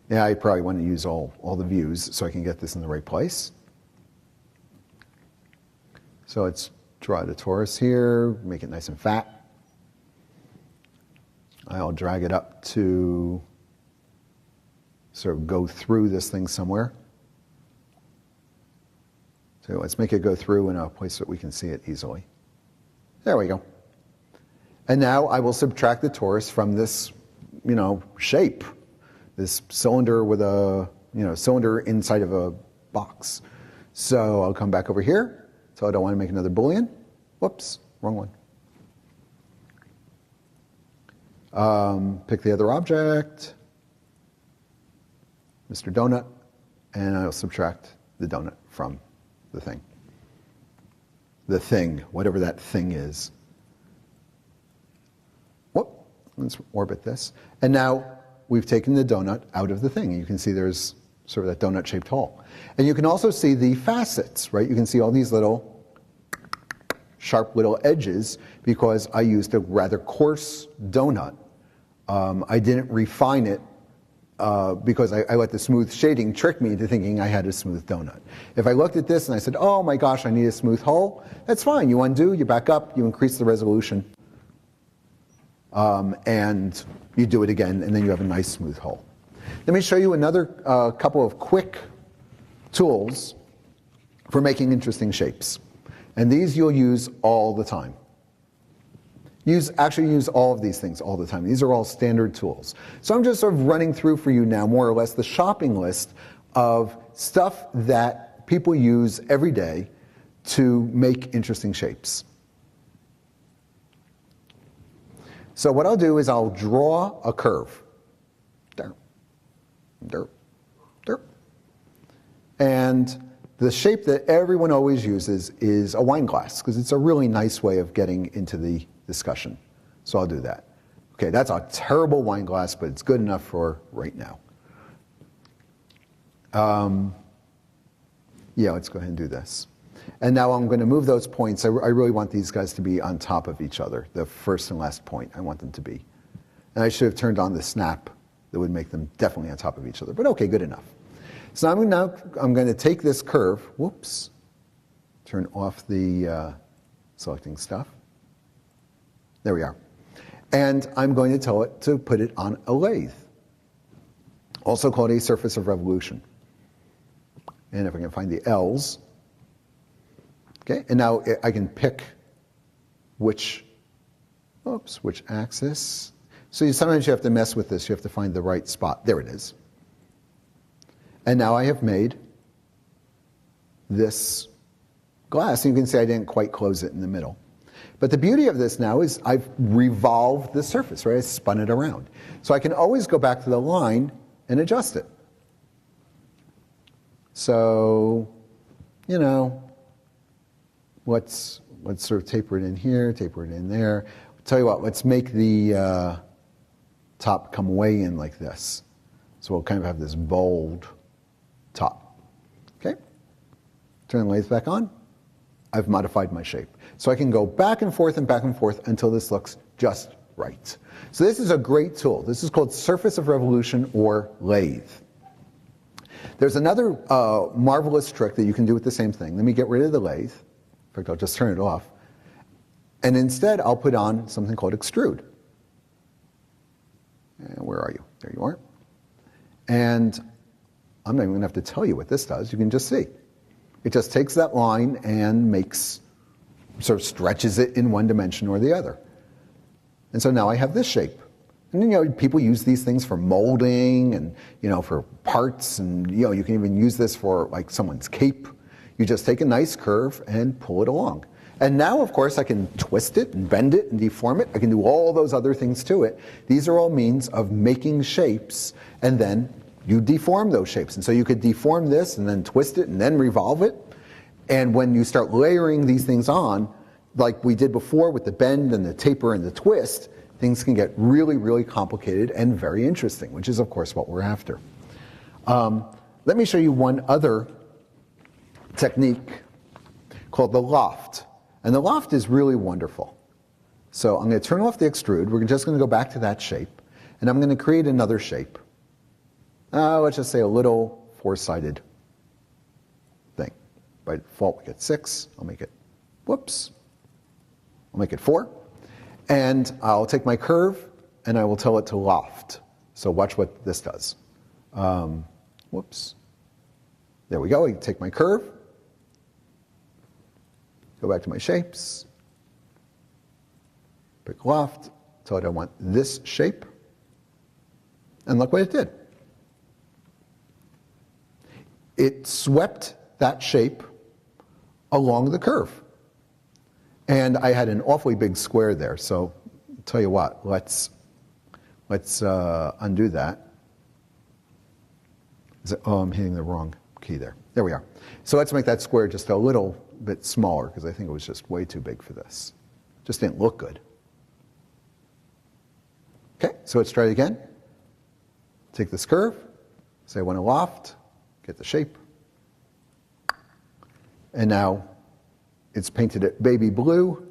Yeah, I probably want to use all the views so I can get this in the right place. So let's draw the torus here, make it nice and fat. I'll drag it up to sort of go through this thing somewhere. So let's make it go through in a place that we can see it easily. There we go. And now I will subtract the torus from this, you know, shape, this cylinder with a, you know, cylinder inside of a box. So I'll come back over here. So I don't want to make another Boolean. Whoops, wrong one. Pick the other object, Mr. Donut, and I'll subtract the donut from the thing. The thing, whatever that thing is. Whoop, let's orbit this. And now we've taken the donut out of the thing. You can see there's sort of that donut-shaped hole. And you can also see the facets, right? You can see all these little sharp little edges because I used a rather coarse donut. I didn't refine it because I let the smooth shading trick me into thinking I had a smooth donut. If I looked at this and I said, oh my gosh, I need a smooth hole, that's fine. You undo, you back up, you increase the resolution, and you do it again, and then you have a nice smooth hole. Let me show you another couple of quick tools for making interesting shapes. And these you'll use all the time. Actually use all of these things all the time. These are all standard tools. So I'm just sort of running through for you now more or less the shopping list of stuff that people use every day to make interesting shapes. So what I'll do is I'll draw a curve. Derp, derp, derp. And the shape that everyone always uses is a wine glass, because it's a really nice way of getting into the discussion. So I'll do that. Okay, that's a terrible wine glass, but it's good enough for right now. Yeah, let's go ahead and do this. And now I'm going to move those points. I really want these guys to be on top of each other, the first and last point. I want them to be. And I should have turned on the snap that would make them definitely on top of each other. But okay, good enough. So I'm going to take this curve, whoops, turn off the selecting stuff. There we are. And I'm going to tell it to put it on a lathe, also called a surface of revolution. And if I can find the L's, okay, and now I can pick which axis. So sometimes you have to mess with this. You have to find the right spot. There it is. And now I have made this glass. And you can see I didn't quite close it in the middle. But the beauty of this now is I've revolved the surface, right? I spun it around. So I can always go back to the line and adjust it. So, you know, let's sort of taper it in here, taper it in there. I'll tell you what, let's make the top come way in like this. So we'll kind of have this bold top. Okay? Turn the lathe back on. I've modified my shape. So I can go back and forth until this looks just right. So this is a great tool. This is called surface of revolution or lathe. There's another marvelous trick that you can do with the same thing. Let me get rid of the lathe. In fact, I'll just turn it off. And instead, I'll put on something called extrude. And where are you? There you are. And I'm not even going to have to tell you what this does. You can just see. It just takes that line and sort of stretches it in one dimension or the other. And so now I have this shape. And, you know, people use these things for molding and, you know, for parts. And, you know, you can even use this for, like, someone's cape. You just take a nice curve and pull it along. And now, of course, I can twist it and bend it and deform it. I can do all those other things to it. These are all means of making shapes, and then you deform those shapes. And so you could deform this and then twist it and then revolve it. And when you start layering these things on, like we did before with the bend and the taper and the twist, things can get really, really complicated and very interesting, which is, of course, what we're after. Let me show you one other technique called the loft. And the loft is really wonderful. So I'm going to turn off the extrude. We're just going to go back to that shape. And I'm going to create another shape. Let's just say a little four-sided thing. By default, we get 6. I'll make it, I'll make it 4. And I'll take my curve, and I will tell it to loft. So watch what this does. There we go. I take my curve, go back to my shapes, pick loft, tell it I want this shape, and look what it did. It swept that shape along the curve. And I had an awfully big square there, so I'll tell you what, let's undo that. I'm hitting the wrong key there. There we are. So let's make that square just a little bit smaller, because I think it was just way too big for this. Just didn't look good. Okay, so let's try it again. Take this curve, say I want a loft, get the shape. And now it's painted it baby blue.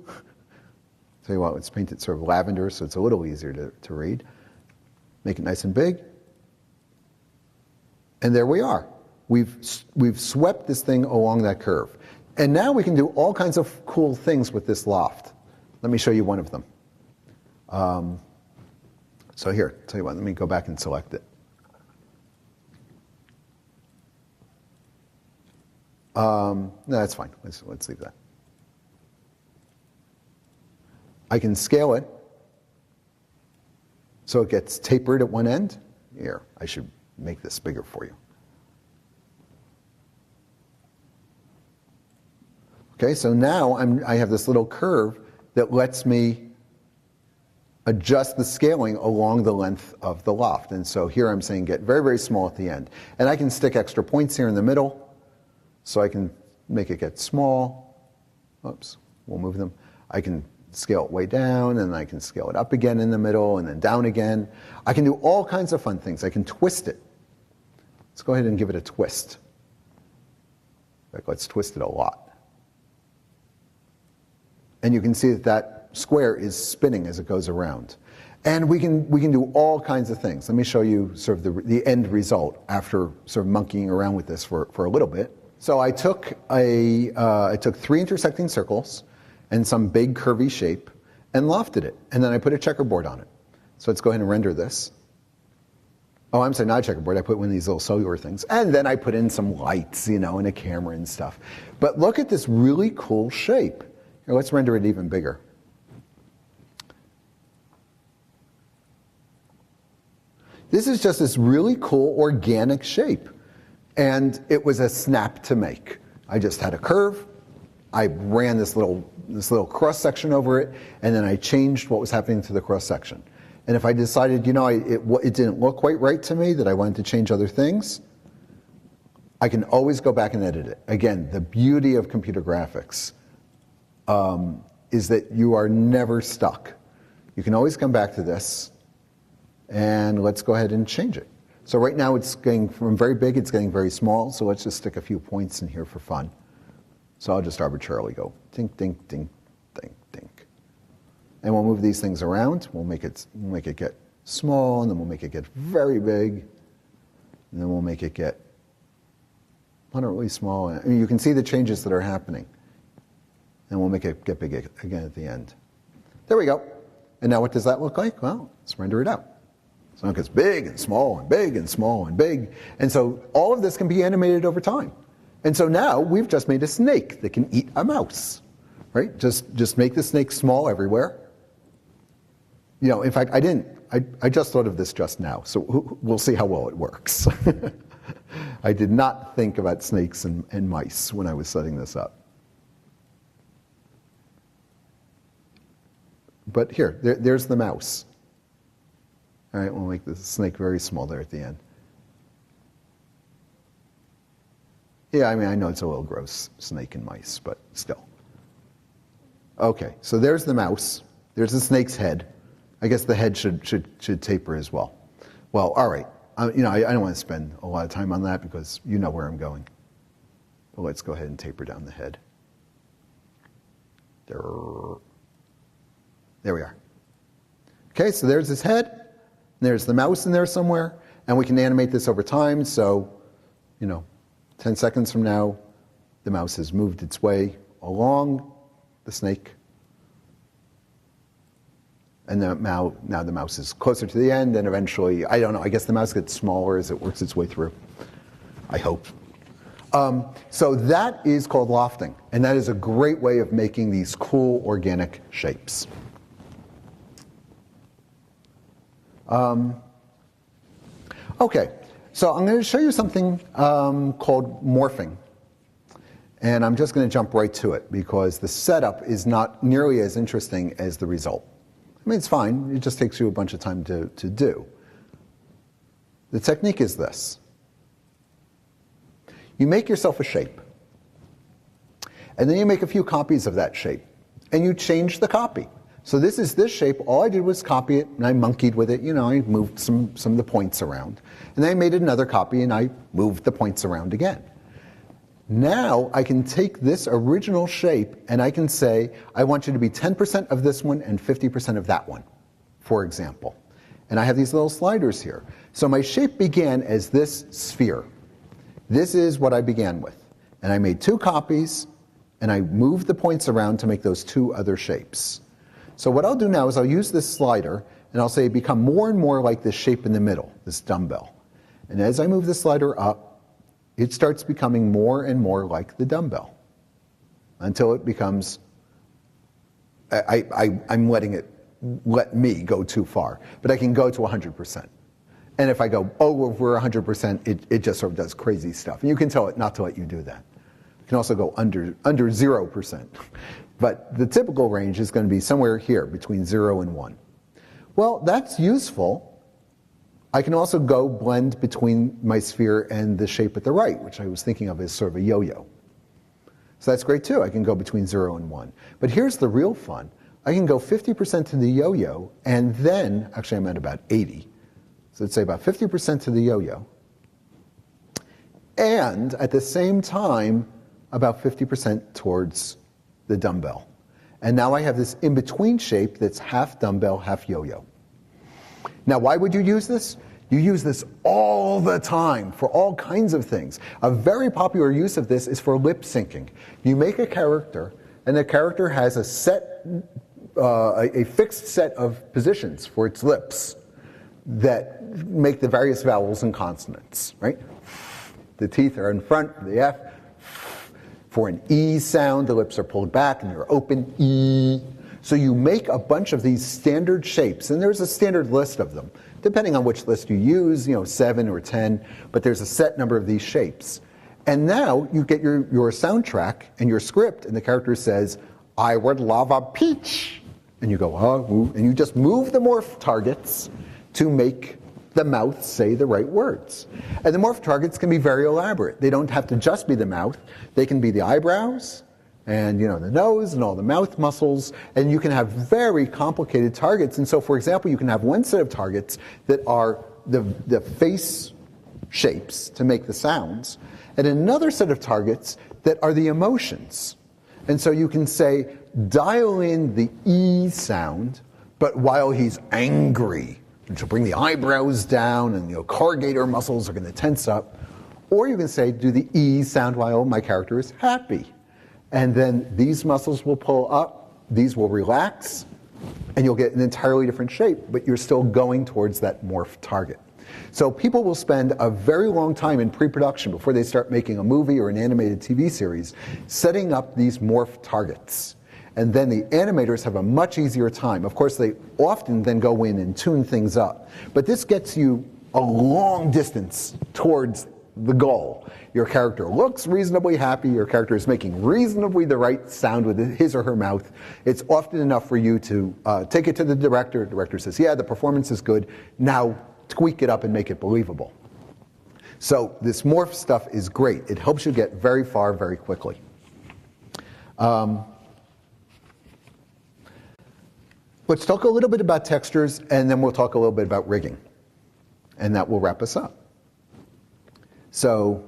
Tell you what, let's paint it sort of lavender so it's a little easier to read. Make it nice and big. And there we are. We've swept this thing along that curve. And now we can do all kinds of cool things with this loft. Let me show you one of them. So here, tell you what, let me go back and select it. No, that's fine. Let's leave that. I can scale it so it gets tapered at one end. Here, I should make this bigger for you. Okay, so now I have this little curve that lets me adjust the scaling along the length of the loft. And so here I'm saying get very, very small at the end. And I can stick extra points here in the middle, so I can make it get small. Oops, we'll move them. I can scale it way down, and I can scale it up again in the middle, and then down again. I can do all kinds of fun things. I can twist it. Let's go ahead and give it a twist. In fact, let's twist it a lot. And you can see that that square is spinning as it goes around. And we can do all kinds of things. Let me show you sort of the end result after sort of monkeying around with this for a little bit. So I took I took 3 intersecting circles and some big curvy shape and lofted it. And then I put a checkerboard on it. So let's go ahead and render this. Oh, I'm sorry, not a checkerboard. I put one of these little cellular things. And then I put in some lights, and a camera and stuff. But look at this really cool shape. Here, let's render it even bigger. This is just this really cool organic shape. And it was a snap to make. I just had a curve. I ran this little cross section over it, and then I changed what was happening to the cross section. And if I decided, it didn't look quite right to me, that I wanted to change other things, I can always go back and edit it. Again, the beauty of computer graphics is that you are never stuck. You can always come back to this, and let's go ahead and change it. So right now it's getting from very big, it's getting very small, so let's just stick a few points in here for fun. So I'll just arbitrarily go dink, dink, dink, dink, dink. And we'll move these things around. We'll make it get small, and then we'll make it get very big, and then we'll make it get moderately small. I mean, you can see the changes that are happening. And we'll make it get big again at the end. There we go. And now what does that look like? Well, let's render it out. So it gets big and small and big and small and big. And so all of this can be animated over time. And so now we've just made a snake that can eat a mouse, right? Just make the snake small everywhere. In fact, I just thought of this just now, so we'll see how well it works. I did not think about snakes and mice when I was setting this up. But here, there's the mouse. All right, we'll make the snake very small there at the end. Yeah, I mean, I know it's a little gross, snake and mice, but still. Okay, so there's the mouse. There's the snake's head. I guess the head should taper as well. Well, all right. I don't want to spend a lot of time on that because you know where I'm going. But let's go ahead and taper down the head. There we are. Okay, so there's his head. There's the mouse in there somewhere. And we can animate this over time. So, 10 seconds from now, the mouse has moved its way along the snake. And now the mouse is closer to the end, and eventually, I don't know, I guess the mouse gets smaller as it works its way through. I hope. So that is called lofting, and that is a great way of making these cool organic shapes. Okay, so I'm going to show you something called morphing. And I'm just going to jump right to it because the setup is not nearly as interesting as the result. I mean, it's fine. It just takes you a bunch of time to do. The technique is this. You make yourself a shape. And then you make a few copies of that shape. And you change the copy. So this is this shape. All I did was copy it, and I monkeyed with it. I moved some of the points around. And then I made another copy, and I moved the points around again. Now I can take this original shape and I can say, I want you to be 10% of this one and 50% of that one, for example. And I have these little sliders here. So my shape began as this sphere. This is what I began with. And I made 2 copies, and I moved the points around to make those 2 other shapes. So what I'll do now is I'll use this slider, and I'll say become more and more like this shape in the middle, this dumbbell. And as I move the slider up, it starts becoming more and more like the dumbbell until it becomes, I'm let me go too far, but I can go to 100%. And if I go over 100%, it just sort of does crazy stuff. And you can tell it not to let you do that. You can also go under 0%. But the typical range is going to be somewhere here between 0 and 1. Well, that's useful. I can also go blend between my sphere and the shape at the right, which I was thinking of as sort of a yo-yo. So that's great too. I can go between 0 and 1. But here's the real fun. I can go 50% to the yo-yo, and then, actually I'm at about 80. So let's say about 50% to the yo-yo. And at the same time, about 50% towards the dumbbell. And now I have this in-between shape that's half dumbbell, half yo-yo. Now, why would you use this? You use this all the time for all kinds of things. A very popular use of this is for lip syncing. You make a character, and the character has a fixed set of positions for its lips that make the various vowels and consonants, right? The teeth are in front for the F. For an E sound, the lips are pulled back and they're open, E. So you make a bunch of these standard shapes, and there's a standard list of them, depending on which list you use, 7 or 10, but there's a set number of these shapes. And now you get your soundtrack and your script, and the character says, I would love a peach. And you go, oh, and you just move the morph targets to make the mouth say the right words. And the morph targets can be very elaborate. They don't have to just be the mouth. They can be the eyebrows, and the nose and all the mouth muscles, and you can have very complicated targets. And so, for example, you can have one set of targets that are the face shapes to make the sounds, and another set of targets that are the emotions. And so you can say, dial in the E sound, but while he's angry, which will bring the eyebrows down, and corrugator muscles are going to tense up. Or you can say, do the E sound while my character is happy. And then these muscles will pull up, these will relax, and you'll get an entirely different shape, but you're still going towards that morph target. So people will spend a very long time in pre-production before they start making a movie or an animated TV series, setting up these morph targets. And then the animators have a much easier time. Of course, they often then go in and tune things up. But this gets you a long distance towards the goal. Your character looks reasonably happy. Your character is making reasonably the right sound with his or her mouth. It's often enough for you to take it to the director. The director says, yeah, the performance is good. Now tweak it up and make it believable. So this morph stuff is great. It helps you get very far very quickly. Let's talk a little bit about textures, and then we'll talk a little bit about rigging. And that will wrap us up. So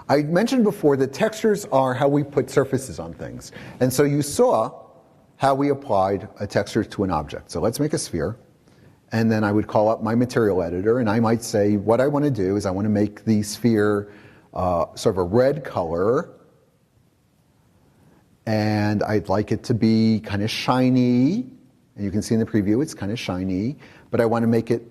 I mentioned before that textures are how we put surfaces on things. And so you saw how we applied a texture to an object. So let's make a sphere. And then I would call up my material editor, and I might say, what I want to do is I want to make the sphere sort of a red color. And I'd like it to be kind of shiny. And you can see in the preview it's kind of shiny. But I want to make it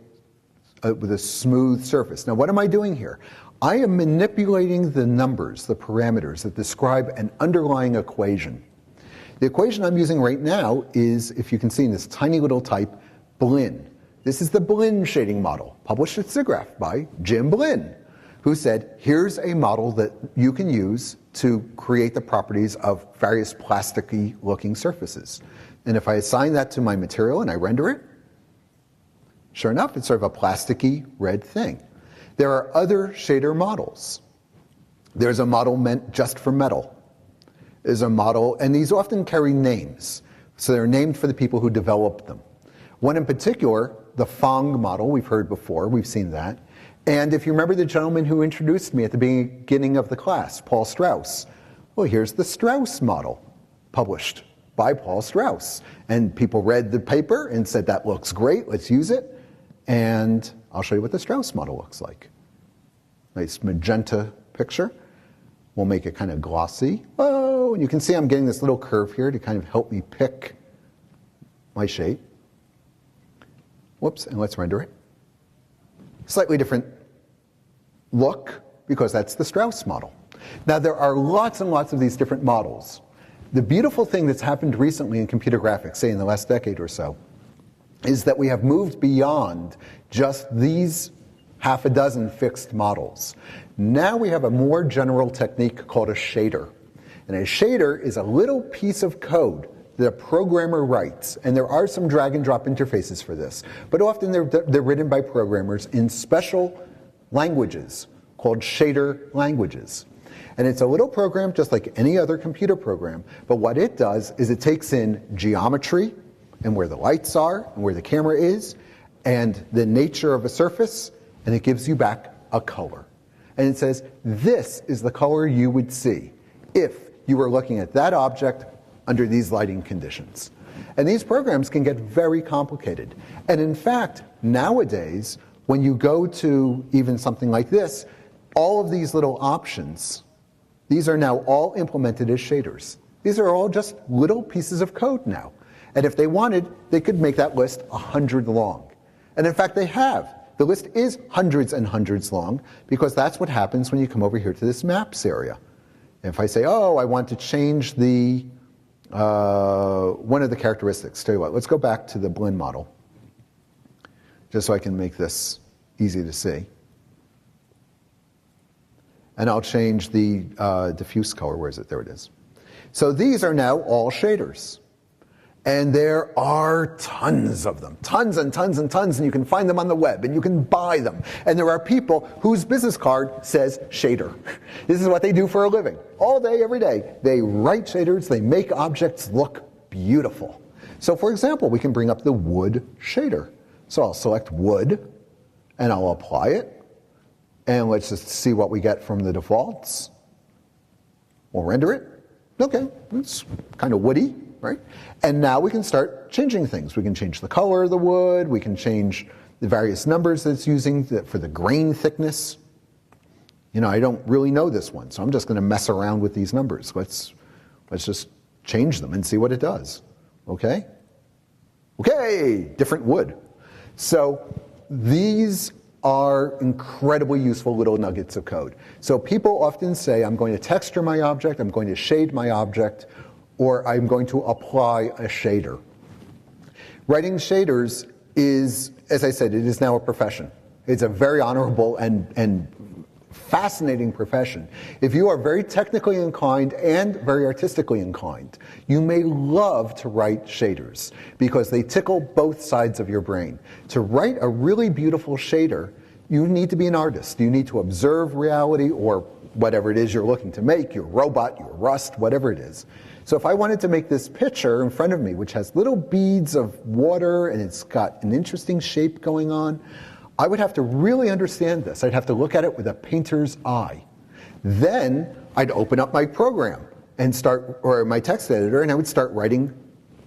with a smooth surface. Now, what am I doing here? I am manipulating the numbers, the parameters that describe an underlying equation. The equation I'm using right now is, if you can see in this tiny little type, Blinn. This is the Blinn shading model, published at SIGGRAPH by Jim Blinn, who said, here's a model that you can use to create the properties of various plasticky looking surfaces. And if I assign that to my material and I render it, sure enough, it's sort of a plasticky red thing. There are other shader models. There's a model meant just for metal. There's a model, and these often carry names. So they're named for the people who developed them. One in particular, the Fong model, we've heard before, we've seen that. And if you remember the gentleman who introduced me at the beginning of the class, Paul Strauss, well, here's the Strauss model, published by Paul Strauss. And people read the paper and said, that looks great, let's use it. And I'll show you what the Strauss model looks like. Nice magenta picture. We'll make it kind of glossy. Oh, and you can see I'm getting this little curve here to kind of help me pick my shape. Whoops, and let's render it. Slightly different look, because that's the Strauss model. Now, there are lots and lots of these different models. The beautiful thing that's happened recently in computer graphics, say in the last decade or so, is that we have moved beyond just these half a dozen fixed models. Now we have a more general technique called a shader. And a shader is a little piece of code that a programmer writes, and there are some drag and drop interfaces for this, but often they're written by programmers in special languages called shader languages. And it's a little program just like any other computer program, but what it does is it takes in geometry and where the lights are and where the camera is and the nature of a surface, and it gives you back a color. And it says, this is the color you would see if you were looking at that object under these lighting conditions. And these programs can get very complicated. And in fact, nowadays, when you go to even something like this, all of these little options, these are now all implemented as shaders. These are all just little pieces of code now. And if they wanted, they could make that list 100 long. And in fact, they have. The list is hundreds and hundreds long because that's what happens when you come over here to this maps area. If I say, oh, I want to change the one of the characteristics. Tell you what, let's go back to the blend model, just so I can make this easy to see. And I'll change the diffuse color. Where is it? There it is. So these are now all shaders. And there are tons of them, tons and tons and tons, and you can find them on the web, and you can buy them. And there are people whose business card says shader. This is what they do for a living, all day, every day. They write shaders, they make objects look beautiful. So for example, we can bring up the wood shader. So I'll select wood, and I'll apply it. And let's just see what we get from the defaults. We'll render it. Okay, it's kind of woody. Right? And now we can start changing things. We can change the color of the wood. We can change the various numbers that it's using for the grain thickness. You know, I don't really know this one, so I'm just going to mess around with these numbers. Let's just change them and see what it does. Okay? Okay, different wood. So these are incredibly useful little nuggets of code. So people often say, I'm going to texture my object, I'm going to shade my object, or I'm going to apply a shader. Writing shaders is, as I said, it is now a profession. It's a very honorable and fascinating profession. If you are very technically inclined and very artistically inclined, you may love to write shaders because they tickle both sides of your brain. To write a really beautiful shader, you need to be an artist. You need to observe reality or whatever it is you're looking to make, your robot, your Rust, whatever it is. So if I wanted to make this picture in front of me, which has little beads of water and it's got an interesting shape going on, I would have to really understand this. I'd have to look at it with a painter's eye. Then I'd open up my program and start, or my text editor, and I would start writing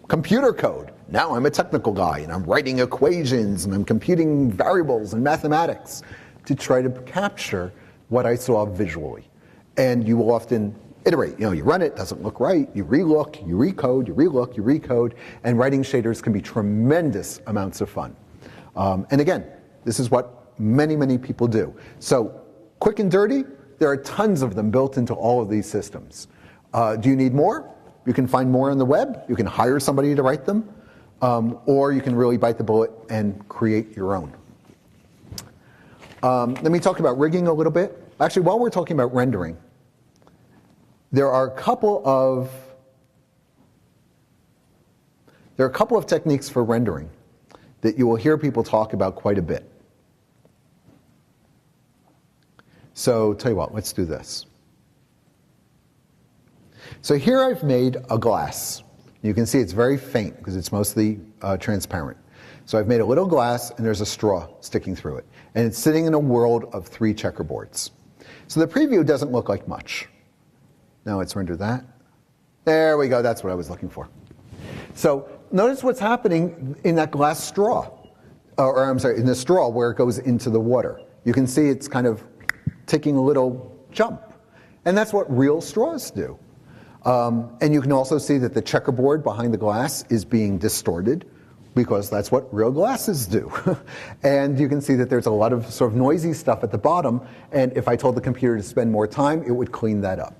computer code. Now I'm a technical guy and I'm writing equations and I'm computing variables and mathematics to try to capture what I saw visually. And you will often iterate. You know, you run it, doesn't look right, you relook, you recode, you relook, you recode, and writing shaders can be tremendous amounts of fun. And again, this is what many, many people do. So quick and dirty, there are tons of them built into all of these systems. Do you need more? You can find more on the web. You can hire somebody to write them. Or you can really bite the bullet and create your own. Let me talk about rigging a little bit. Actually, while we're talking about rendering, there are a couple of techniques for rendering that you will hear people talk about quite a bit. So tell you what, let's do this. So here I've made a glass. You can see it's very faint because it's mostly transparent. So I've made a little glass and there's a straw sticking through it. And it's sitting in a world of 3 checkerboards. So the preview doesn't look like much. Now let's render that. There we go, that's what I was looking for. So notice what's happening in that glass straw, or I'm sorry, in the straw where it goes into the water. You can see it's kind of taking a little jump. And that's what real straws do. And you can also see that the checkerboard behind the glass is being distorted because that's what real glasses do. And you can see that there's a lot of sort of noisy stuff at the bottom, and if I told the computer to spend more time, it would clean that up.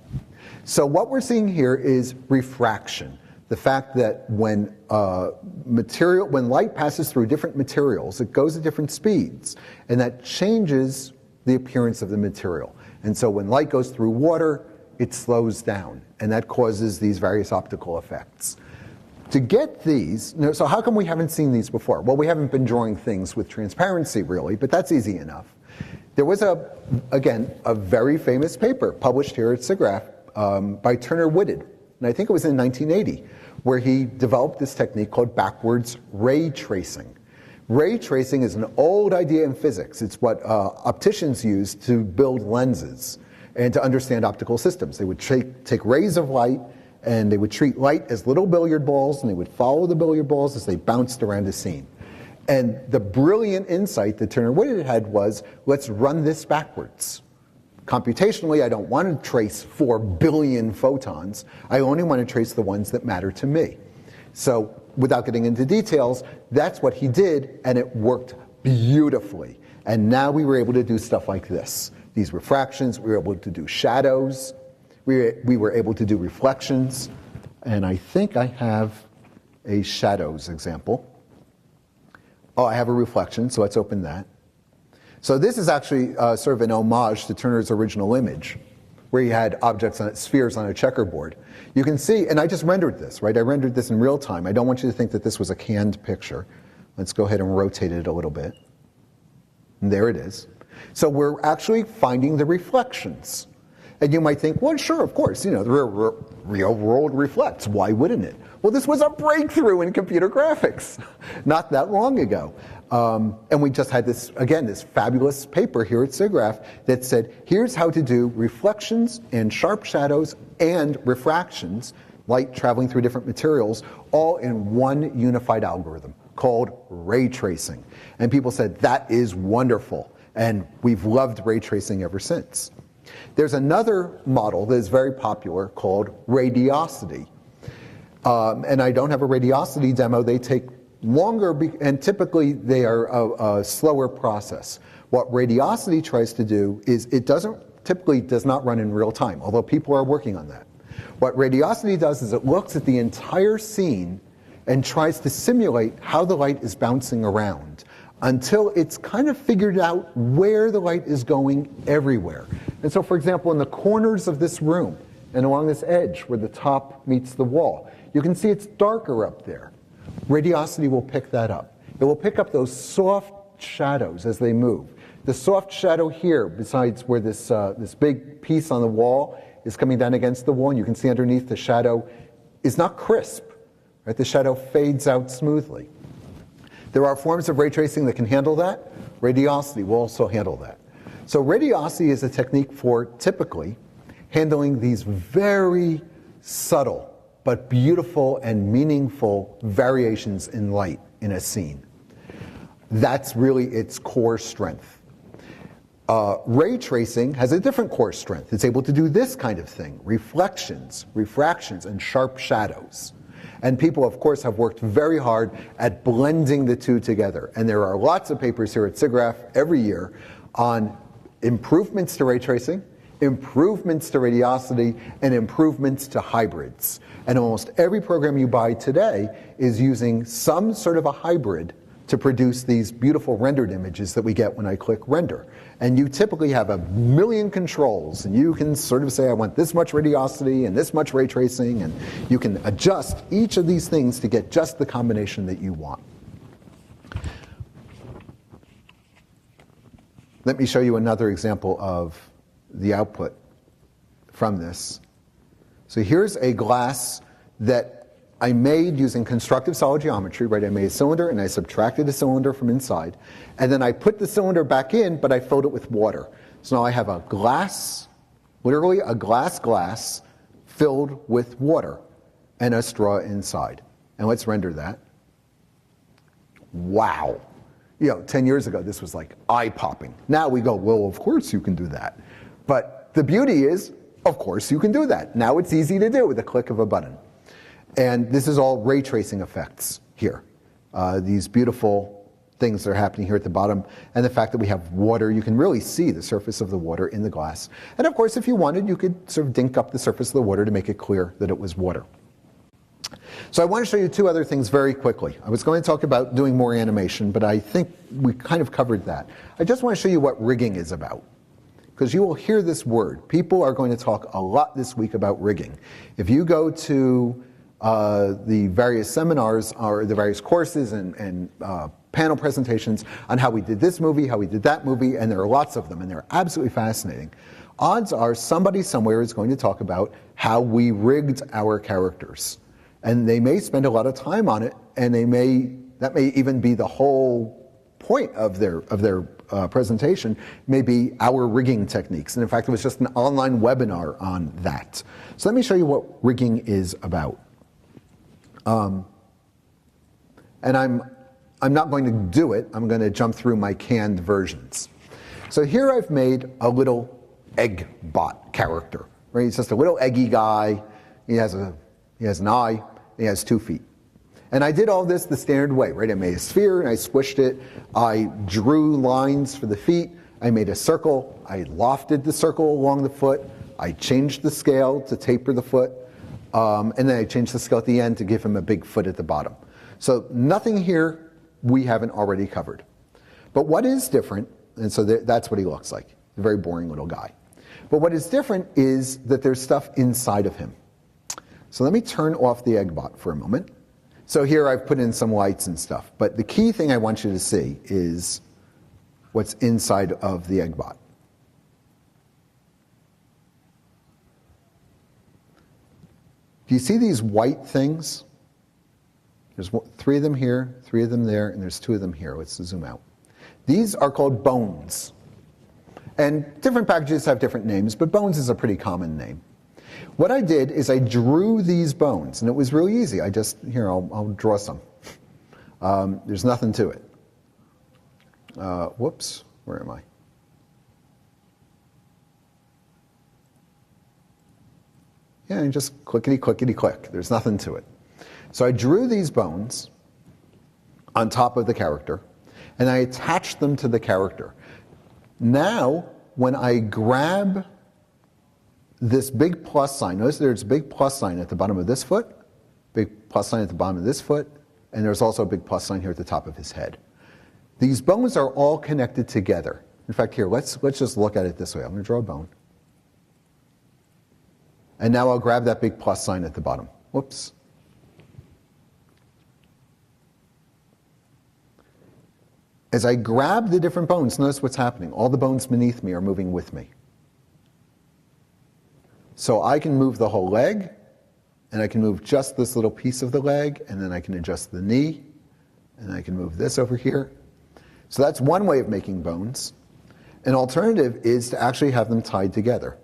So what we're seeing here is refraction. The fact that when light passes through different materials, it goes at different speeds, and that changes the appearance of the material. And so when light goes through water, it slows down, and that causes these various optical effects. To get these, so how come we haven't seen these before? Well, we haven't been drawing things with transparency really, but that's easy enough. There was, again, a very famous paper published here at SIGGRAPH by Turner Whitted, and I think it was in 1980, where he developed this technique called backwards ray tracing. Ray tracing is an old idea in physics. It's what opticians use to build lenses and to understand optical systems. They would take rays of light and they would treat light as little billiard balls, and they would follow the billiard balls as they bounced around a scene. And the brilliant insight that Turner Whitted had was, let's run this backwards. Computationally, I don't want to trace 4 billion photons. I only want to trace the ones that matter to me. So without getting into details, that's what he did, and it worked beautifully. And now we were able to do stuff like this. These refractions, we were able to do shadows, we were able to do reflections, and I think I have a shadows example. Oh, I have a reflection, so let's open that. So this is actually sort of an homage to Turner's original image, where he had objects on spheres on a checkerboard. You can see, and I just rendered this, right? I rendered this in real time. I don't want you to think that this was a canned picture. Let's go ahead and rotate it a little bit. And there it is. So we're actually finding the reflections. And you might think, well, sure, of course, the real world reflects. Why wouldn't it? Well, this was a breakthrough in computer graphics not that long ago. And we just had this, again, this fabulous paper here at SIGGRAPH that said, here's how to do reflections and sharp shadows and refractions, light traveling through different materials, all in one unified algorithm called ray tracing. And people said, that is wonderful. And we've loved ray tracing ever since. There's another model that is very popular called radiosity. And I don't have a radiosity demo. They take longer, and typically they are a slower process. What radiosity tries to do is it typically does not run in real time, although people are working on that. What radiosity does is it looks at the entire scene and tries to simulate how the light is bouncing around until it's kind of figured out where the light is going everywhere. And so, for example, in the corners of this room and along this edge where the top meets the wall, you can see it's darker up there. Radiosity will pick that up. It will pick up those soft shadows as they move. The soft shadow here, besides where this big piece on the wall is coming down against the wall, and you can see underneath the shadow, is not crisp. Right? The shadow fades out smoothly. There are forms of ray tracing that can handle that. Radiosity will also handle that. So radiosity is a technique for typically handling these very subtle but beautiful and meaningful variations in light in a scene. That's really its core strength. Ray tracing has a different core strength. It's able to do this kind of thing: reflections, refractions, and sharp shadows. And people, of course, have worked very hard at blending the two together. And there are lots of papers here at SIGGRAPH every year on improvements to ray tracing, improvements to radiosity, and improvements to hybrids. And almost every program you buy today is using some sort of a hybrid to produce these beautiful rendered images that we get when I click render. And you typically have a million controls, and you can sort of say, I want this much radiosity and this much ray tracing, and you can adjust each of these things to get just the combination that you want. Let me show you another example of the output from this. So here's a glass that I made using constructive solid geometry, right? I made a cylinder and I subtracted a cylinder from inside. And then I put the cylinder back in, but I filled it with water. So now I have a glass, literally a glass filled with water and a straw inside. And let's render that. Wow. 10 years ago, this was like eye-popping. Now we go, well, of course you can do that. But the beauty is, of course you can do that. Now it's easy to do with a click of a button. And this is all ray tracing effects here. These beautiful things that are happening here at the bottom, and the fact that we have water, you can really see the surface of the water in the glass. And of course, if you wanted, you could sort of dink up the surface of the water to make it clear that it was water. So I want to show you two other things very quickly. I was going to talk about doing more animation, but I think we kind of covered that. I just want to show you what rigging is about, because you will hear this word. People are going to talk a lot this week about rigging. If you go to the various seminars or the various courses and panel presentations on how we did this movie, how we did that movie, and there are lots of them, and they're absolutely fascinating. Odds are somebody somewhere is going to talk about how we rigged our characters. And they may spend a lot of time on it, and that may even be the whole point of their presentation, may be our rigging techniques. And in fact, it was just an online webinar on that. So let me show you what rigging is about. And I'm not going to do it. I'm going to jump through my canned versions. So here I've made a little egg bot character. Right? He's just a little eggy guy. He has an eye. He has 2 feet. And I did all this the standard way, right? I made a sphere and I squished it. I drew lines for the feet. I made a circle. I lofted the circle along the foot. I changed the scale to taper the foot. And then I changed the scale at the end to give him a big foot at the bottom. So nothing here we haven't already covered. But what is different, and so that's what he looks like, a very boring little guy. But what is different is that there's stuff inside of him. So let me turn off the eggbot for a moment. So here I've put in some lights and stuff, but the key thing I want you to see is what's inside of the eggbot. Do you see these white things? There's 3 of them here, 3 of them there, and there's 2 of them here. Let's zoom out. These are called bones. And different packages have different names, but bones is a pretty common name. What I did is I drew these bones, and it was really easy. I'll draw some. There's nothing to it. Whoops, where am I? Yeah, and just clickety, clickety, click. There's nothing to it. So I drew these bones on top of the character, and I attached them to the character. Now, when I grab this big plus sign, notice there's a big plus sign at the bottom of this foot, big plus sign at the bottom of this foot, and there's also a big plus sign here at the top of his head. These bones are all connected together. In fact, here, let's just look at it this way. I'm going to draw a bone. And now I'll grab that big plus sign at the bottom. Whoops. As I grab the different bones, notice what's happening. All the bones beneath me are moving with me. So I can move the whole leg, and I can move just this little piece of the leg, and then I can adjust the knee, and I can move this over here. So that's one way of making bones. An alternative is to actually have them tied together.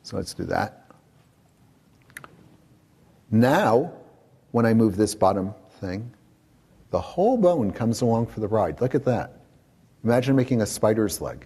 So let's do that. Now, when I move this bottom thing, the whole bone comes along for the ride. Look at that. Imagine making a spider's leg.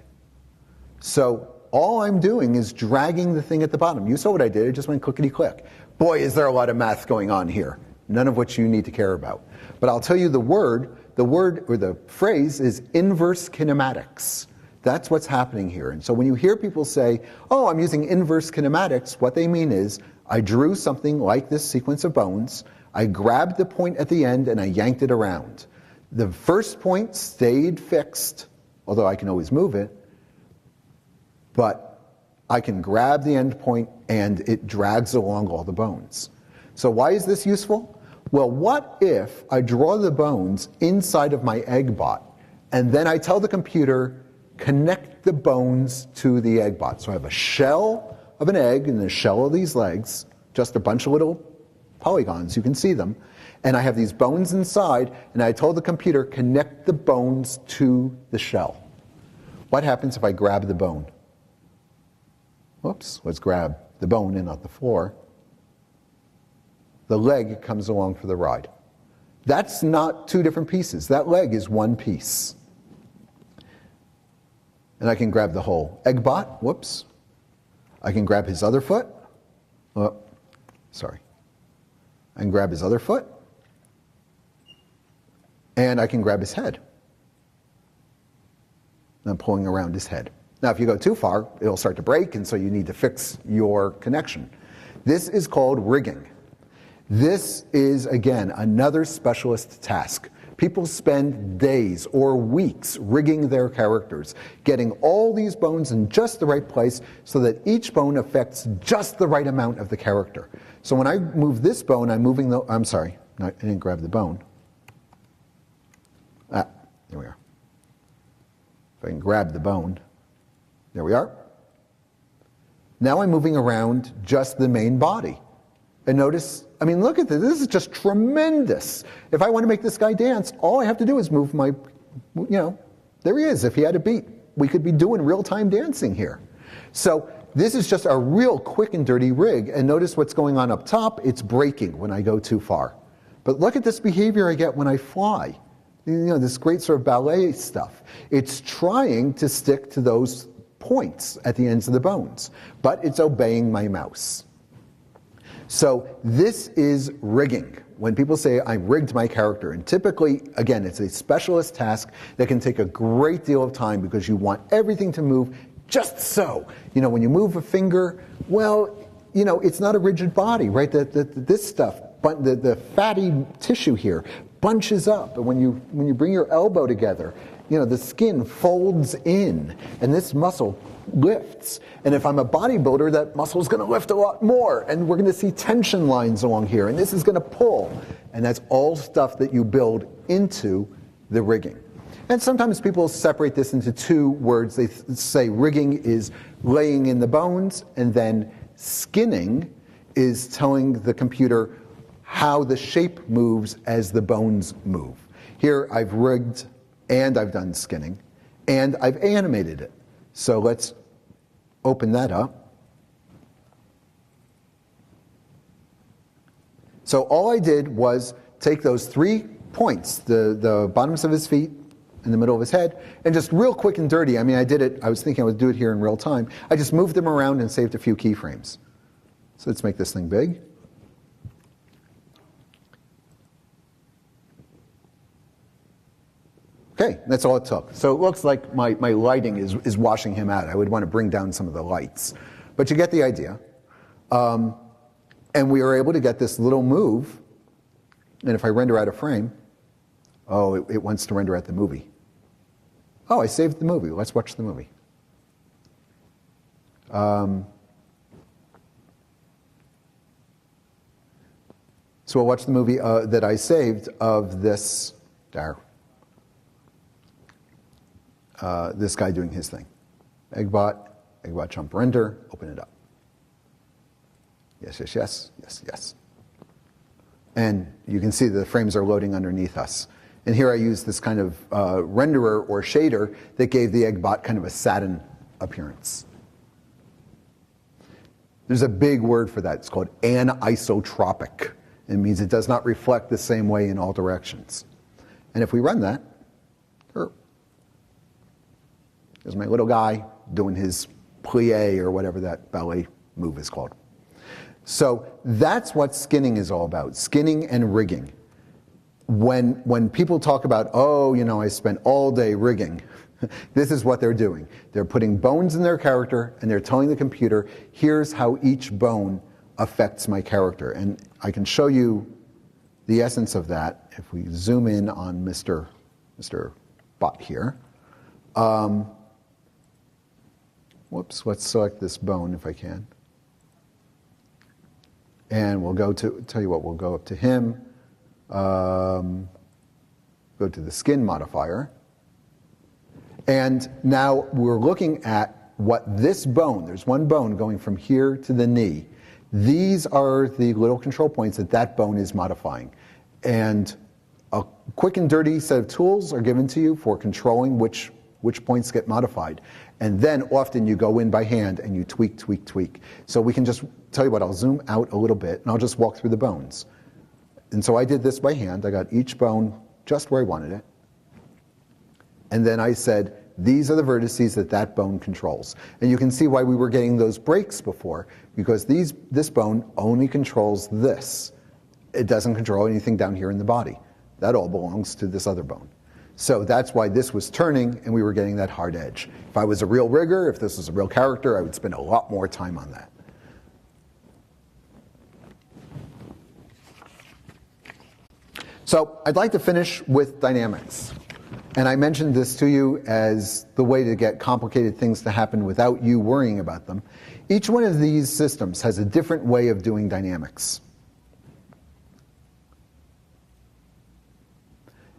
So all I'm doing is dragging the thing at the bottom. You saw what I did. I just went clickety-click. Boy, is there a lot of math going on here. None of which you need to care about. But I'll tell you the word or the phrase is inverse kinematics. That's what's happening here. And so when you hear people say, oh, I'm using inverse kinematics, what they mean is I drew something like this sequence of bones, I grabbed the point at the end and I yanked it around. The first point stayed fixed, although I can always move it, but I can grab the end point and it drags along all the bones. So why is this useful? Well, what if I draw the bones inside of my eggbot and then I tell the computer, connect the bones to the eggbot. So I have a shell of an egg and the shell of these legs, just a bunch of little polygons, you can see them, and I have these bones inside, and I told the computer, connect the bones to the shell. What happens if I grab the bone? Whoops, let's grab the bone and not the floor. The leg comes along for the ride. That's not 2 different pieces. That leg is 1 piece. And I can grab the whole eggbot. Whoops. I can grab his other foot. Oh, sorry. I can grab his other foot. And I can grab his head. I'm pulling around his head. Now, if you go too far, it'll start to break, and so you need to fix your connection. This is called rigging. This is, again, another specialist task. People spend days or weeks rigging their characters, getting all these bones in just the right place so that each bone affects just the right amount of the character. So when I move this bone, I'm moving the, I'm sorry, I didn't grab the bone. Ah, there we are. If I can grab the bone, there we are. Now I'm moving around just the main body. And notice, I mean, look at this. This is just tremendous. If I want to make this guy dance, all I have to do is move my, there he is. If he had a beat, we could be doing real-time dancing here. So this is just a real quick and dirty rig. And notice what's going on up top. It's breaking when I go too far. But look at this behavior I get when I fly. This great sort of ballet stuff. It's trying to stick to those points at the ends of the bones, but it's obeying my mouse. So this is rigging. When people say, I rigged my character, and typically, again, it's a specialist task that can take a great deal of time because you want everything to move just so. When you move a finger, well, it's not a rigid body, right? This stuff, but the fatty tissue here bunches up. And when you bring your elbow together, the skin folds in, and this muscle lifts. And if I'm a bodybuilder, that muscle is going to lift a lot more, and we're going to see tension lines along here, and this is going to pull. And that's all stuff that you build into the rigging. And sometimes people separate this into two words. They say rigging is laying in the bones, and then skinning is telling the computer how the shape moves as the bones move. Here I've rigged and I've done skinning and I've animated it. So let's open that up. So all I did was take those 3 points, the bottoms of his feet in the middle of his head, and just real quick and dirty. I mean, I was thinking I would do it here in real time. I just moved them around and saved a few keyframes. So let's make this thing big. Okay, that's all it took. So it looks like my lighting is washing him out. I would want to bring down some of the lights. But you get the idea. And we were able to get this little move. And if I render out a frame, oh, it wants to render out the movie. Oh, I saved the movie. Let's watch the movie. So we'll watch the movie that I saved of this, this guy doing his thing. Eggbot jump render, open it up. Yes, yes, yes, yes, yes. And you can see the frames are loading underneath us. And here I use this kind of renderer or shader that gave the Eggbot kind of a satin appearance. There's a big word for that. It's called anisotropic. It means it does not reflect the same way in all directions. And if we run that, there's my little guy doing his plie or whatever that ballet move is called. So that's what skinning is all about, skinning and rigging. When people talk about, oh, I spent all day rigging, this is what they're doing. They're putting bones in their character and they're telling the computer, here's how each bone affects my character. And I can show you the essence of that if we zoom in on Mr. Bot here. Whoops, let's select this bone if I can. And we'll go to, tell you what, we'll go up to him, go to the skin modifier. And now we're looking at what this bone, there's one bone going from here to the knee. These are the little control points that bone is modifying. And a quick and dirty set of tools are given to you for controlling which points get modified. And then often you go in by hand and you tweak, tweak, tweak. So we can just, tell you what, I'll zoom out a little bit and I'll just walk through the bones. And so I did this by hand. I got each bone just where I wanted it. And then I said, these are the vertices that bone controls. And you can see why we were getting those breaks before, because this bone only controls this. It doesn't control anything down here in the body. That all belongs to this other bone. So that's why this was turning and we were getting that hard edge. If I was a real rigger, if this was a real character, I would spend a lot more time on that. So I'd like to finish with dynamics. And I mentioned this to you as the way to get complicated things to happen without you worrying about them, Each one of these systems has a different way of doing dynamics.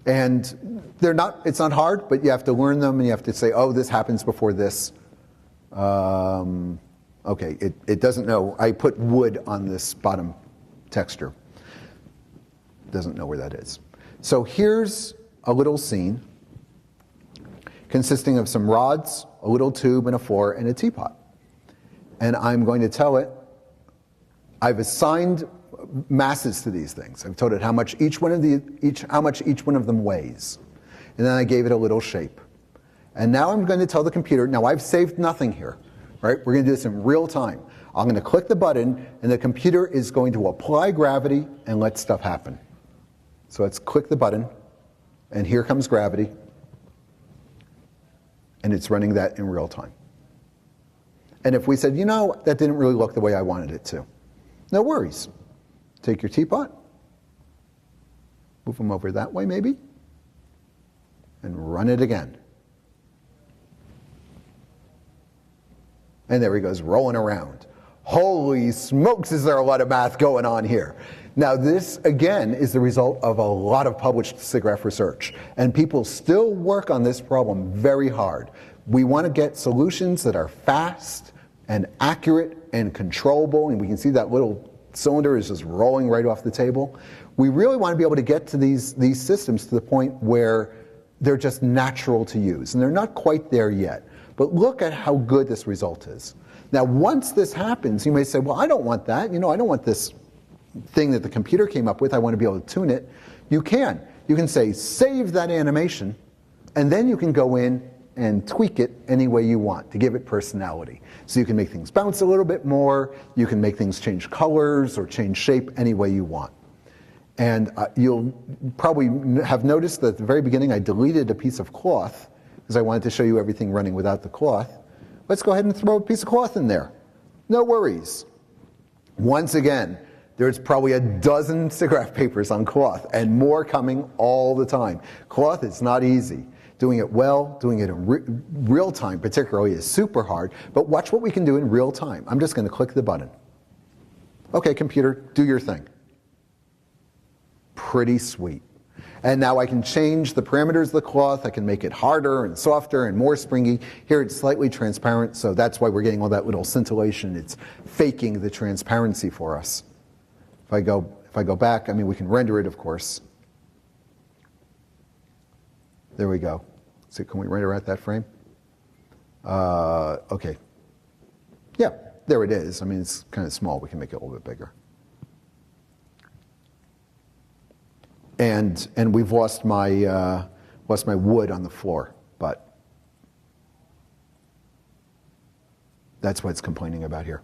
And it's not hard, but you have to learn them and you have to say, oh, this happens before this. Okay, it doesn't know. I put wood on this bottom texture. Doesn't know where that is. So here's a little scene consisting of some rods, a little tube and a floor, and a teapot. And I'm going to tell it, I've assigned masses to these things. I've told it how much each one of them weighs. And then I gave it a little shape. And now I'm going to tell the computer, now I've saved nothing here, right? We're going to do this in real time. I'm going to click the button and the computer is going to apply gravity and let stuff happen. So let's click the button and here comes gravity. And it's running that in real time. And if we said, you know, that didn't really look the way I wanted it to, no worries. Take your teapot, move them over that way maybe, and run it again. And there he goes, rolling around. Holy smokes, is there a lot of math going on here. Now this, again, is the result of a lot of published SIGGRAPH research. And people still work on this problem very hard. We want to get solutions that are fast and accurate and controllable. And we can see that little cylinder is just rolling right off the table. We really want to be able to get to these systems to the point where they're just natural to use. And they're not quite there yet. But look at how good this result is. Now, once this happens, you may say, well, I don't want that. You know, I don't want this thing that the computer came up with. I want to be able to tune it. You can. You can say, save that animation, and then you can go in and tweak it any way you want to give it personality. So you can make things bounce a little bit more. You can make things change colors or change shape any way you want. And you'll probably have noticed that at the very beginning I deleted a piece of cloth because I wanted to show you everything running without the cloth. Let's go ahead and throw a piece of cloth in there. No worries. Once again, there's probably a dozen SIGGRAPH papers on cloth and more coming all the time. Cloth is not easy. Doing it well, doing it in real time particularly is super hard, but watch what we can do in real time. I'm just going to click the button. Okay, computer, do your thing. Pretty sweet. And now I can change the parameters of the cloth. I can make it harder and softer and more springy. Here it's slightly transparent, so that's why we're getting all that little scintillation. It's faking the transparency for us. If I go back, I mean, we can render it, of course. There we go. So can we render at that frame? Okay. Yeah, there it is. I mean, it's kind of small. We can make it a little bit bigger. And we've lost my wood on the floor, but that's what it's complaining about here.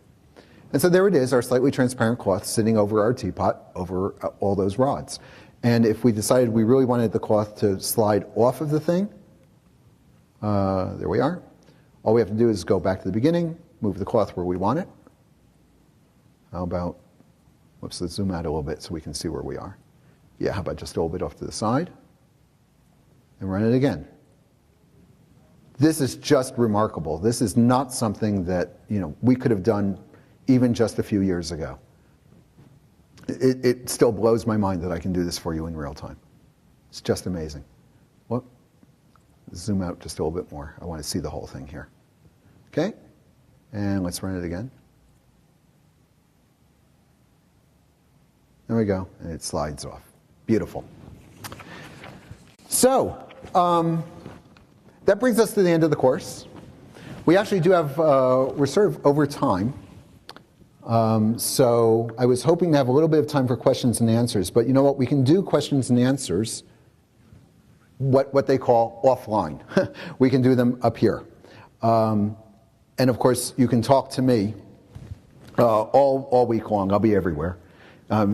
And so there it is, our slightly transparent cloth sitting over our teapot, over all those rods. And if we decided we really wanted the cloth to slide off of the thing, there we are. All we have to do is go back to the beginning, move the cloth where we want it. How about, let's zoom out a little bit so we can see where we are. Yeah, how about just a little bit off to the side? And run it again. This is just remarkable. This is not something that, you know, we could have done even just a few years ago. It still blows my mind that I can do this for you in real time. It's just amazing. Well, zoom out just a little bit more. I want to see the whole thing here. Okay? And let's run it again. There we go. And it slides off. Beautiful. So, that brings us to the end of the course. We actually do have, we're sort of over time. So I was hoping to have a little bit of time for questions and answers, but you know what? We can do questions and answers, what they call offline. We can do them up here. And of course, you can talk to me all week long. I'll be everywhere.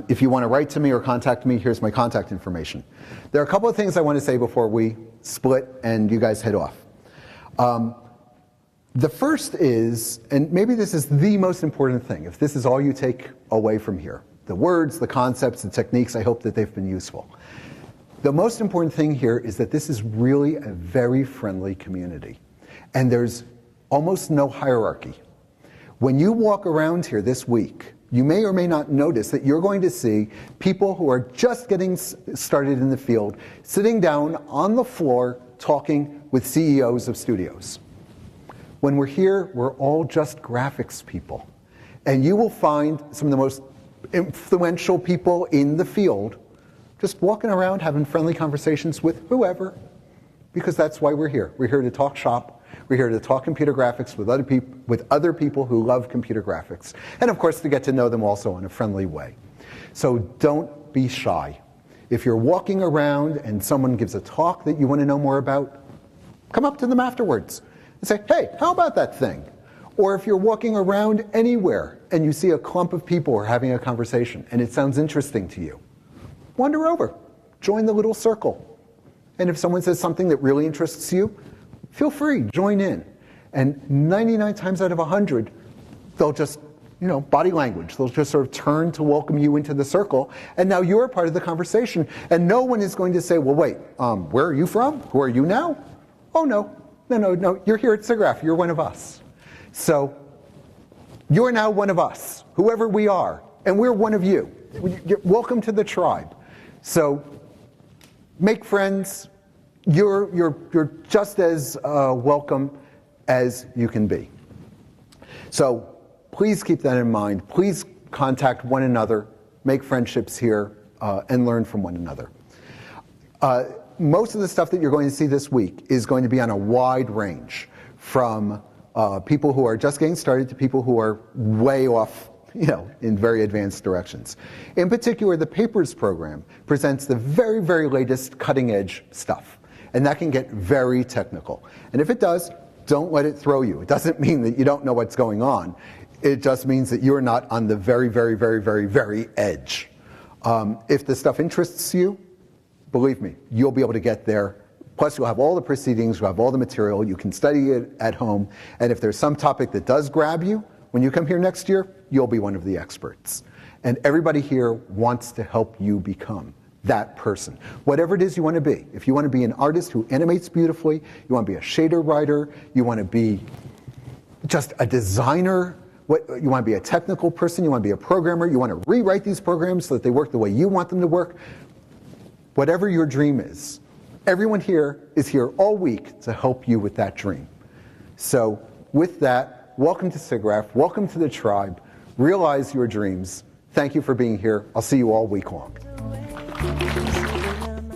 If you want to write to me or contact me, here's my contact information. There are a couple of things I want to say before we split and you guys head off. The first is, and maybe this is the most important thing, if this is all you take away from here, the words, the concepts, the techniques, I hope that they've been useful. The most important thing here is that this is really a very friendly community. And there's almost no hierarchy. When you walk around here this week, you may or may not notice that you're going to see people who are just getting started in the field sitting down on the floor talking with CEOs of studios. When we're here, we're all just graphics people. And you will find some of the most influential people in the field just walking around having friendly conversations with whoever, because that's why we're here. We're here to talk shop. We're here to talk computer graphics with other people who love computer graphics. And of course, to get to know them also in a friendly way. So don't be shy. If you're walking around and someone gives a talk that you want to know more about, come up to them afterwards and say, hey, how about that thing? Or if you're walking around anywhere and you see a clump of people who are having a conversation and it sounds interesting to you, wander over, join the little circle. And if someone says something that really interests you, feel free, join in. And 99 times out of 100, they'll just, body language, they'll just sort of turn to welcome you into the circle. And now you're a part of the conversation. And no one is going to say, well, wait, where are you from? Who are you now? Oh, no, you're here at SIGGRAPH, you're one of us. So you're now one of us, whoever we are, and we're one of you. Welcome to the tribe. So make friends. You're just as welcome as you can be. So please keep that in mind. Please contact one another, make friendships here, and learn from one another. Most of the stuff that you're going to see this week is going to be on a wide range, from people who are just getting started to people who are way off, in very advanced directions. In particular, the papers program presents the very, very latest cutting edge stuff. And that can get very technical. And if it does, don't let it throw you. It doesn't mean that you don't know what's going on. It just means that you're not on the very, very, very, very, very edge. If the stuff interests you, believe me, you'll be able to get there. Plus, you'll have all the proceedings, you'll have all the material, you can study it at home. And if there's some topic that does grab you, when you come here next year, you'll be one of the experts. And everybody here wants to help you become that person. Whatever it is you want to be. If you want to be an artist who animates beautifully, you want to be a shader writer, you want to be just a designer, you want to be a technical person, you want to be a programmer, you want to rewrite these programs so that they work the way you want them to work. Whatever your dream is, everyone here is here all week to help you with that dream. So with that, welcome to SIGGRAPH, welcome to the tribe, realize your dreams. Thank you for being here. I'll see you all week long.